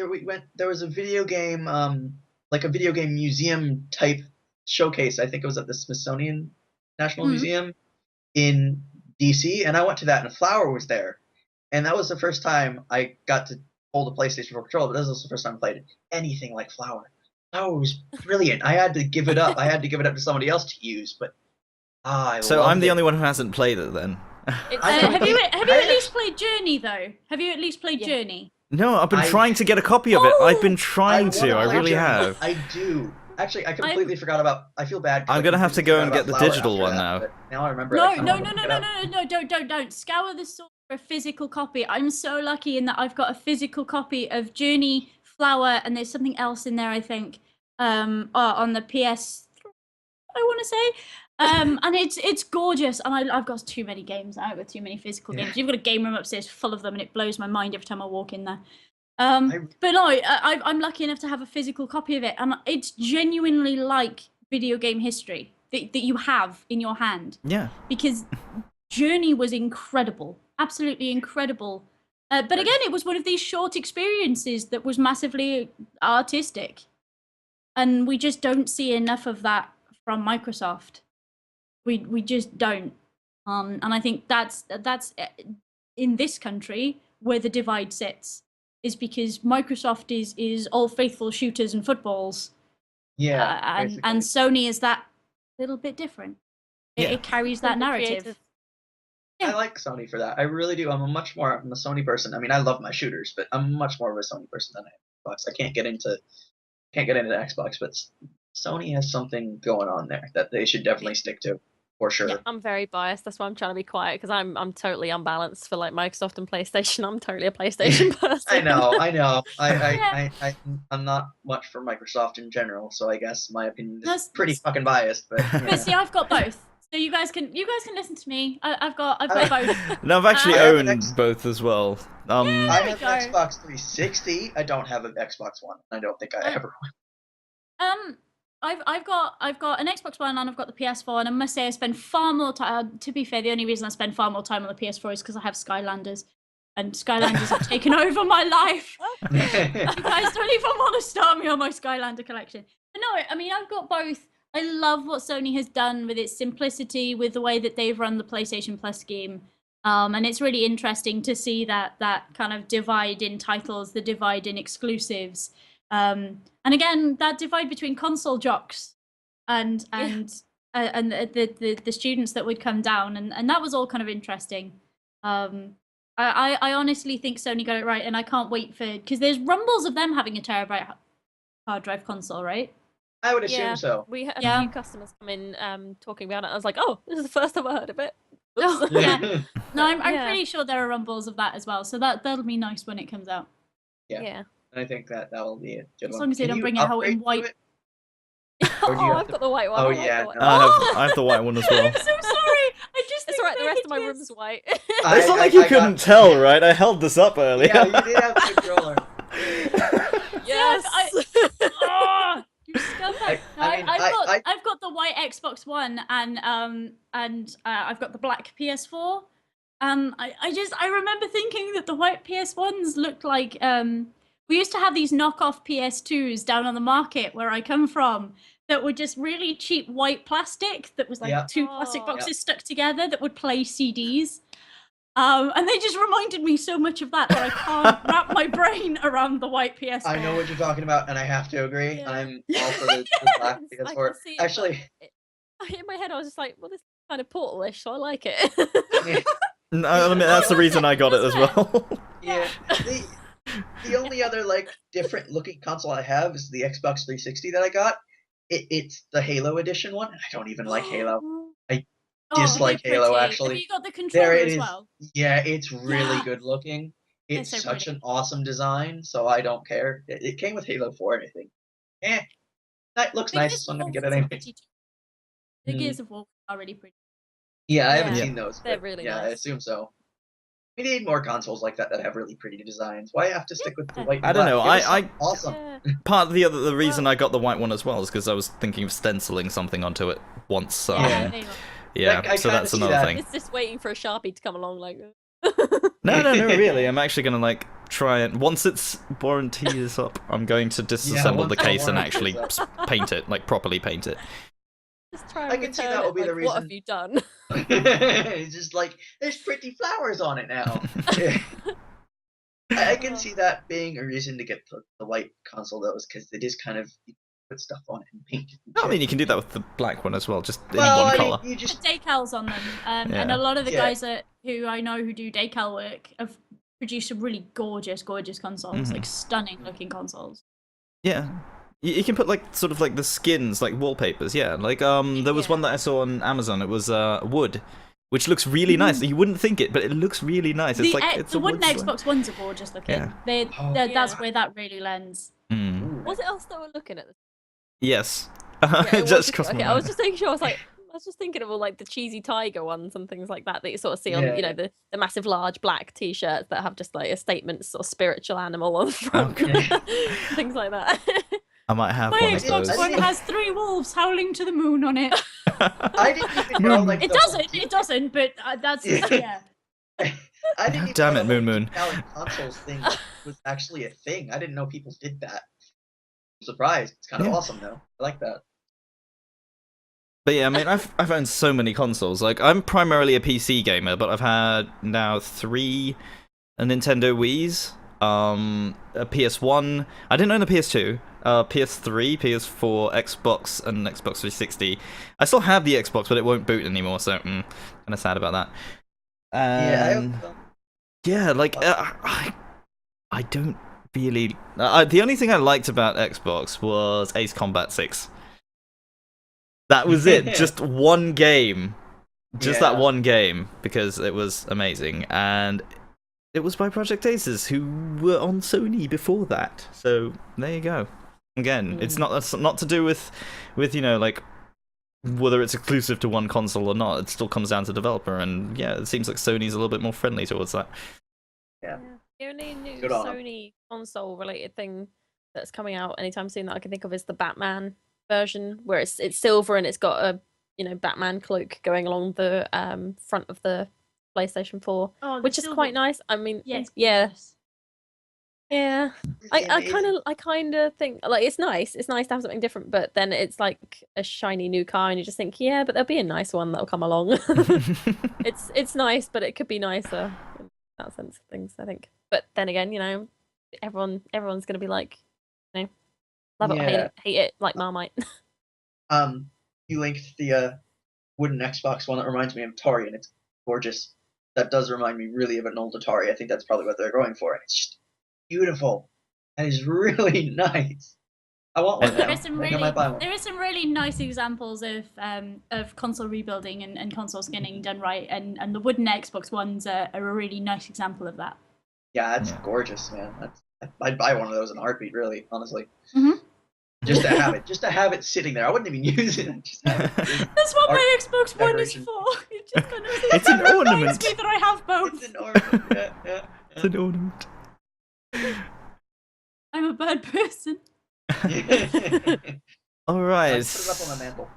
S2: there was a video game, like a video game museum type showcase. I think it was at the Smithsonian National Museum in DC, and I went to that, and Flower was there, and that was the first time I got to hold a PlayStation 4 controller. But that was also the first time I played anything like Flower. Flower was brilliant. I had to give it up. I had to give it up to somebody else to use, but
S1: so I'm the only one who hasn't played it then.
S3: Have you at least played Journey though? Have you at least played Journey?
S1: No, I've been trying to get a copy of it. I've been trying to. I really have.
S2: I do. Actually, I completely forgot about. I feel bad.
S1: I'm gonna have to go and get the digital one now.
S2: Now I remember.
S3: No! Don't scour the store for a physical copy. I'm so lucky in that I've got a physical copy of Journey, Flower, and there's something else in there. I think on the PS, I want to say, and it's gorgeous. And I've got too many games. I've got too many physical games. You've got a game room upstairs full of them, and it blows my mind every time I walk in there. But no, I'm lucky enough to have a physical copy of it, and it's genuinely like video game history that you have in your hand. Yeah. Because Journey was incredible, absolutely incredible. But again, it was one of these short experiences that was massively artistic, and we just don't see enough of that from Microsoft. We just don't. And I think that's in this country where the divide sits. Is because Microsoft is all faithful shooters and footballs. Yeah. And Sony is that little bit different. It carries that narrative.
S2: I like Sony for that. I really do. I'm a Sony person. I mean, I love my shooters, but I'm much more of a Sony person than Xbox. I can't get into Xbox, but Sony has something going on there that they should definitely stick to. For sure. Yeah,
S4: I'm very biased. That's why I'm trying to be quiet, because I'm totally unbalanced for like Microsoft and PlayStation. I'm totally a PlayStation person.
S2: I know. I'm not much for Microsoft in general, so I guess my opinion is pretty fucking biased. But
S3: but see, I've got both, so you guys can listen to me. I've got both.
S1: No, I've actually owned both as well.
S2: I have an Xbox 360. I don't have an Xbox One. I don't think I ever will.
S3: I've got an Xbox One and I've got the PS4, and I must say I spend far more time. To be fair, the only reason I spend far more time on the PS4 is because I have Skylanders, and Skylanders have taken over my life. You guys don't even want to start me on my Skylander collection. But no, I mean, I've got both. I love what Sony has done with its simplicity, with the way that they've run the PlayStation Plus scheme. And it's really interesting to see that kind of divide in titles, the divide in exclusives. And again, that divide between console jocks and the students that would come down, and that was all kind of interesting. I honestly think Sony got it right, and I can't wait because there's rumbles of them having a terabyte hard drive console, right?
S2: I would assume
S4: Yeah.
S2: so.
S4: We had
S3: Yeah.
S4: a few customers come in talking about it. I was like, oh, this is the first time I heard of it.
S3: Oh,
S4: Oops.
S3: yeah. No, I'm
S4: Yeah.
S3: pretty sure there are rumbles of that as well. So that'll be nice when it comes out.
S2: Yeah. I think that will be a good
S3: As
S2: one.
S3: long as they
S2: Can
S3: don't
S2: you
S3: bring it out
S2: upgrade
S3: in
S2: to
S3: white.
S2: it? Or do you
S4: Oh,
S2: have
S4: I've
S2: to-
S4: got the white one.
S2: Oh,
S4: I like
S2: yeah,
S4: the white
S2: no.
S4: one.
S1: I have the white one as well.
S3: I'm so sorry. I just
S4: It's
S3: think
S4: alright, the rest of my
S3: they're
S4: room's white.
S1: It's not like you couldn't tell, right? I held this up earlier.
S2: Yeah, you did have a controller.
S4: Yes.
S3: Oh, you scumbag!
S2: I-
S3: I've got the white Xbox One and I've got the black PS4. I remember thinking that the white PS1s looked like we used to have these knockoff PS2s down on the market where I come from that were just really cheap white plastic that was like
S2: Yeah.
S3: two plastic
S4: Oh.
S3: boxes stuck together that would play CDs. And they just reminded me so much of that I can't wrap my brain around the white PS4.
S2: I know what you're talking about, and I have to agree.
S4: Yeah.
S2: I'm all for the black
S4: I
S2: PS4.
S4: can see it, but
S2: Actually,
S4: in my head, I was just like, well, this is kind of Portal-ish, so I like it.
S1: No, I mean, that's the reason I got it as well.
S2: yeah. The only other like different looking console I have is the Xbox 360 that I got. It's the Halo edition one. I don't even like Halo. Dislike
S3: they're
S2: Halo,
S3: pretty.
S2: actually.
S3: Have you got the controller
S2: There it
S3: as
S2: is.
S3: well?
S2: Yeah, it's really
S3: Yeah.
S2: good looking.
S3: They're
S2: It's
S3: so
S2: such
S3: pretty.
S2: an awesome design, so I don't care. It came with Halo 4 and I think, that looks
S3: The
S2: nice,
S3: Gears
S2: so I'm
S3: of
S2: gonna
S3: War
S2: get it
S3: are
S2: anyway.
S3: pretty too. The Gears of War are really pretty.
S2: Yeah, I haven't
S4: Yeah.
S2: seen those.
S4: They're
S2: but
S4: really
S2: yeah, I
S4: nice.
S2: assume so. We need more consoles like that have really pretty designs. Why have to stick with the white and
S1: I don't
S2: black?
S1: know,
S2: Give us
S1: I-
S2: something awesome.
S4: Yeah.
S1: Part of the reason I got the white one as well is because I was thinking of stenciling something onto it once.
S2: Yeah.
S3: There you go.
S1: Yeah,
S2: Like, I
S1: so
S2: kinda
S1: that's
S2: see
S1: another
S2: that.
S1: thing.
S4: It's just waiting for a Sharpie to come along, like.
S1: No, really. I'm actually gonna like try it once its warranty is up. I'm going to disassemble
S2: once
S1: the
S2: the
S1: case and
S2: warranty
S1: actually
S2: is up.
S1: paint it, like properly paint it.
S4: Just try
S2: I
S4: and
S2: can see
S4: return
S2: that
S4: it,
S2: will be the
S4: like, what have
S2: reason.
S4: you done?
S2: It's just like there's pretty flowers on it now. I can see that being a reason to get the white console though, is because it is kind of you put stuff on it and paint it. and
S1: I
S2: shit.
S1: mean, you can do that with the black one as well, just in
S2: well,
S1: one
S2: I
S1: color.
S2: mean, you
S3: Put
S2: just
S3: decals on them, and
S1: Yeah.
S3: a lot of the
S2: Yeah.
S3: guys who I know who do decal work have produced some really gorgeous consoles, like stunning looking consoles.
S1: Yeah. You can put like sort of like the skins, like wallpapers. Yeah, like there was
S4: Yeah.
S1: one that I saw on Amazon. It was wood, which looks really nice. You wouldn't think it, but it looks really nice. It's like it's
S3: The
S1: a
S3: wooden
S1: wood
S3: Xbox Ones are gorgeous looking.
S1: Yeah.
S2: Oh.
S3: That's
S4: Yeah.
S3: where that really lends.
S1: Mm.
S4: Was it us that were looking at this?
S1: Yes.
S4: Yeah,
S1: It
S4: was
S1: just
S4: just-
S1: crossed my
S4: okay, I was
S1: mind.
S4: just making sure. I was just thinking of all like the cheesy tiger ones and things like that you sort of see on,
S2: Yeah,
S4: you know, the massive large black T-shirts that have just like a statement sort of spiritual animal on the front, things like that.
S1: I might have
S3: My
S1: one of
S3: Xbox
S1: those.
S3: One has 3 wolves howling to the moon on it.
S2: I didn't even know like
S3: It
S2: the whole
S3: doesn't. It doesn't. But that's yeah.
S2: I didn't even
S1: Damn
S2: know
S1: it,
S2: the whole
S1: Moon.
S2: decaling consoles thing was actually a thing. I didn't know people did that. I'm surprised. It's kind of
S1: Yeah.
S2: awesome though. I like that.
S1: But yeah, I mean, I've owned so many consoles. Like, I'm primarily a PC gamer, but I've had now 3 Nintendo Wii's, a PS1. I didn't own the PS2. PS3, PS4, Xbox, and Xbox 360. I still have the Xbox, but it won't boot anymore, so kind of sad about that. And yeah, like I don't really. The only thing I liked about Xbox was Ace Combat 6. That was it. Just one game. Just that
S2: Yeah.
S1: one game, because it was amazing. And it was by Project Aces, who were on Sony before that. So there you go. Again, it's not to do with you know, like whether it's exclusive to one console or not. It still comes down to developer, and yeah, it seems like Sony's a little bit more friendly towards that.
S2: Yeah.
S4: The only new
S2: Good on 'em.
S4: Sony console related thing that's coming out anytime soon that I can think of is the Batman version, where it's silver and it's got a, you know, Batman cloak going along the front of the PlayStation 4,
S3: Oh, the
S4: which is
S3: silver-
S4: quite nice. I mean,
S3: Yeah. it's
S4: yeah,
S3: gorgeous.
S4: yeah.
S2: Really
S4: I
S2: amazing.
S4: kind of think like it's nice. It's nice to have something different, but then it's like a shiny new car, and you just think, yeah, but there'll be a nice one that'll come along. It's nice, but it could be nicer in that sense of things, I think. But then again, you know, everyone's gonna be like, you know, love it or hate it, like Marmite.
S2: You linked the wooden Xbox one that reminds me of Atari, and it's gorgeous. That does remind me really of an old Atari. I think that's probably what they're going for. And it's just beautiful. That is really nice. I want one
S1: And-
S2: now.
S3: There is some
S2: I think I might buy one.
S3: there is some really nice examples of console rebuilding and console skinning done right, and the wooden Xbox Ones are a really nice example of that.
S2: Yeah, that's
S1: Yeah.
S2: gorgeous, man. I'd buy one of those in a heartbeat, really, honestly.
S3: Mhm.
S2: Just to have it sitting there. I wouldn't even use it. I'd just have it.
S3: That's what
S2: Art
S3: my Xbox One is
S2: decoration.
S3: for. It just kind of
S1: It's an
S3: reminds
S1: ornament.
S3: me that I have both.
S2: It's an ornament. Yeah.
S1: It's an ornament.
S3: I'm a bad person.
S1: All right.
S2: Put it up on the mantle.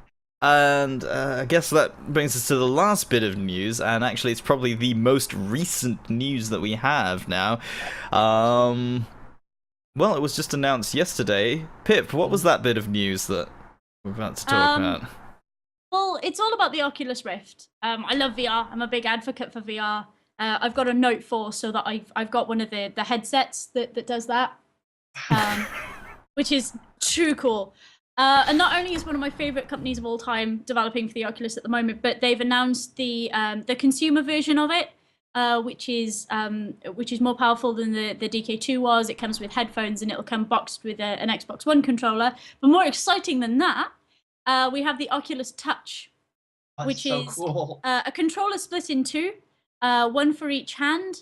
S1: And I guess that brings us to the last bit of news, and actually it's probably the most recent news that we have now. Well, it was just announced yesterday. Pip, what was that bit of news that we're about to talk about?
S3: Well, it's all about the Oculus Rift. I love VR. I'm a big advocate for VR. I've got a Note 4, so that I've got one of the headsets that does that, which is too cool. And not only is one of my favorite companies of all time developing for the Oculus at the moment, but they've announced the consumer version of it, which is more powerful than the DK2 was. It comes with headphones and it'll come boxed with an Xbox One controller. But more exciting than that, we have the Oculus Touch,
S2: That's
S3: which
S2: so
S3: is
S2: cool.
S3: a controller split in two, one for each hand.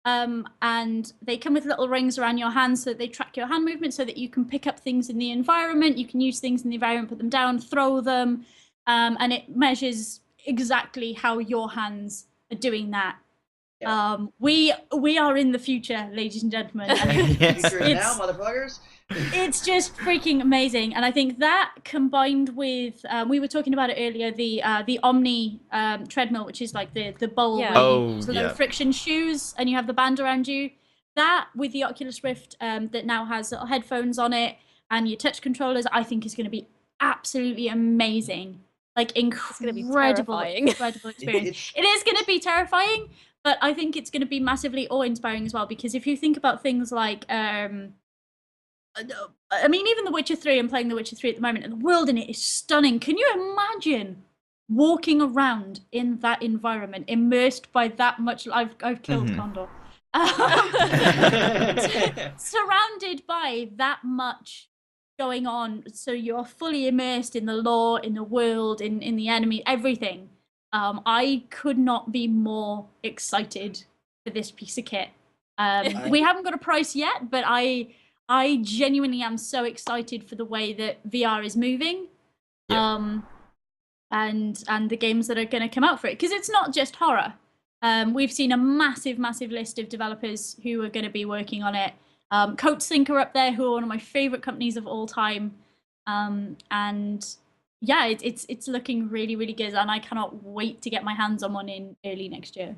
S3: And they come with little rings around your hands so that they track your hand movement, so that you can pick up things in the environment, you can use things in the environment, put them down, throw them, and it measures exactly how your hands are doing that.
S2: Yeah.
S3: We are in the future, ladies and gentlemen. And
S1: Yes.
S2: Future is now, motherfuckers.
S3: it's just freaking amazing, and I think that combined with we were talking about it earlier, the Omni treadmill, which is like the bowl
S4: Yeah.
S3: where
S1: Oh,
S3: you use the
S1: yeah.
S3: low friction shoes and you have the band around you. That with the Oculus Rift that now has little headphones on it and your touch controllers, I think is going to be absolutely amazing. Like
S4: gonna be
S3: incredible,
S4: terrifying.
S3: incredible experience. It is going to be terrifying, but I think it's going to be massively awe-inspiring as well, because if you think about things like I mean, even The Witcher 3, I'm playing The Witcher 3 at the moment, and the world in it is stunning. Can you imagine walking around in that environment, immersed by that much? I've killed
S1: Mhm.
S3: Condor. Surrounded by that much going on, so you're fully immersed in the lore, in the world, in the enemy, everything. I could not be more excited for this piece of kit. We haven't got a price yet, but I genuinely am so excited for the way that VR is moving,
S1: Yeah.
S3: and the games that are going to come out for it, because it's not just horror. We've seen a massive list of developers who are going to be working on it. CodeSync are up there, who are one of my favorite companies of all time, and yeah, it's looking really good, and I cannot wait to get my hands on one in early next year.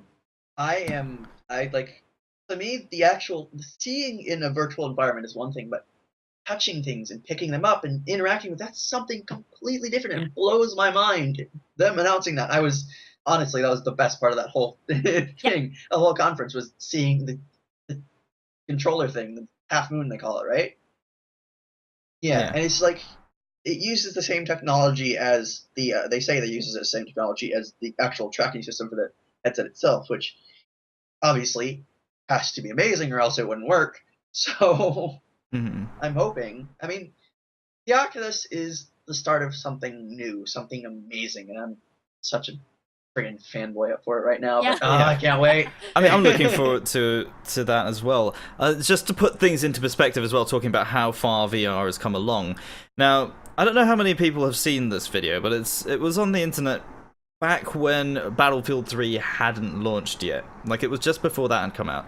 S2: To me, the actual seeing in a virtual environment is one thing, but touching things and picking them up and interacting with, that's something completely different. It blows my mind. Them announcing that, honestly, that was the best part of that whole thing. The whole conference was seeing the controller thing, the half moon they call it, right? Yeah. And it's like, it uses the same technology as they say they uses the same technology as the actual tracking system for the headset itself, which obviously has to be amazing or else it wouldn't work. So
S1: Mhm.
S2: I'm hoping. I mean, the Oculus is the start of something new, something amazing, and I'm such a friggin' fanboy for it right now.
S3: Yeah.
S2: But I can't wait.
S1: I mean, I'm looking forward to that as well. Just to put things into perspective as well, talking about how far VR has come along. Now, I don't know how many people have seen this video, but it was on the internet back when Battlefield 3 hadn't launched yet. Like, it was just before that had come out.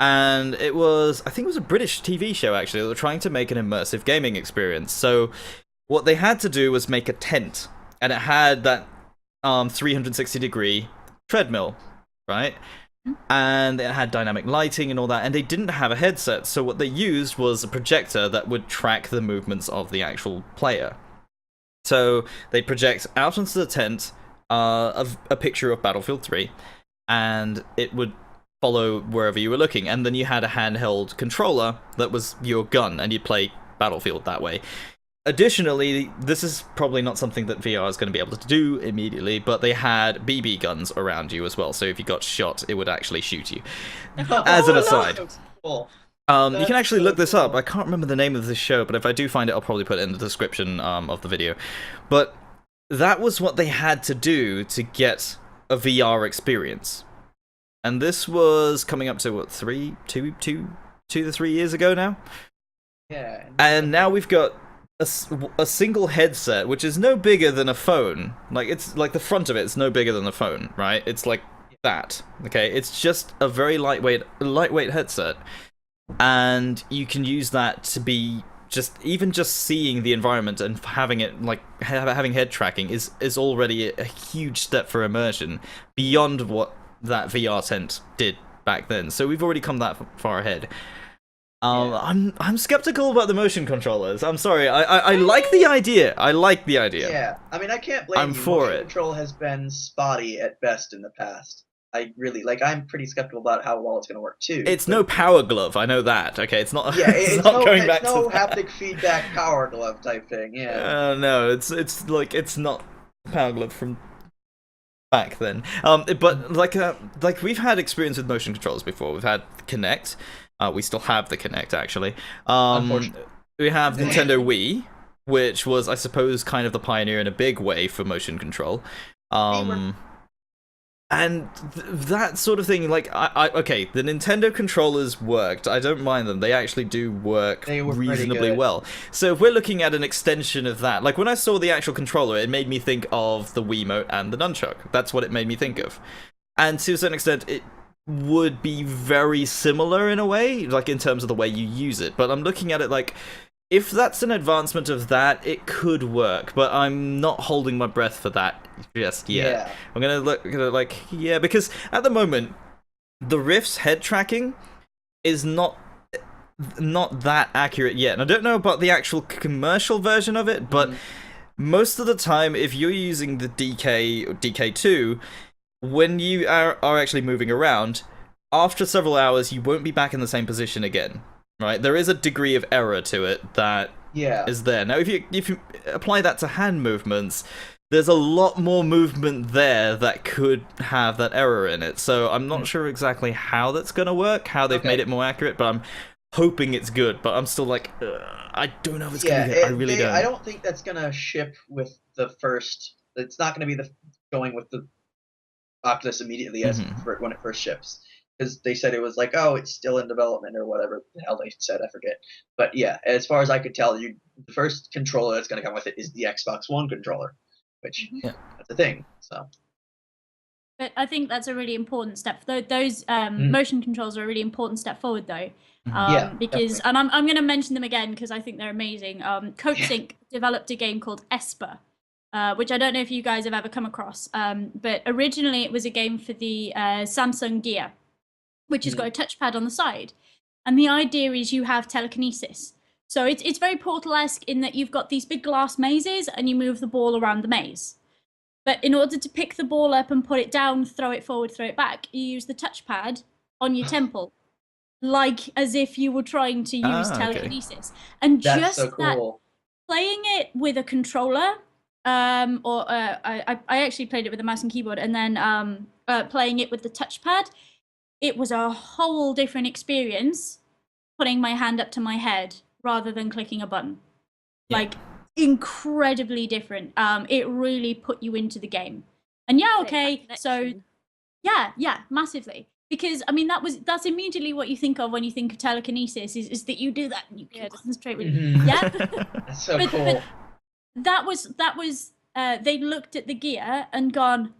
S1: And I think it was a British TV show, actually. They were trying to make an immersive gaming experience. So what they had to do was make a tent. And it had that 360-degree treadmill, right? And it had dynamic lighting and all that. And they didn't have a headset. So what they used was a projector that would track the movements of the actual player. So they project out onto the tent of a picture of Battlefield 3, and it would follow wherever you were looking, and then you had a handheld controller that was your gun, and you'd play Battlefield that way. Additionally, this is probably not something that VR is going to be able to do immediately, but they had BB guns around you as well, so if you got shot, it would actually shoot you. As an aside.
S2: So cool.
S1: You can actually
S2: so
S1: look this up.
S2: cool.
S1: I can't remember the name of this show, but if I do find it, I'll probably put it in the description of the video. But that was what they had to do to get a VR experience. And this was coming up to, what, 2 to 3 years ago now?
S2: Yeah.
S1: And now we've got a single headset, which is no bigger than a phone. Like, it's like the front of it's no bigger than a phone, right? It's like that, okay? It's just a very lightweight headset. And you can use that to be just seeing the environment and having it, like, having head tracking is already a huge step for immersion beyond what that VR tent did back then. So we've already come that far ahead. I'm skeptical about the motion controllers. I'm sorry. I like the idea.
S2: Yeah, I mean, I can't blame
S1: I'm
S2: you.
S1: for
S2: Motion
S1: it.
S2: control has been spotty at best in the past. I really I'm pretty skeptical about how well it's going to work too.
S1: It's no power glove. I know that. Okay, it's not.
S2: Yeah,
S1: it's
S2: it's
S1: not
S2: no,
S1: going
S2: it's
S1: back
S2: no
S1: to that.
S2: haptic feedback power glove type thing. Yeah.
S1: No, it's like it's not power glove from back then. But like we've had experience with motion controls before. We've had Kinect. We still have the Kinect actually.
S2: Unfortunately.
S1: We have Nintendo Wii, which was, I suppose, kind of the pioneer in a big way for motion control. And that sort of thing, like, okay, the Nintendo controllers worked. I don't mind them. They actually do work
S2: They were pretty
S1: reasonably
S2: good.
S1: well. So if we're looking at an extension of that, like when I saw the actual controller, it made me think of the Wiimote and the Nunchuck. That's what it made me think of. And to a certain extent, it would be very similar in a way, like in terms of the way you use it. But I'm looking at it like, if that's an advancement of that, it could work, but I'm not holding my breath for that just yet.
S2: Yeah.
S1: I'm gonna look like, yeah, because at the moment, the Rift's head tracking is not that accurate yet. And I don't know about the actual commercial version of it, but most of the time, if you're using the DK or DK2, when you are actually moving around, after several hours, you won't be back in the same position again. Right, there is a degree of error to it that is there. Now, if you apply that to hand movements, there's a lot more movement there that could have that error in it. So I'm not sure exactly how that's going to work, how they've made it more accurate, but I'm hoping it's good. But I'm still like, I don't know if it's going to be good. I really don't.
S2: I don't think that's going to ship with the first. It's not going to be going with the Oculus immediately when it first ships. Because they said it was like, oh, it's still in development or whatever the hell they said, I forget. But yeah, as far as I could tell, the first controller that's going to come with it is the Xbox One controller, which that's a thing. So,
S3: but I think that's a really important step. Those motion controls are a really important step forward, though. Because, and I'm going to mention them again because I think they're amazing. CodeSync developed a game called Esper, which I don't know if you guys have ever come across. But originally, it was a game for the Samsung Gear, which has got a touchpad on the side. And the idea is you have telekinesis. So it's very Portal-esque in that you've got these big glass mazes and you move the ball around the maze. But in order to pick the ball up and put it down, throw it forward, throw it back, you use the touchpad on your temple. Like as if you were trying to use telekinesis. And
S2: that's
S3: just
S2: so cool.
S3: that, playing it with a controller, I actually played it with a mouse and keyboard, and then playing it with the touchpad, it was a whole different experience putting my hand up to my head rather than clicking a button. Like, incredibly different. It really put you into the game. And so, yeah, massively. Because, I mean, that's immediately what you think of when you think of telekinesis, is that you do that and you can concentrate with
S2: That's so cool.
S3: But that was they looked at the gear and gone,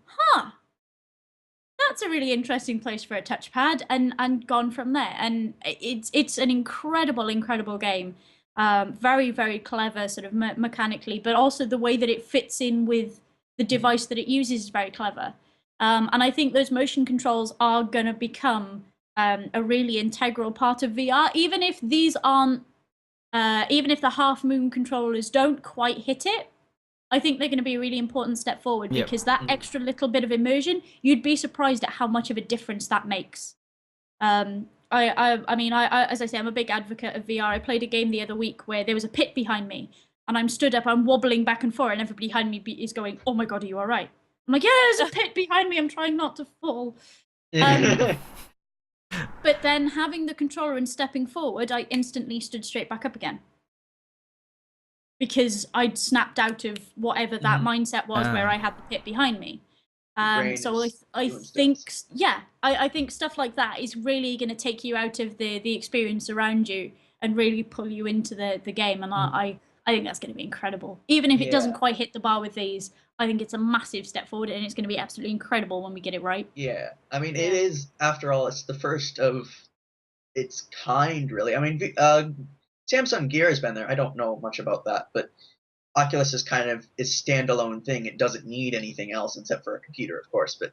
S3: that's a really interesting place for a touchpad, and gone from there. And it's an incredible game. Very, very clever sort of mechanically, but also the way that it fits in with the device that it uses is very clever. And I think those motion controls are going to become a really integral part of VR, even if these aren't, even if the Half Moon controllers don't quite hit it. I think they're going to be a really important step forward because that extra little bit of immersion, you'd be surprised at how much of a difference that makes. I mean, as I say, I'm a big advocate of VR. I played a game the other week where there was a pit behind me, and I'm stood up, I'm wobbling back and forth, and everybody behind me is going, "Oh my god, are you all right?" I'm like, "Yeah, there's a pit behind me. I'm trying not to fall." But then having the controller and stepping forward, I instantly stood straight back up again. Because I'd snapped out of whatever that mindset was where I had the pit behind me. So I think, I think stuff like that is really going to take you out of the experience around you and really pull you into the game. And I think that's going to be incredible. Even if it doesn't quite hit the bar with these, I think it's a massitive step forward, and it's going to be absolutely incredible when we get it right.
S2: Yeah, I mean, it is, after all, it's the first of its kind, really. I mean, Samsung Gear has been there. I don't know much about that, but Oculus is kind of its standalone thing. It doesn't need anything else except for a computer, of course. But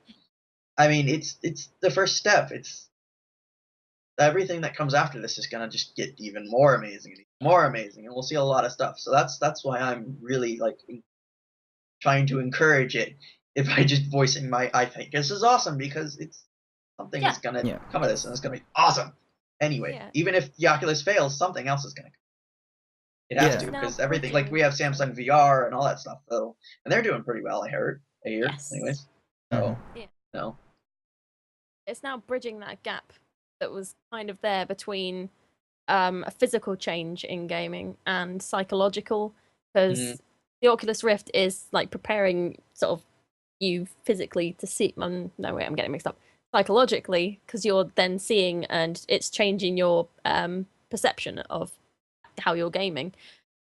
S2: I mean, it's the first step. It's everything that comes after this is gonna just get even more amazing, and we'll see a lot of stuff. So that's why I'm really like trying to encourage it. If I just voicing my, I think this is awesome because it's something that's gonna come of this, and it's gonna be awesome. Anyway, even if the Oculus fails, something else is going to come. It has to, because everything, like we have Samsung VR and all that stuff, though, and they're doing pretty well, I hear. Anyways. So, no.
S4: It's now bridging that gap that was kind of there between a physical change in gaming and psychological, because the Oculus Rift is like preparing sort of you physically to see. No, wait, I'm getting mixed up. Psychologically, because you're then seeing and it's changing your perception of how you're gaming.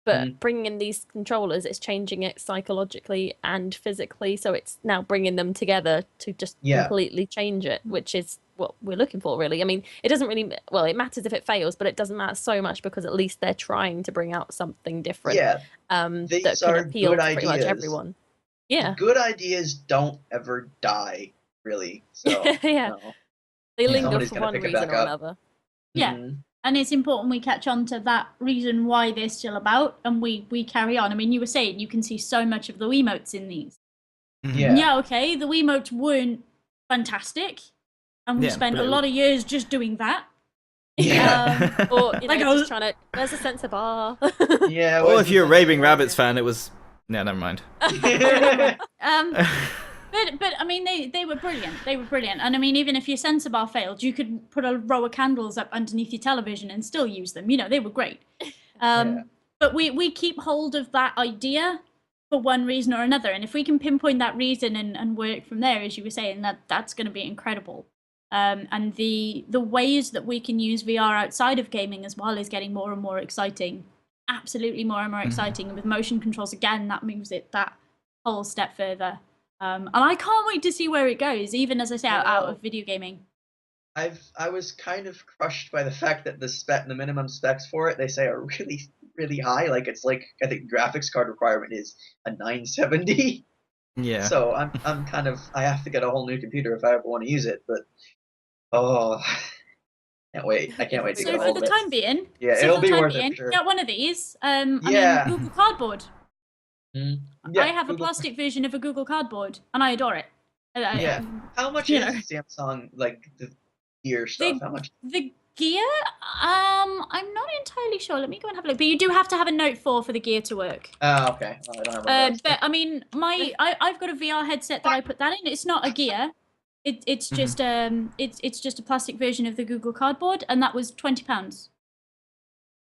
S4: But bringing in these controllers, it's changing it psychologically and physically, so it's now bringing them together to just completely change it, which is what we're looking for, really. I mean, it doesn't really, well, it matters if it fails, but it doesn't matter so much because at least they're trying to bring out something different that can appeal to pretty much everyone. Yeah.
S2: Good ideas don't ever die. Really, so
S4: they linger for one reason or another.
S3: And it's important we catch on to that reason why they're still about, and we carry on. I mean, you were saying you can see so much of the Wiimotes in these. Okay, the Wiimotes weren't fantastic, and we spent a lot of years just doing that.
S4: Or like just trying to. There's a sensor bar.
S1: Or if you're a Raving Rabbits fan, it was. Yeah, never mind.
S3: But I mean, they were brilliant. They were brilliant. And I mean, even if your sensor bar failed, you could put a row of candles up underneath your television and still use them. You know, they were great. But we keep hold of that idea for one reason or another. And if we can pinpoint that reason and work from there, as you were saying, that's going to be incredible. And the ways that we can use VR outside of gaming as well is getting more and more exciting. Absolutely more and more exciting. And with motion controls, again, that moves it that whole step further. And I can't wait to see where it goes, even as I say, out of video gaming.
S2: I was kind of crushed by the fact that the minimum specs for it, they say, are really, really high. Like, it's like, I think graphics card requirement is a 970.
S1: Yeah.
S2: So I'm kind of, I have to get a whole new computer if I ever want to use it. But can't wait. I can't wait to get a hold of it.
S3: So for the time being,
S2: it'll be worth it for sure.
S3: Get one of these. I mean, Google Cardboard. I have a plastic version of a Google Cardboard, and I adore it.
S2: How much is Samsung, like, the gear stuff? How much?
S3: The gear? I'm not entirely sure. Let me go and have a look. But you do have to have a Note 4 for the gear to work.
S2: Oh, okay. Well, I don't have one
S3: but, I mean, I've got a VR headset that I put that in. It's not a gear. It's just it's just a plastic version of the Google Cardboard, and that was £20.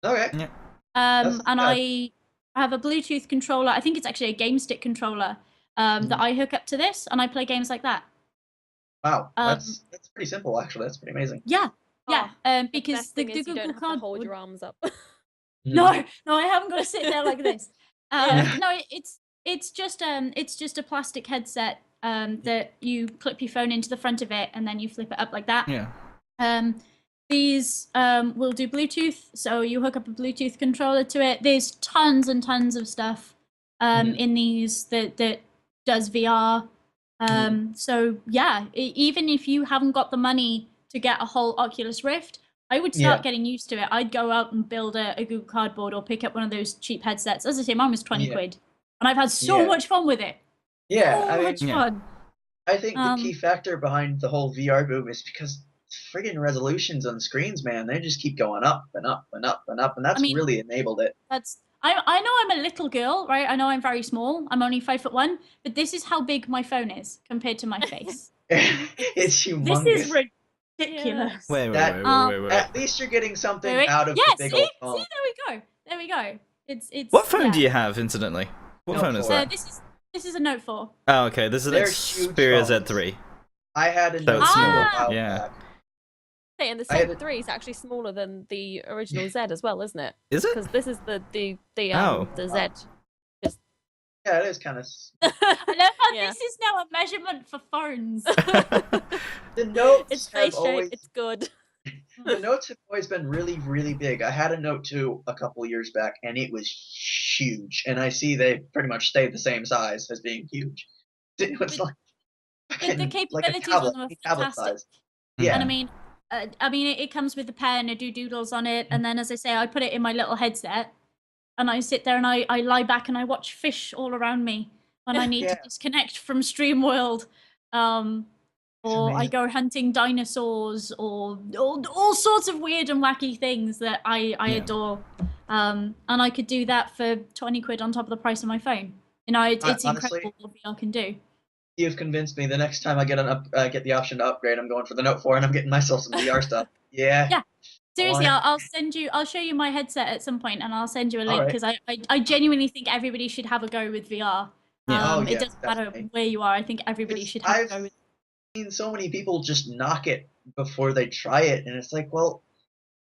S2: Okay.
S1: Yeah.
S3: I have a Bluetooth controller. I think it's actually a game stick controller that I hook up to this, and I play games like that.
S2: Wow, that's pretty simple, actually. That's pretty amazing.
S3: Yeah, because the Google
S4: you don't have
S3: Cardboard.
S4: to hold your arms up.
S3: No, I haven't got to sit there like this. No, it's just a plastic headset that you clip your phone into the front of it, and then you flip it up like that.
S1: Yeah.
S3: These will do Bluetooth, so you hook up a Bluetooth controller to it. There's tons and tons of stuff in these that does VR. So yeah, even if you haven't got the money to get a whole Oculus Rift, I would start getting used to it. I'd go out and build a Google Cardboard or pick up one of those cheap headsets. As I say, mine was 20 quid, and I've had so much fun with it. Much fun.
S2: I think the key factor behind the whole VR boom is because friggin' resolutions on screens, man, they just keep going up and up and up and up, and that's really enabled it.
S3: I know I'm a little girl, right? I know I'm very small. I'm only 5'1", but this is how big my phone is compared to my face.
S2: It's humongous.
S3: This is ridiculous.
S1: Wait.
S2: At least you're getting something
S3: Wait.
S2: out of
S3: Yeah,
S2: the big
S3: see,
S2: old phone.
S3: there we go. It's.
S1: What phone
S3: yeah.
S1: do you have, incidentally? What
S2: Note
S1: phone is
S2: 4.
S1: that?
S3: This is a Note 4.
S1: Oh, okay. This is an
S2: They're huge
S1: Xperia
S2: phones.
S1: Z3.
S2: I had a
S1: So
S2: Note
S1: it's
S2: 2 a
S1: small.
S2: while
S1: Yeah.
S2: back.
S4: Okay, and the
S2: I had
S4: Z 3 is actually smaller than the original Z as well, isn't it?
S1: Is it?
S4: Because this is the Z.
S2: Yeah, it is kind of.
S3: I love how
S4: Yeah.
S3: this is now a measurement for phones.
S2: The notes
S4: It's
S2: have
S4: face
S2: always.
S4: shape. It's good.
S2: The notes have always been really, really big. I had a Note 2 a couple years back, and it was huge. And I see they pretty much stayed the same size as being huge. It was like
S3: the
S2: like a
S3: capabilities
S2: tablet,
S3: on them are
S2: tablet
S3: fantastic.
S2: size. Yeah,
S3: And I mean, it comes with a pen, I do doodles on it, and then as I say, I put it in my little headset, and I sit there and I lie back and I watch fish all around me when I need to
S2: Yeah.
S3: disconnect from StreamWorld, or I
S2: amazing.
S3: go hunting dinosaurs, or all sorts of weird and wacky things that I
S1: Yeah.
S3: adore, and I could do that for 20 quid on top of the price of my phone. You know, it's
S2: Honestly,
S3: incredible what VR can do.
S2: You've convinced me. The next time I get the option to upgrade, I'm going for the Note 4, and I'm getting myself some VR stuff. Yeah.
S3: Yeah. Seriously,
S2: want
S3: I'll show you my headset at some point, and I'll send you a link
S2: Alright.
S3: because I genuinely think everybody should have a go with VR.
S1: Yeah.
S2: Oh, yeah,
S3: It doesn't matter
S2: definitely.
S3: where you are. I think everybody
S2: It's-
S3: should have
S2: I've
S3: a go with.
S2: seen so many people just knock it before they try it, and it's like, well,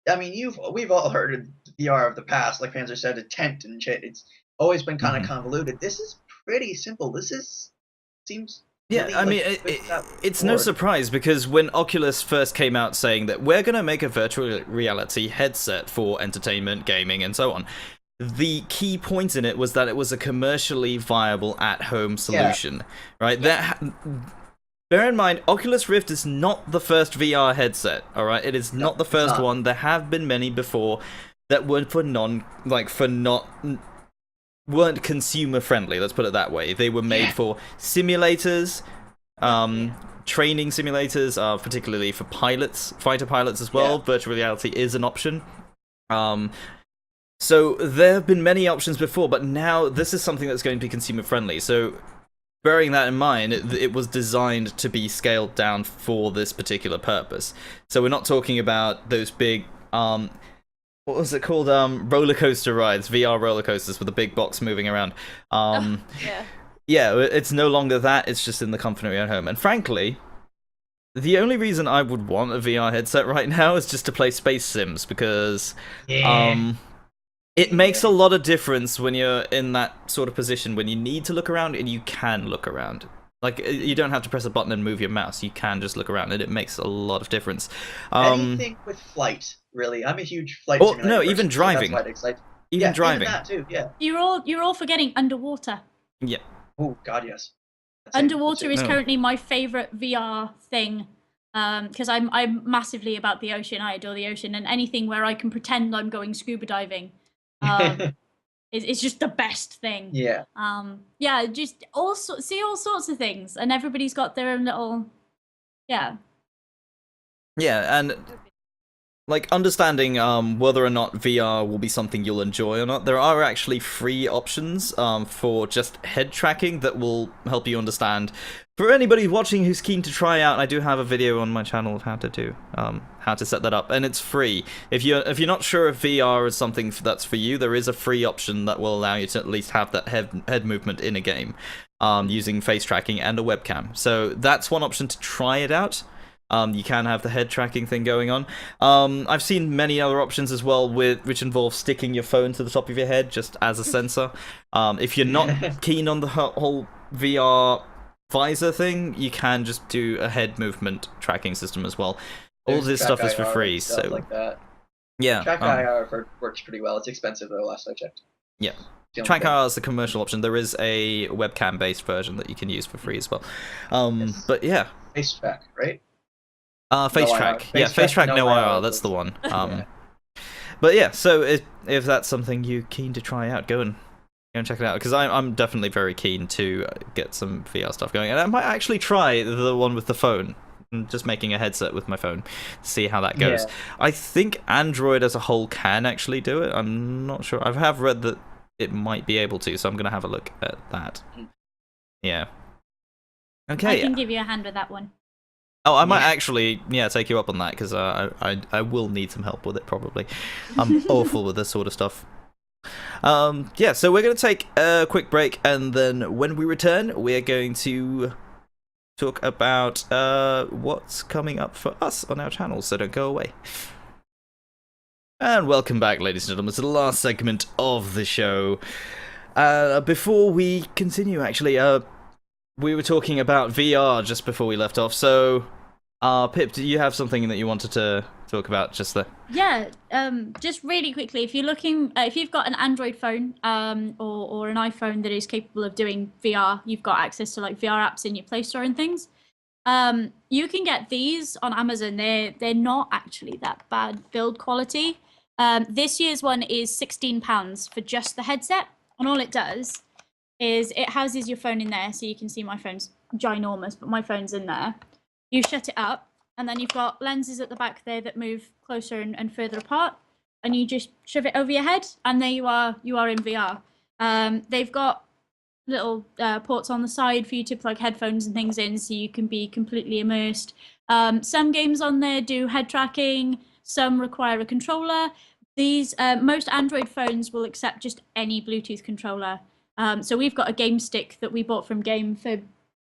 S2: I mean, we've all heard of VR of the past, like Panzer said, a tent and shit. It's always been kind of convoluted. This is pretty simple. Seems.
S1: Yeah,
S2: really,
S1: I mean,
S2: like, good stuff
S1: it's no
S2: forward.
S1: surprise because when Oculus first came out saying that we're going to make a virtual reality headset for entertainment, gaming, and so on, the key point in it was that it was a commercially viable at-home solution, right? Bear in mind, Oculus Rift is not the first VR headset, all right? It is not the first
S2: not.
S1: one. There have been many before that weren't weren't consumer friendly, let's put it that way. They were made for simulators, training simulators, particularly for fighter pilots as well.
S2: Yeah.
S1: Virtual reality is an option. So there have been many options before, but now this is something that's going to be consumer friendly. So bearing that in mind, it was designed to be scaled down for this particular purpose. So we're not talking about those big what was it called? Roller coaster rides, VR roller coasters with a big box moving around.
S4: Yeah.
S1: Yeah, it's no longer that. It's just in the comfort of your own home. And frankly, the only reason I would want a VR headset right now is just to play Space Sims because it makes a lot of difference when you're in that sort of position when you need to look around and you can look around. Like, you don't have to press a button and move your mouse. You can just look around, and it makes a lot of difference.
S2: Anything with flight, really. I'm a huge flight
S1: Or,
S2: simulator
S1: no,
S2: person,
S1: even
S2: so
S1: driving.
S2: That's why it excites me.
S1: Even driving.
S2: Even that too, yeah.
S3: You're all forgetting underwater.
S1: Yeah.
S2: Oh, God, yes.
S3: Underwater is
S1: No.
S3: currently my favorite VR thing because I'm massively about the ocean. I adore the ocean, and anything where I can pretend I'm going scuba diving is just the best thing.
S2: Yeah.
S3: Just see all sorts of things, and everybody's got their own little
S1: Yeah, and like understanding whether or not VR will be something you'll enjoy or not, there are actually free options for just head tracking that will help you understand. For anybody watching who's keen to try out, I do have a video on my channel of how to set that up, and it's free. If you're not sure if VR is something that's for you, there is a free option that will allow you to at least have that head movement in a game using face tracking and a webcam. So that's one option to try it out. You can have the head tracking thing going on. I've seen many other options as well, which involve sticking your phone to the top of your head just as a sensor. If you're not keen on the whole VR visor thing, you can just do a head movement tracking system as well. All
S2: There's
S1: this
S2: Track
S1: stuff is for
S2: IR
S1: free,
S2: and stuff
S1: so
S2: like that.
S1: yeah.
S2: Track IR works pretty well. It's expensive though. Last I checked.
S1: Yeah.
S2: The only
S1: Track
S2: thing.
S1: IR is the commercial option. There is a webcam-based version that you can use for free as well.
S2: Yes.
S1: But yeah.
S2: Face track, right?
S1: Face
S2: No
S1: track.
S2: IR.
S1: Yeah,
S2: Face
S1: face
S2: track,
S1: track,
S2: no
S1: no
S2: IR.
S1: IR. That's the one.
S2: Yeah.
S1: But yeah, so if that's something you're keen to try out, go and check it out, because I'm definitely very keen to get some VR stuff going, and I might actually try the one with the phone. Just making a headset with my phone, see how that goes.
S2: Yeah.
S1: I think Android as a whole can actually do it. I'm not sure. I have read that it might be able to, so I'm gonna have a look at that. Yeah.
S3: I
S1: Okay.
S3: can give you a hand with that one.
S1: Oh, I might
S2: Yeah.
S1: actually, take you up on that, because I will need some help with it, probably. I'm awful with this sort of stuff. So we're going to take a quick break, and then when we return, we're going to talk about what's coming up for us on our channel, so don't go away. And welcome back, ladies and gentlemen, to the last segment of the show. Before we continue, actually, we were talking about VR just before we left off, so Pip, do you have something that you wanted to talk about just there?
S3: Yeah, just really quickly, if you're looking, if you've got an Android phone or an iPhone that is capable of doing VR, you've got access to like VR apps in your Play Store and things. You can get these on Amazon. They're not actually that bad build quality. This year's one is £16 for just the headset, and all it does is it houses your phone in there, so you can see my phone's ginormous, but my phone's in there. You shut it up, and then you've got lenses at the back there that move closer and further apart, and you just shove it over your head, and there you are in VR. They've got little ports on the side for you to plug headphones and things in, so you can be completely immersed. Some games on there do head tracking, some require a controller. These most Android phones will accept just any Bluetooth controller. So we've got a game stick that we bought from Game for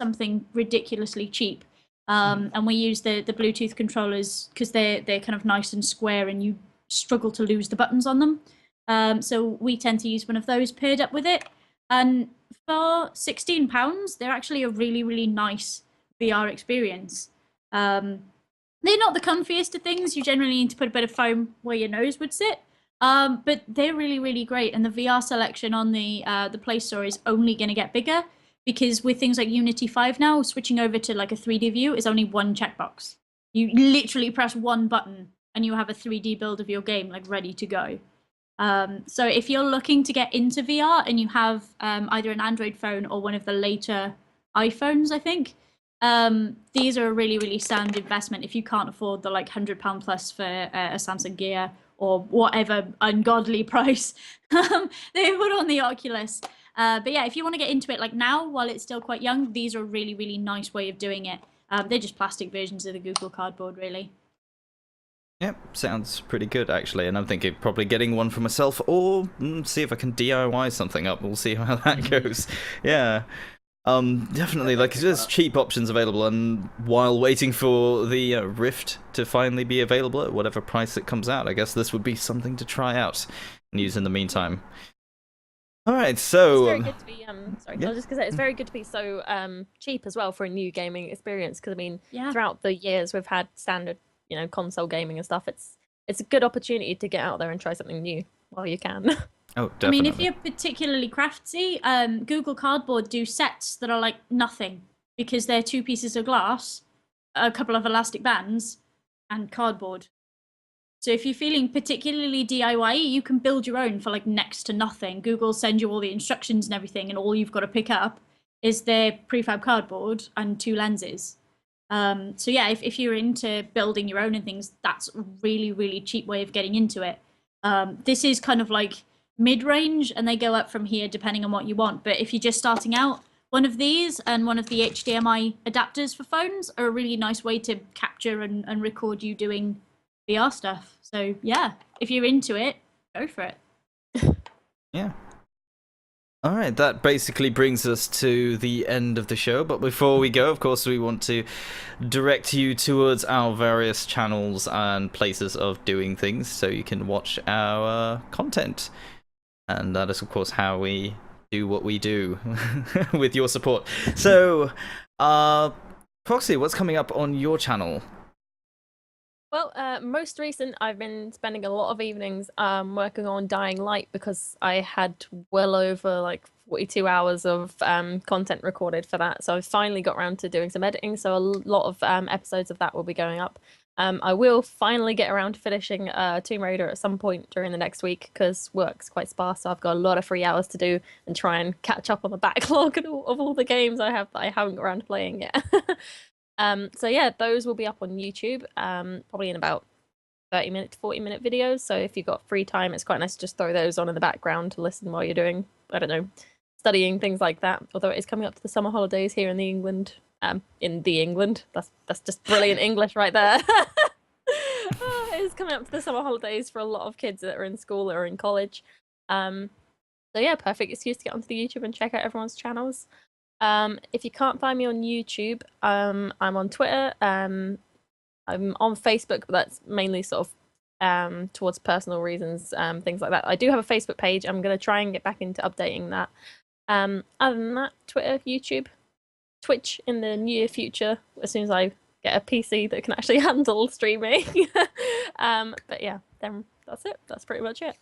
S3: something ridiculously cheap. And we use the Bluetooth controllers because they're kind of nice and square, and you struggle to lose the buttons on them. So we tend to use one of those paired up with it. And for £16, they're actually a really, really nice VR experience. They're not the comfiest of things. You generally need to put a bit of foam where your nose would sit. But they're really, really great. And the VR selection on the Play Store is only going to get bigger, because with things like Unity 5 now, switching over to like a 3D view is only one checkbox. You literally press one button and you have a 3D build of your game like ready to go. So if you're looking to get into VR and you have either an Android phone or one of the later iPhones, I think, these are a really, really sound investment if you can't afford the like £100 plus for a Samsung Gear or whatever ungodly price they put on the Oculus. But yeah, if you want to get into it like now while it's still quite young, these are a really, really nice way of doing it. They're just plastic versions of the Google Cardboard, really.
S1: Yep, sounds pretty good, actually, and I'm thinking probably getting one for myself, or see if I can DIY something up. We'll see how that goes. Yeah. Definitely, like, there's cheap options available, and while waiting for the Rift to finally be available at whatever price it comes out, I guess this would be something to try out and use in the meantime. All right, so
S4: it's very good to be sorry, I was just gonna say it's very good to be so cheap as well for a new gaming experience, because I mean, throughout the years we've had standard, console gaming and stuff. It's a good opportunity to get out there and try something new while you can.
S1: Oh, definitely.
S3: I mean, if you're particularly crafty, Google Cardboard do sets that are like nothing, because they're 2 pieces of glass, a couple of elastic bands, and cardboard. So if you're feeling particularly DIY, you can build your own for like next to nothing. Google sends you all the instructions and everything, and all you've got to pick up is their prefab cardboard and 2 lenses. So yeah, if you're into building your own and things, that's a really, really cheap way of getting into it. This is kind of like mid-range, and they go up from here depending on what you want. But if you're just starting out, one of these and one of the HDMI adapters for phones are a really nice way to capture and record you doing VR stuff. So yeah, if you're into it, go for it.
S1: Yeah. All right, that basically brings us to the end of the show. But before we go, of course, we want to direct you towards our various channels and places of doing things so you can watch our content. And that is, of course, how we do what we do with your support. So, Foxy, what's coming up on your channel?
S4: Well, most recent, I've been spending a lot of evenings working on Dying Light, because I had well over like 42 hours of content recorded for that. So I finally got around to doing some editing. So a lot of episodes of that will be going up. I will finally get around to finishing Tomb Raider at some point during the next week, because work's quite sparse. So I've got a lot of free hours to do and try and catch up on the backlog of all the games I have that I haven't got around to playing yet. So yeah, those will be up on YouTube, probably in about 30-minute to 40-minute videos. So if you've got free time, it's quite nice to just throw those on in the background to listen while you're doing, I don't know, studying, things like that. Although it is coming up to the summer holidays here in the England in the England. That's just brilliant English right there. It's coming up to the summer holidays for a lot of kids that are in school or in college. So yeah, perfect excuse to get onto the YouTube and check out everyone's channels. If you can't find me on YouTube, I'm on Twitter. I'm on Facebook, but that's mainly sort of towards personal reasons, things like that. I do have a Facebook page. I'm going to try and get back into updating that. Other than that, Twitter, YouTube, Twitch in the near future, as soon as I get a PC that can actually handle streaming. But yeah, then that's it. That's pretty much it.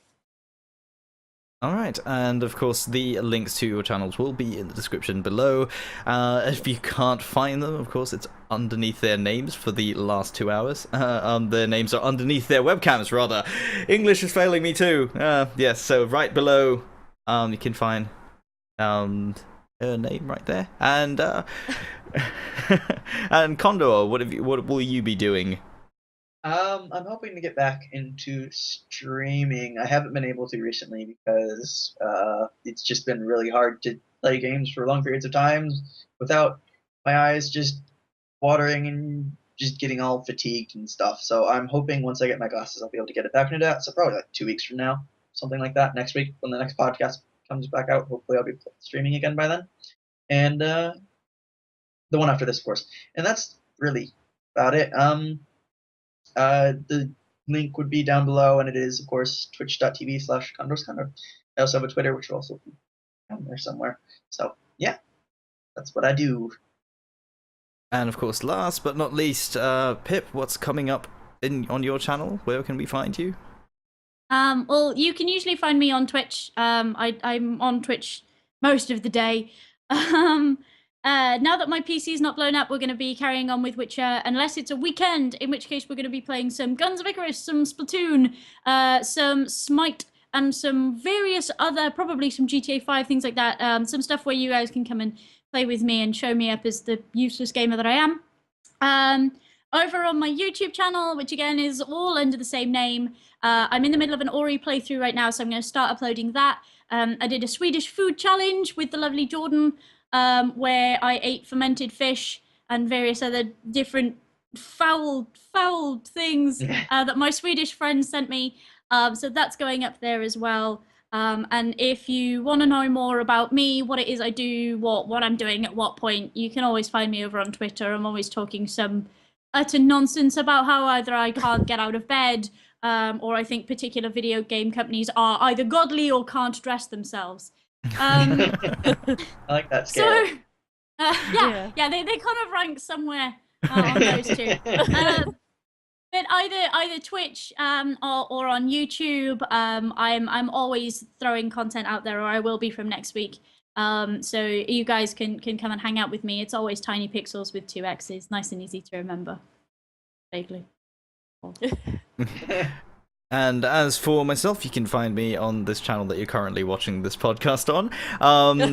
S1: Alright, and of course the links to your channels will be in the description below. If you can't find them, of course it's underneath their names for the last 2 hours. Their names are underneath their webcams, rather. English is failing me too. Yes, so right below you can find her name right there. And and Condor, what will you be doing?
S2: I'm hoping to get back into streaming. I haven't been able to recently because it's just been really hard to play games for long periods of time without my eyes just watering and just getting all fatigued and stuff. So I'm hoping once I get my glasses, I'll be able to get it back into that. So probably like 2 weeks from now, something like that. Next week when the next podcast comes back out, hopefully I'll be streaming again by then. And the one after this, of course. And that's really about it. The link would be down below, and it is, of course, twitch.tv/CondorsCondor. I also have a Twitter, which will also be down there somewhere. So, yeah, that's what I do.
S1: And of course, last but not least, Pip, what's coming up on your channel? Where can we find you?
S3: Well, you can usually find me on Twitch. I'm on Twitch most of the day. Now that my PC is not blown up, we're going to be carrying on with Witcher, unless it's a weekend, in which case we're going to be playing some Guns of Icarus, some Splatoon, some Smite, and some various other, probably some GTA 5, things like that. Some stuff where you guys can come and play with me and show me up as the useless gamer that I am. Over on my YouTube channel, which again is all under the same name, I'm in the middle of an Ori playthrough right now, so I'm going to start uploading that. I did a Swedish food challenge with the lovely Jordan, where I ate fermented fish and various other different foul things that my Swedish friends sent me. So that's going up there as well. And if you want to know more about me, what it is I do, what I'm doing at what point, you can always find me over on Twitter. I'm always talking some utter nonsense about how either I can't get out of bed, or I think particular video game companies are either godly or can't dress themselves.
S2: I like that scale.
S3: So, yeah, they kind of rank somewhere on those two. But either Twitch or on YouTube, I'm always throwing content out there, or I will be from next week. So you guys can come and hang out with me. It's always TinyPixxels with 2 X's, nice and easy to remember. Vaguely.
S1: And as for myself, you can find me on this channel that you're currently watching this podcast on,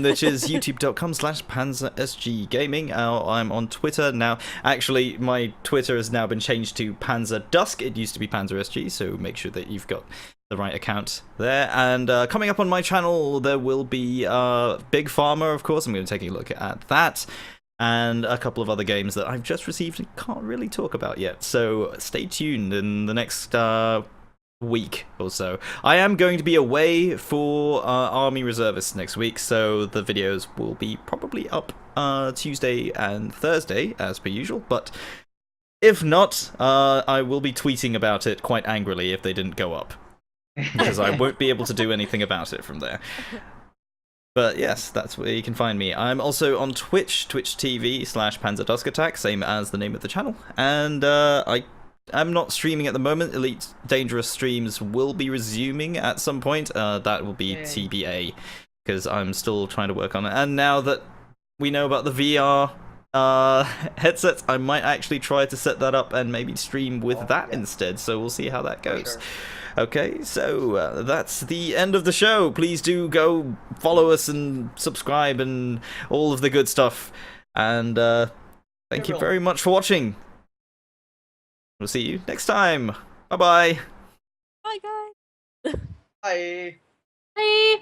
S1: which is youtube.com/PanzerSGGaming. I'm on Twitter now. Actually, my Twitter has now been changed to PanzerDusk. It used to be PanzerSG, so make sure that you've got the right account there. And coming up on my channel, there will be Big Pharma, of course. I'm going to take a look at that. And a couple of other games that I've just received and can't really talk about yet. So stay tuned in the next week or so. I am going to be away for Army Reservists next week, so the videos will be probably up Tuesday and Thursday, as per usual. But if not, I will be tweeting about it quite angrily if they didn't go up, because I won't be able to do anything about it from there. But yes, that's where you can find me. I'm also on Twitch, twitch.tv/PanzerDuskAttack, same as the name of the channel. And I'm not streaming at the moment. Elite Dangerous streams will be resuming at some point. That will be TBA, because I'm still trying to work on it. And now that we know about the VR headsets, I might actually try to set that up and maybe stream with that instead. So we'll see how that goes.
S2: Sure.
S1: Okay, so that's the end of the show. Please do go follow us and subscribe and all of the good stuff. And thank you very much for watching. We'll see you next time. Bye-bye.
S4: Bye, guys.
S2: Bye.
S3: Bye.